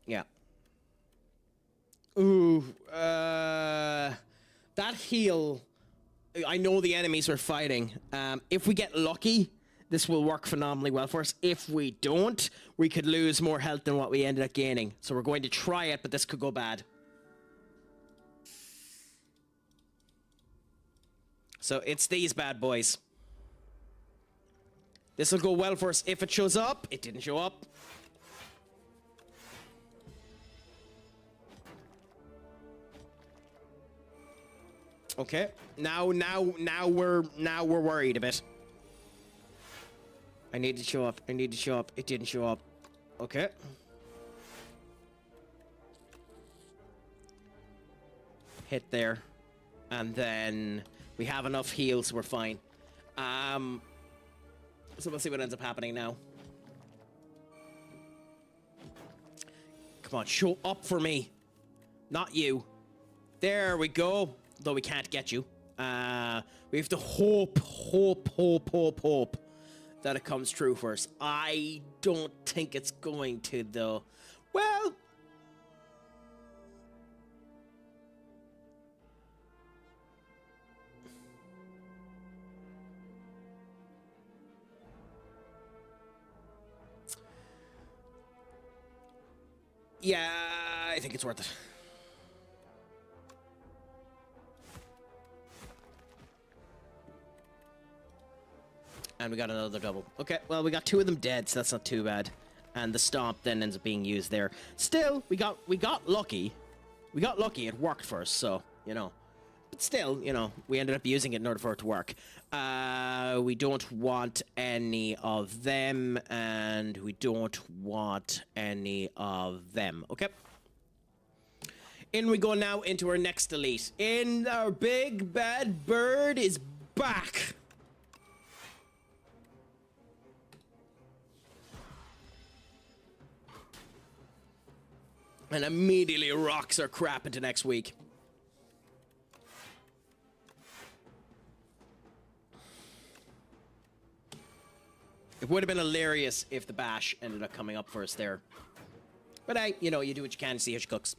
Yeah. Ooh, that heal, I know the enemies we're fighting. If we get lucky, this will work phenomenally well for us. If we don't, we could lose more health than what we ended up gaining. So we're going to try it, but this could go bad. So it's these bad boys. This will go well for us if it shows up. It didn't show up. Okay. Now we're worried a bit. I need to show up. I need to show up. It didn't show up. Okay. Hit there. And then we have enough heals, we're fine. So we'll see what ends up happening now. Come on, show up for me. Not you. There we go. Though we can't get you. We have to hope that it comes true for us. I don't think it's going to, though. Well... yeah, I think it's worth it. And we got another double. Okay, well, we got two of them dead, so that's not too bad. And the stomp then ends up being used there. Still, we got lucky. We got lucky, it worked for us, so, you know. But still, you know, we ended up using it in order for it to work. We don't want any of them, and we don't want any of them. Okay. In we go now into our next elite. And our big bad bird is back. And immediately rocks our crap into next week. It would have been hilarious if the bash ended up coming up for us there. But hey, you know, you do what you can to see how she cooks.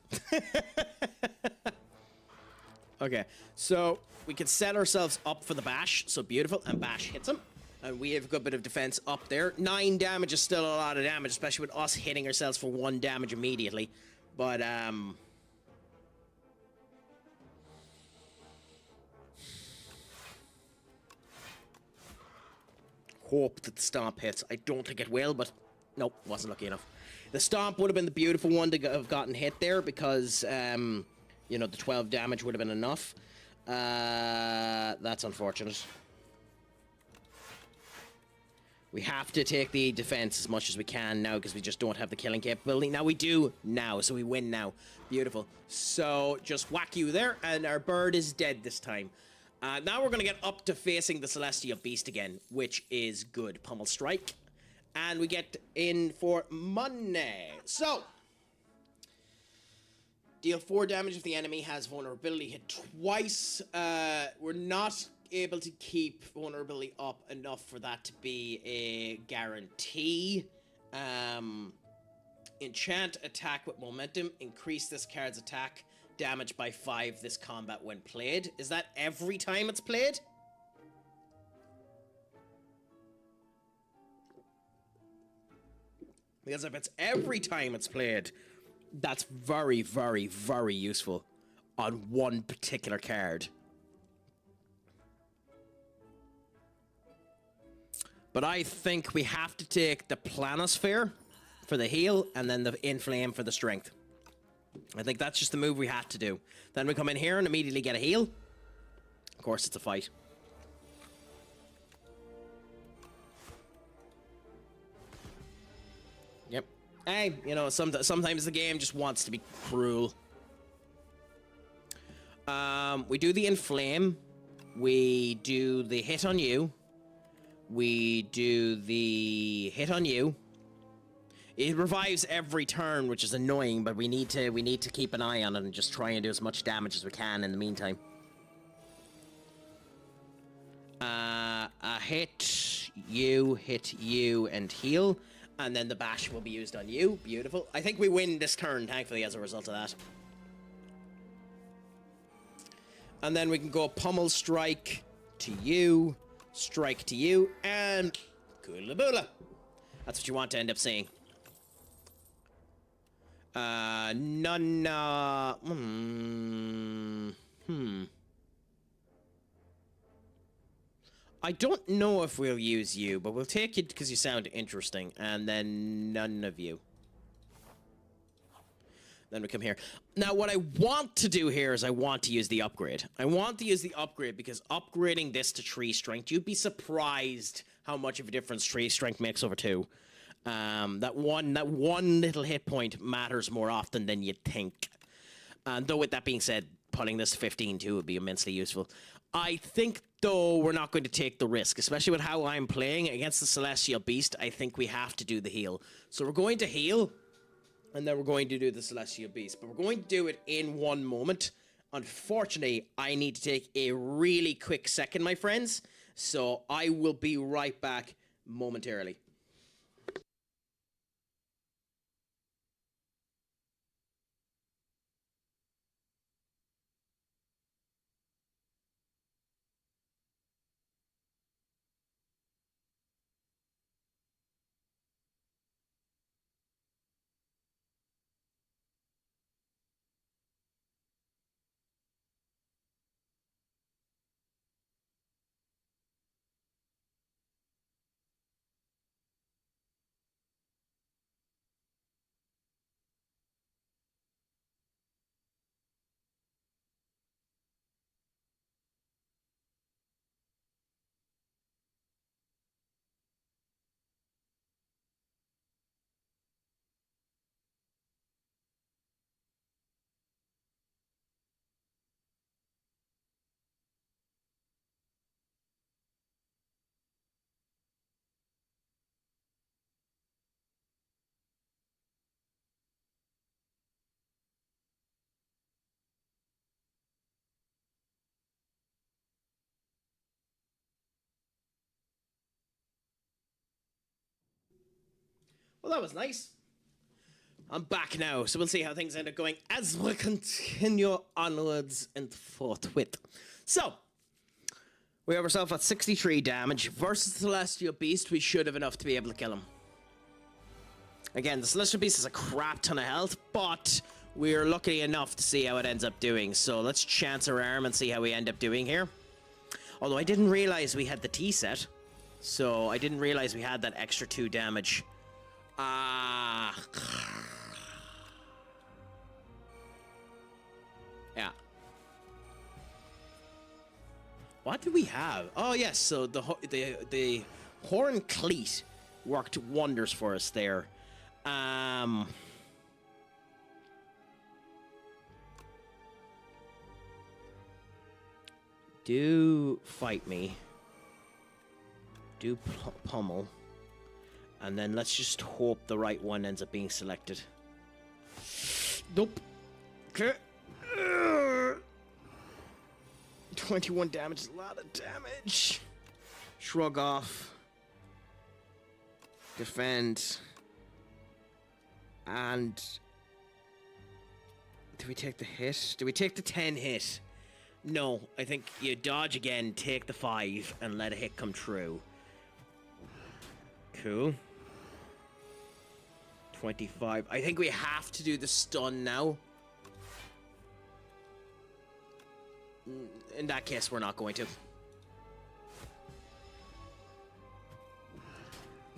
Okay, so we can set ourselves up for the bash. So beautiful, and bash hits him. And we have a good bit of defense up there. 9 damage is still a lot of damage, especially with us hitting ourselves for 1 damage immediately. But, hope that the stomp hits. I don't think it will, but nope, wasn't lucky enough. The stomp would have been the beautiful one to have gotten hit there because, you know, the 12 damage would have been enough. That's unfortunate. We have to take the defense as much as we can now because we just don't have the killing capability. Now we do now, so we win now. Beautiful. So just whack you there, and our bird is dead this time. Now we're going to get up to facing the Celestial Beast again, which is good. Pummel Strike. And we get in for money. So, deal 4 damage if the enemy has vulnerability hit twice. We're not able to keep vulnerability up enough for that to be a guarantee. Enchant attack with momentum. Increase this card's attack damage by 5 this combat when played. Is that every time it's played? Because if it's every time it's played, that's very, very, very useful on one particular card. But I think we have to take the Planisphere for the heal and then the Inflame for the strength. I think that's just the move we have to do. Then we come in here and immediately get a heal. Of course, it's a fight. Yep. Hey, you know, sometimes the game just wants to be cruel. We do the Inflame. We do the hit on you. We do the hit on you. It revives every turn, which is annoying, but we need to keep an eye on it and just try and do as much damage as we can in the meantime. Hit you, and heal, and then the bash will be used on you. Beautiful. I think we win this turn, thankfully, as a result of that. And then we can go Pummel Strike to you, Strike to you, and Koolaboola. That's what you want to end up seeing. I don't know if we'll use you, but we'll take you because you sound interesting, and then none of you. Then we come here. Now, what I want to do here is I want to use the upgrade. I want to use the upgrade because upgrading this to tree strength, you'd be surprised how much of a difference tree strength makes over 2. That one little hit point matters more often than you'd think. And though with that being said, putting this to 15 too would be immensely useful. I think, though, we're not going to take the risk, especially with how I'm playing against the Celestial Beast. I think we have to do the heal. So we're going to heal, and then we're going to do the Celestial Beast. But we're going to do it in one moment. Unfortunately, I need to take a really quick second, my friends. So I will be right back momentarily. Well, that was nice. I'm back now, so we'll see how things end up going as we continue onwards and forthwith. So, we have ourselves at 63 damage versus the Celestial Beast. We should have enough to be able to kill him. Again, the Celestial Beast has a crap ton of health, but we're lucky enough to see how it ends up doing. So let's chance our arm and see how we end up doing here. Although I didn't realize we had the T set, so I didn't realize we had that extra 2 damage. Yeah. What do we have? Oh yes, so the Horn Cleat worked wonders for us there. Do fight me. Do pummel. And then let's just hope the right one ends up being selected. Nope. Okay. 21 damage is a lot of damage. Shrug off. Defend. And... do we take the hit? Do we take the 10 hit? No, I think you dodge again, take the 5, and let a hit come true. Cool. 25. I think we have to do the stun now. In that case, we're not going to.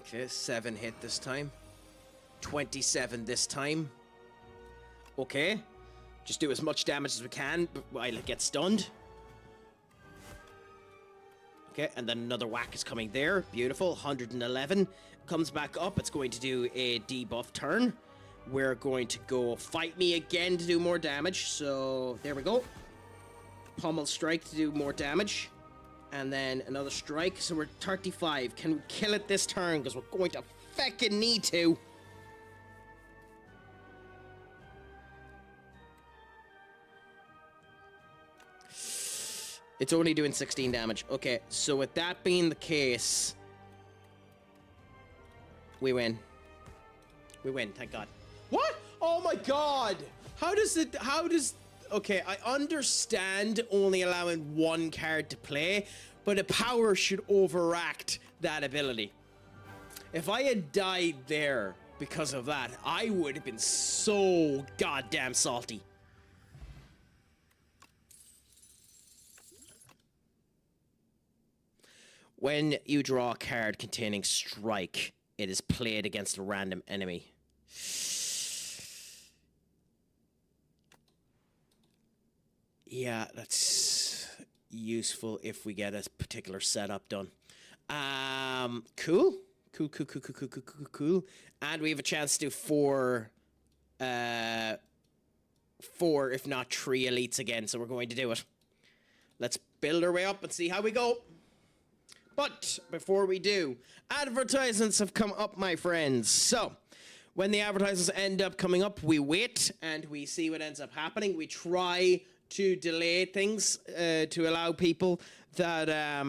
Okay, 7 hit this time. 27 this time. Okay. Just do as much damage as we can while it gets stunned. Okay, and then another whack is coming there. Beautiful. 111. Comes back up. It's going to do a debuff turn. We're going to go fight me again to do more damage. So, there we go. Pommel strike to do more damage. And then another strike. So we're 35. Can we kill it this turn? Because we're going to feckin' need to. It's only doing 16 damage. Okay, so with that being the case, we win. We win, thank God. What? Oh my God! Okay, I understand only allowing one card to play, but a power should overact that ability. If I had died there because of that, I would have been so goddamn salty. When you draw a card containing strike, it is played against a random enemy. Yeah, that's useful if we get a particular setup done. Cool. Cool. And we have a chance to do four, if not 3 elites again, so we're going to do it. Let's build our way up and see how we go. But before we do, advertisements have come up, my friends. So, when the advertisements end up coming up, we wait and we see what ends up happening. We try to delay things to allow people that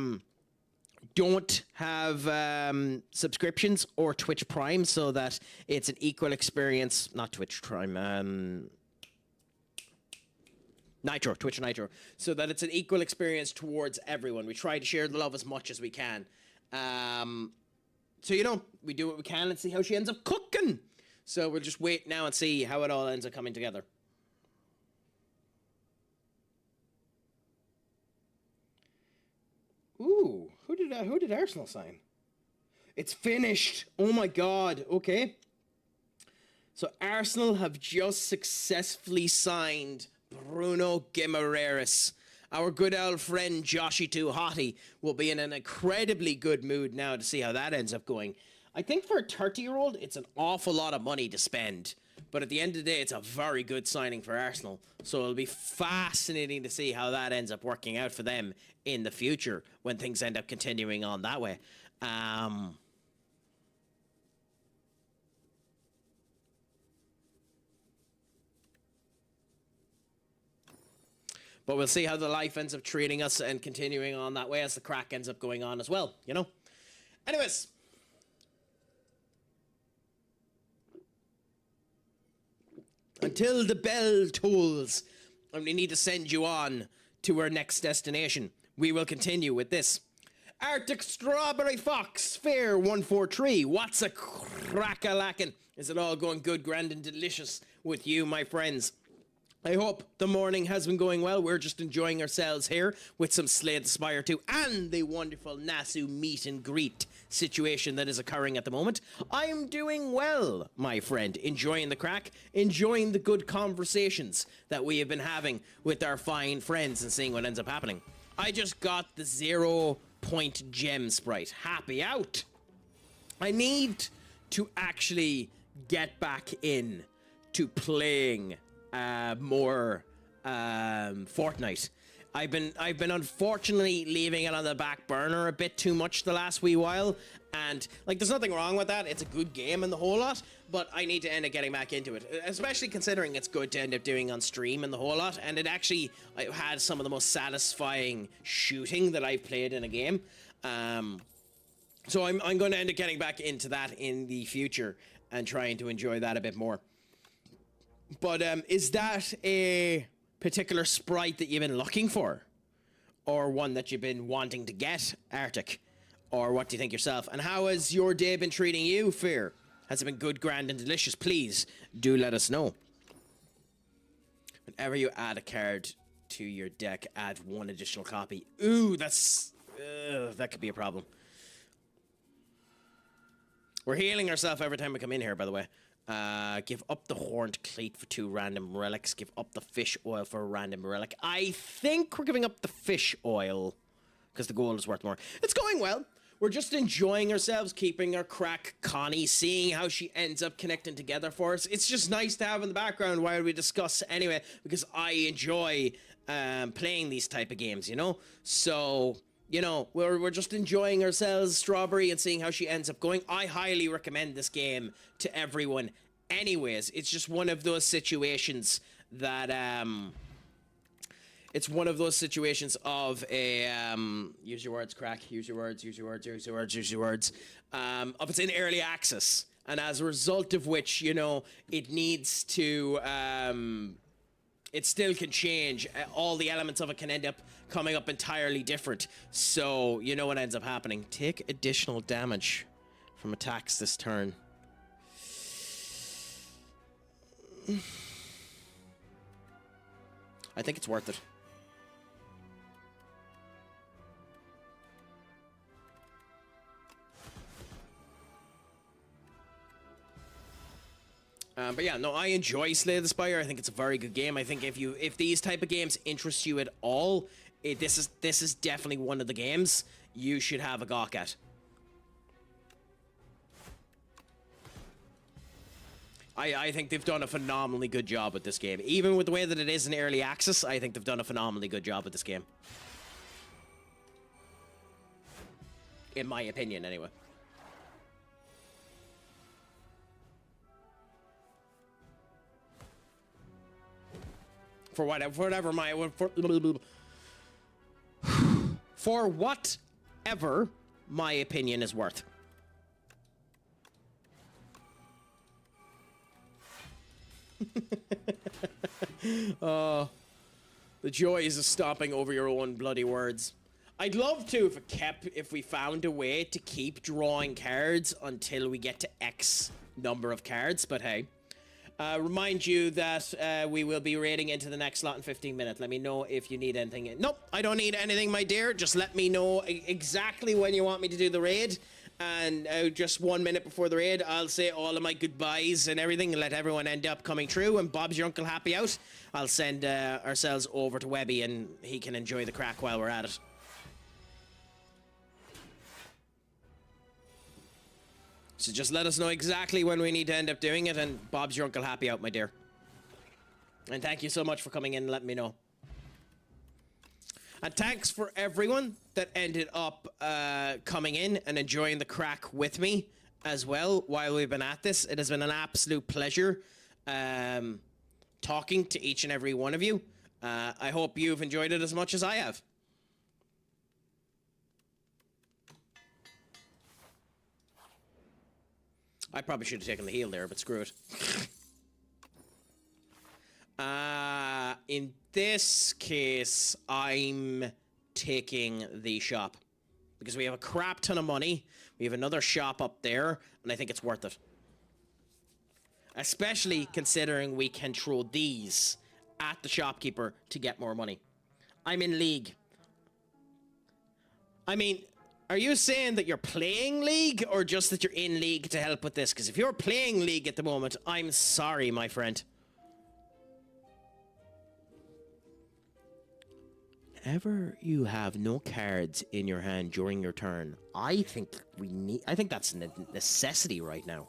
don't have subscriptions or Twitch Prime so that it's an equal experience. Not Twitch Prime, Twitch Nitro, so that it's an equal experience towards everyone. We try to share the love as much as we can. So, you know, we do what we can and see how she ends up cooking. So we'll just wait now and see how it all ends up coming together. Ooh, who did Arsenal sign? It's finished. Oh my God. Okay. So Arsenal have just successfully signed Bruno Guimaraes. Our good old friend Joshy Too Hottie will be in an incredibly good mood now to see how that ends up going. I think for a 30-year-old, it's an awful lot of money to spend. But at the end of the day, it's a very good signing for Arsenal. So it'll be fascinating to see how that ends up working out for them in the future when things end up continuing on that way. But we'll see how the life ends up treating us and continuing on that way as the crack ends up going on as well, you know? Anyways. Until the bell tolls and we need to send you on to our next destination, we will continue with this. Arctic Strawberry Fox, Fair 143. What's a crack-a-lackin'? Is it all going good, grand, and delicious with you, my friends? I hope the morning has been going well. We're just enjoying ourselves here with some Slay the Spire 2 and the wonderful Nasu meet and greet situation that is occurring at the moment. I'm doing well, my friend. Enjoying the crack, enjoying the good conversations that we have been having with our fine friends and seeing what ends up happening. I just got the 0-point gem sprite. Happy out. I need to actually get back in to playing more Fortnite. I've been unfortunately leaving it on the back burner a bit too much the last wee while, and like there's nothing wrong with that. It's a good game and the whole lot, but I need to end up getting back into it, especially considering it's good to end up doing on stream and the whole lot, and it actually had some of the most satisfying shooting that I've played in a game. So I'm going to end up getting back into that in the future and trying to enjoy that a bit more. But is that a particular sprite that you've been looking for? Or one that you've been wanting to get, Arctic? Or what do you think yourself? And how has your day been treating you, Fear? Has it been good, grand, and delicious? Please do let us know. Whenever you add a card to your deck, add one additional copy. Ooh, that could be a problem. We're healing ourselves every time we come in here, by the way. Give up the horned cleat for 2 random relics. Give up the fish oil for a random relic. I think we're giving up the fish oil because the gold is worth more. It's going well. We're just enjoying ourselves, keeping our Craic Connie, seeing how she ends up connecting together for us. It's just nice to have in the background while we discuss anyway, because I enjoy playing these type of games, you know? So, you know, we're just enjoying ourselves, Strawberry, and seeing how she ends up going. I highly recommend this game to everyone anyways. It's just one of those situations that, it's one of those situations of a, use your words, Craic, use your words, use your words, use your words, use your words, of it's in early access. And as a result of which, you know, it needs to, it still can change. All the elements of it can end up coming up entirely different. So, you know what ends up happening. Take additional damage from attacks this turn. I think it's worth it. But yeah, no, I enjoy Slay the Spire. I think it's a very good game. I think if these type of games interest you at all, this is definitely one of the games you should have a gawk at. I think they've done a phenomenally good job with this game. Even with the way that it is in early access, I think they've done a phenomenally good job with this game. In my opinion, anyway. For whatever my opinion is worth. The joys of stomping over your own bloody words. I'd love to if we found a way to keep drawing cards until we get to X number of cards, but hey. Remind you that we will be raiding into the next slot in 15 minutes. Let me know if you need anything. Nope, I don't need anything, my dear. Just let me know exactly when you want me to do the raid. And just 1 minute before the raid, I'll say all of my goodbyes and everything and let everyone end up coming through. And Bob's your uncle happy out. I'll send ourselves over to Webby and he can enjoy the crack while we're at it. So just let us know exactly when we need to end up doing it, and Bob's your uncle happy out, my dear. And thank you so much for coming in and letting me know. And thanks for everyone that ended up coming in and enjoying the crack with me as well while we've been at this. It has been an absolute pleasure talking to each and every one of you. I hope you've enjoyed it as much as I have. I probably should have taken the heal there, but screw it. In this case, I'm taking the shop. Because we have a crap ton of money. We have another shop up there, and I think it's worth it. Especially considering we can throw these at the shopkeeper to get more money. I'm in League. I mean, are you saying that you're playing League or just that you're in League to help with this? Because if you're playing League at the moment, I'm sorry, my friend. Whenever you have no cards in your hand during your turn, I think that's a necessity right now.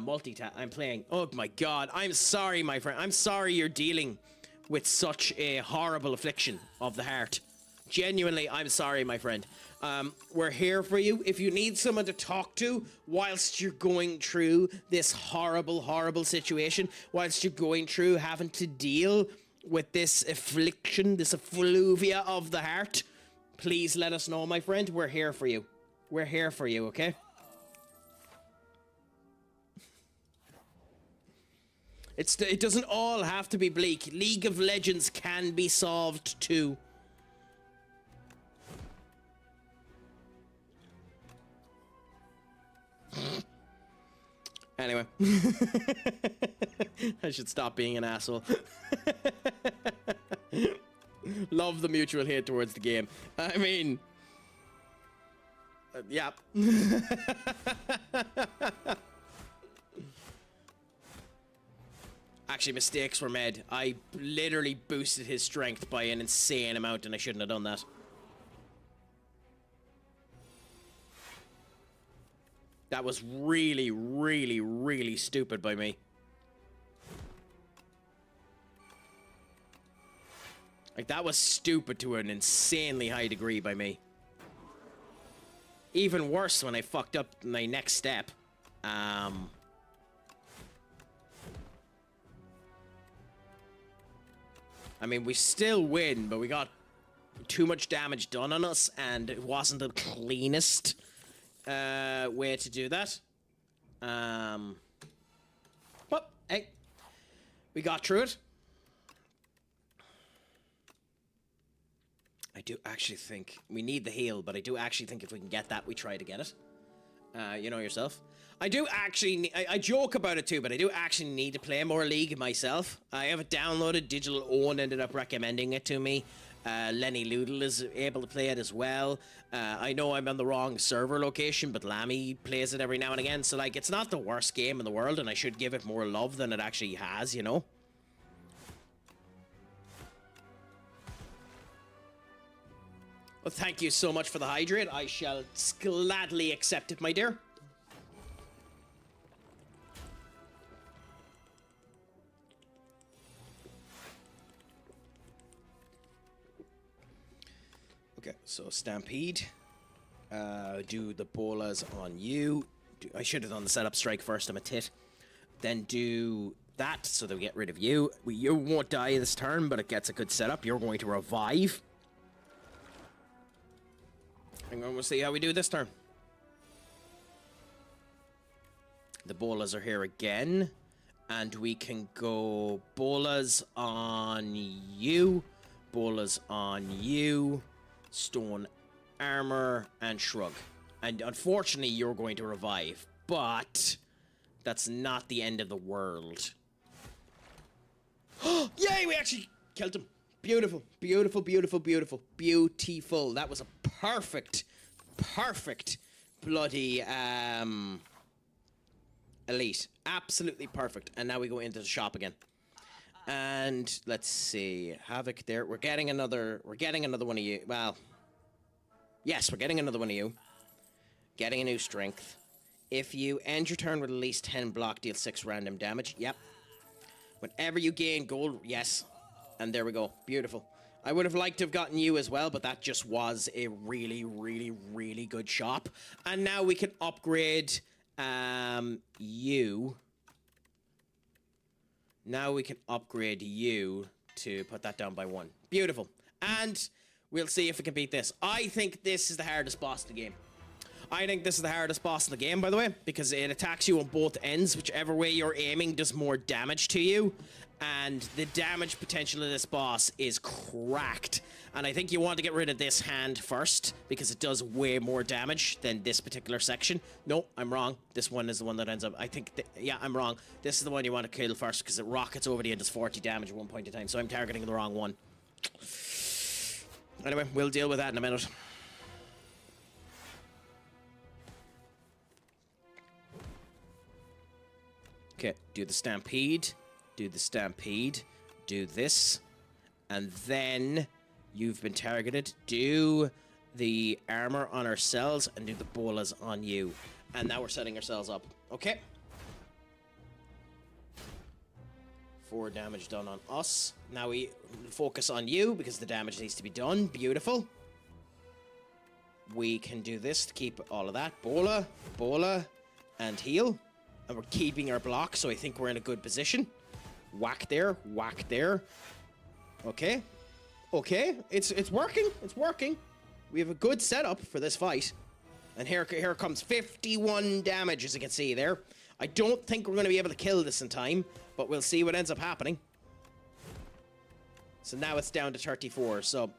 Multi-tap, I'm playing. Oh my god, I'm sorry, my friend. I'm sorry you're dealing with such a horrible affliction of the heart. Genuinely, I'm sorry, my friend. We're here for you. If you need someone to talk to whilst you're going through this horrible, horrible situation, whilst you're going through having to deal with this affliction, this effluvia of the heart, please let us know, my friend. We're here for you. We're here for you, okay? It doesn't all have to be bleak. League of Legends can be solved too. Anyway. I should stop being an asshole. Love the mutual hate towards the game. I mean... yeah. Actually, mistakes were made. I literally boosted his strength by an insane amount, and I shouldn't have done that. That was really, really, really stupid by me. Like, that was stupid to an insanely high degree by me. Even worse when I fucked up my next step. I mean, we still win, but we got too much damage done on us, and it wasn't the cleanest way to do that. But, hey, we got through it. I do actually think we need the heal, but I do actually think if we can get that, we try to get it. You know yourself. I do actually, I joke about it too, but I do actually need to play more League myself. I have it downloaded. Digital Own ended up recommending it to me. Lenny Loodle is able to play it as well. I know I'm on the wrong server location, but Lammy plays it every now and again. So, like, it's not the worst game in the world, and I should give it more love than it actually has, you know? Well, thank you so much for the hydrate. I shall gladly accept it, my dear. Okay, so Stampede. Do the bolas on you. I should have done the setup strike first, I'm a tit. Then do that so that we get rid of you. You won't die this turn, but it gets a good setup. You're going to revive. I'm going to see how we do this turn. The bolas are here again. And we can go bolas on you. Bolas on you. Stone armor and shrug. And unfortunately, you're going to revive. But that's not the end of the world. Yay, we actually killed him. Beautiful, beautiful, beautiful, beautiful, beautiful. That was a perfect, perfect bloody elite. Absolutely perfect. And now we go into the shop again. And let's see. Havoc there. We're getting another one of you. Well, yes, we're getting another one of you. Getting a new strength. If you end your turn with at least 10 block, deal 6 random damage. Yep. Whenever you gain gold, yes. And there we go. Beautiful. I would have liked to have gotten you as well, but that just was a really, really, really good shop. And now we can upgrade you. Now we can upgrade you to put that down by 1. Beautiful. And we'll see if we can beat this. I think this is the hardest boss in the game. I think this is the hardest boss in the game, by the way, because it attacks you on both ends. Whichever way you're aiming does more damage to you. And the damage potential of this boss is cracked. And I think you want to get rid of this hand first, because it does way more damage than this particular section. No, I'm wrong. This one is the one that ends up... I think... yeah, I'm wrong. This is the one you want to kill first, because it rockets over the end, does 40 damage at one point in time. So I'm targeting the wrong one. Anyway, we'll deal with that in a minute. Okay, do the Stampede. Do the Stampede. Do this. And then... you've been targeted. Do the armor on ourselves and do the bolas on you. And now we're setting ourselves up. Okay. 4 damage done on us. Now we focus on you because the damage needs to be done. Beautiful. We can do this to keep all of that. Bola, bola, and heal. And we're keeping our block, so I think we're in a good position. Whack there, whack there. Okay. Okay, it's working. It's working. We have a good setup for this fight. And here comes 51 damage, as you can see there. I don't think we're going to be able to kill this in time, but we'll see what ends up happening. So now it's down to 34, so...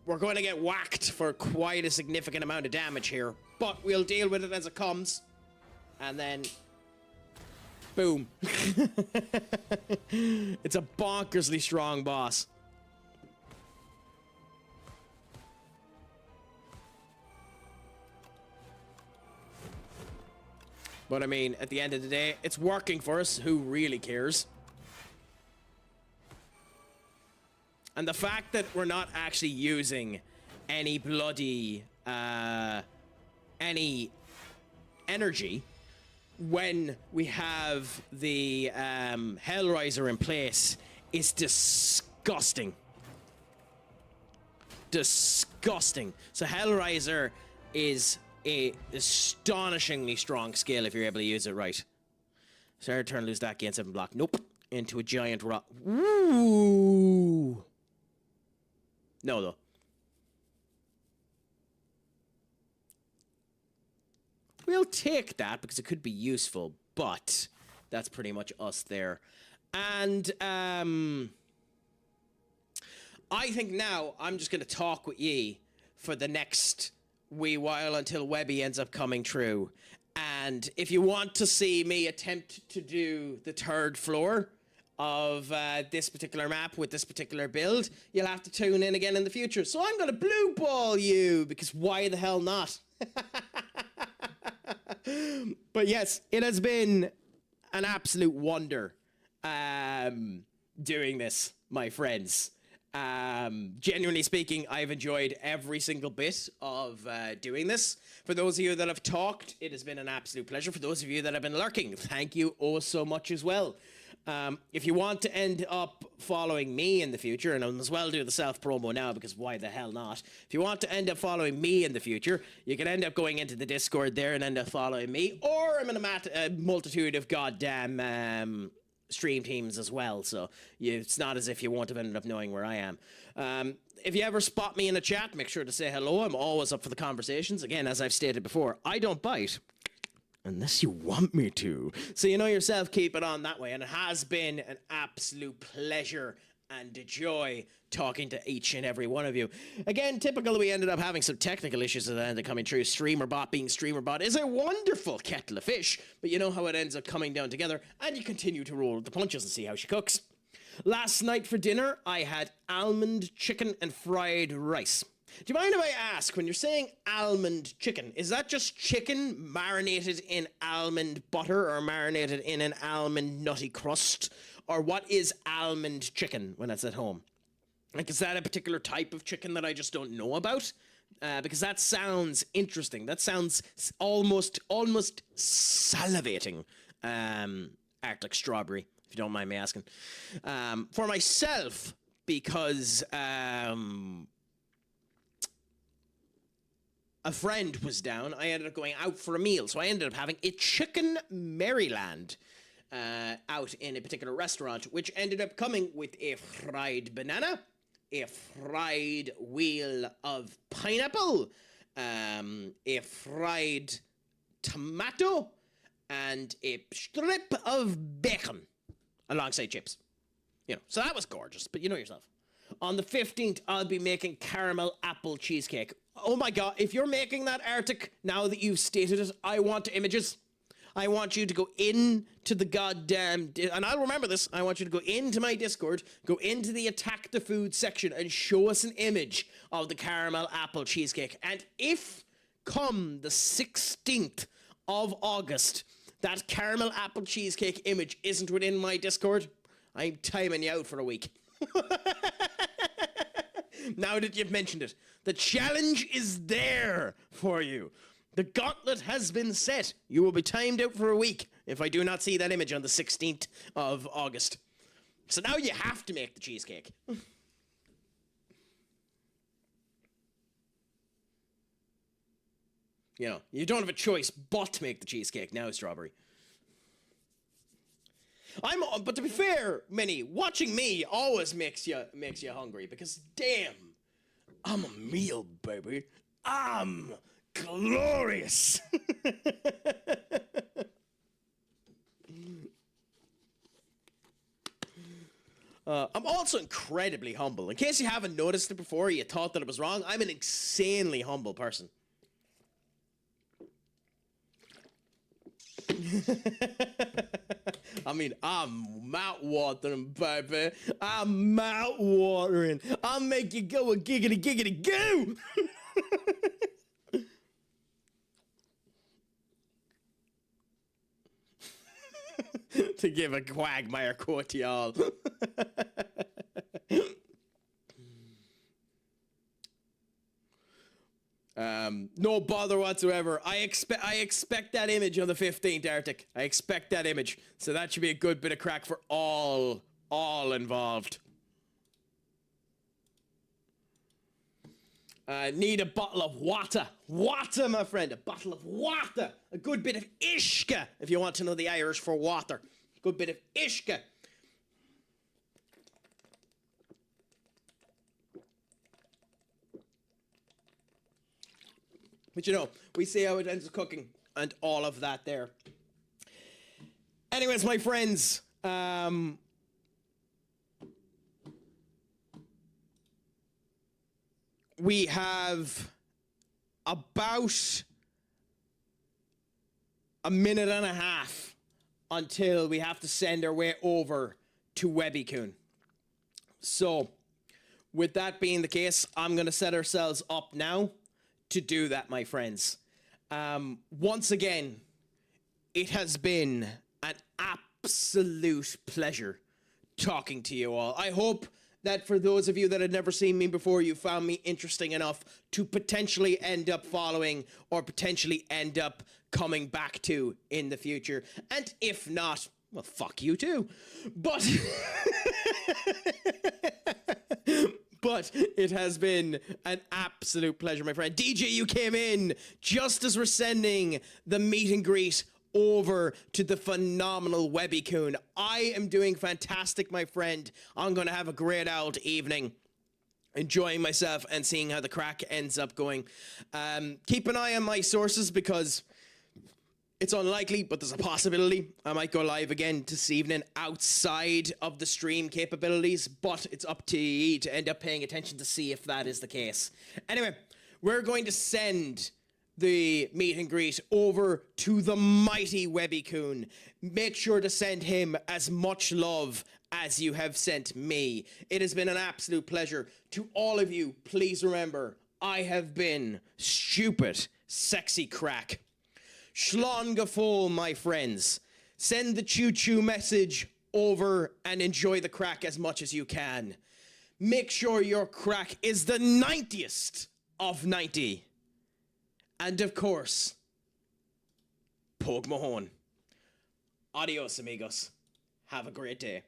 we're going to get whacked for quite a significant amount of damage here, but we'll deal with it as it comes. and then boom. It's a bonkersly strong boss. But I mean, at the end of the day, it's working for us. Who really cares? And the fact that we're not actually using any bloody, any energy when we have the Hellraiser in place is disgusting. Disgusting. So Hellraiser is a astonishingly strong skill if you're able to use it right. Sarah turn lose that gain 7 block. Nope. Into a giant rock. Woo! No, though. We'll take that because it could be useful, but that's pretty much us there. And I think now I'm just going to talk with ye for the next wee while until Webby ends up coming true. And if you want to see me attempt to do the 3rd floor of this particular map with this particular build, you'll have to tune in again in the future. So I'm going to blue ball you, because why the hell not? But yes, it has been an absolute wonder doing this, my friends. Genuinely speaking, I've enjoyed every single bit of doing this. For those of you that have talked, it has been an absolute pleasure. For those of you that have been lurking, thank you oh so much as well. If you want to end up following me in the future, and I'm as well do the self-promo now because why the hell not? If you want to end up following me in the future, you can end up going into the Discord there and end up following me, or I'm in a multitude of goddamn stream teams as well, so it's not as if you won't have ended up knowing where I am. If you ever spot me in a chat, make sure to say hello. I'm always up for the conversations. Again, as I've stated before, I don't bite unless you want me to. So you know yourself, keep it on that way. And it has been an absolute pleasure and a joy talking to each and every one of you. Again, typical, we ended up having some technical issues that ended up coming through. StreamerBot being StreamerBot is a wonderful kettle of fish, but you know how it ends up coming down together, and you continue to roll with the punches and see how she cooks. Last night for dinner, I had almond chicken and fried rice. Do you mind if I ask, when you're saying almond chicken, is that just chicken marinated in almond butter or marinated in an almond nutty crust? Or what is almond chicken when it's at home? Like, is that a particular type of chicken that I just don't know about? Because that sounds interesting. That sounds almost salivating. Arctic strawberry, if you don't mind me asking. For myself, because a friend was down, I ended up going out for a meal. So I ended up having a chicken Maryland out in a particular restaurant, which ended up coming with a fried banana, a fried wheel of pineapple, a fried tomato, and a strip of bacon alongside chips. You know, so that was gorgeous, but you know yourself. On the 15th, I'll be making caramel apple cheesecake. Oh my god, if you're making that, Arctic, now that you've stated it, I want images. I want you to go into the goddamn... and I'll remember this. I want you to go into my Discord, go into the Attack the Food section and show us an image of the caramel apple cheesecake. And if, come the 16th of August, that caramel apple cheesecake image isn't within my Discord, I'm timing you out for a week. Now that you've mentioned it, the challenge is there for you. The gauntlet has been set. You will be timed out for a week if I do not see that image on the 16th of August. So now you have to make the cheesecake. You know, you don't have a choice but to make the cheesecake now, Strawberry. But to be fair, Minnie, watching me always makes you hungry because damn, I'm a meal, baby. I'm glorious. I'm also incredibly humble. In case you haven't noticed it before, you thought that it was wrong, I'm an insanely humble person. I mean, I'm mouth-watering, baby. I'm mouth-watering. I'll make you go a giggity, giggity, goo! To give a quagmire quote to y'all. No bother whatsoever. I expect that image on the 15th, Arctic. I expect that image. So that should be a good bit of crack for all involved. Need a bottle of water. Water, my friend. A bottle of water. A good bit of ishka, if you want to know the Irish for water. Good bit of ishka. But you know, we see how it ends up cooking and all of that there. Anyways, my friends, we have about a minute and a half until we have to send our way over to Webbycoon. So, with that being the case, I'm going to set ourselves up now to do that, my friends. Once again, it has been an absolute pleasure talking to you all. I hope that for those of you that had never seen me before, you found me interesting enough to potentially end up following or potentially end up coming back to in the future. And if not, well, fuck you too. But but it has been an absolute pleasure, my friend. DJ, you came in just as we're sending the meet and greet over to the phenomenal Webbycoon. I am doing fantastic, my friend. I'm going to have a great old evening, enjoying myself and seeing how the crack ends up going. Keep an eye on my sources because it's unlikely, but there's a possibility I might go live again this evening outside of the stream capabilities, but it's up to you to end up paying attention to see if that is the case. Anyway, we're going to send the meet and greet over to the mighty Webbycoon. Make sure to send him as much love as you have sent me. It has been an absolute pleasure. To all of you, please remember, I have been stupid, sexy crack. Shlán go fóill, my friends. Send the choo-choo message over and enjoy the crack as much as you can. Make sure your crack is the 90th of 90. And of course, Pogue Mahone. Adios, amigos. Have a great day.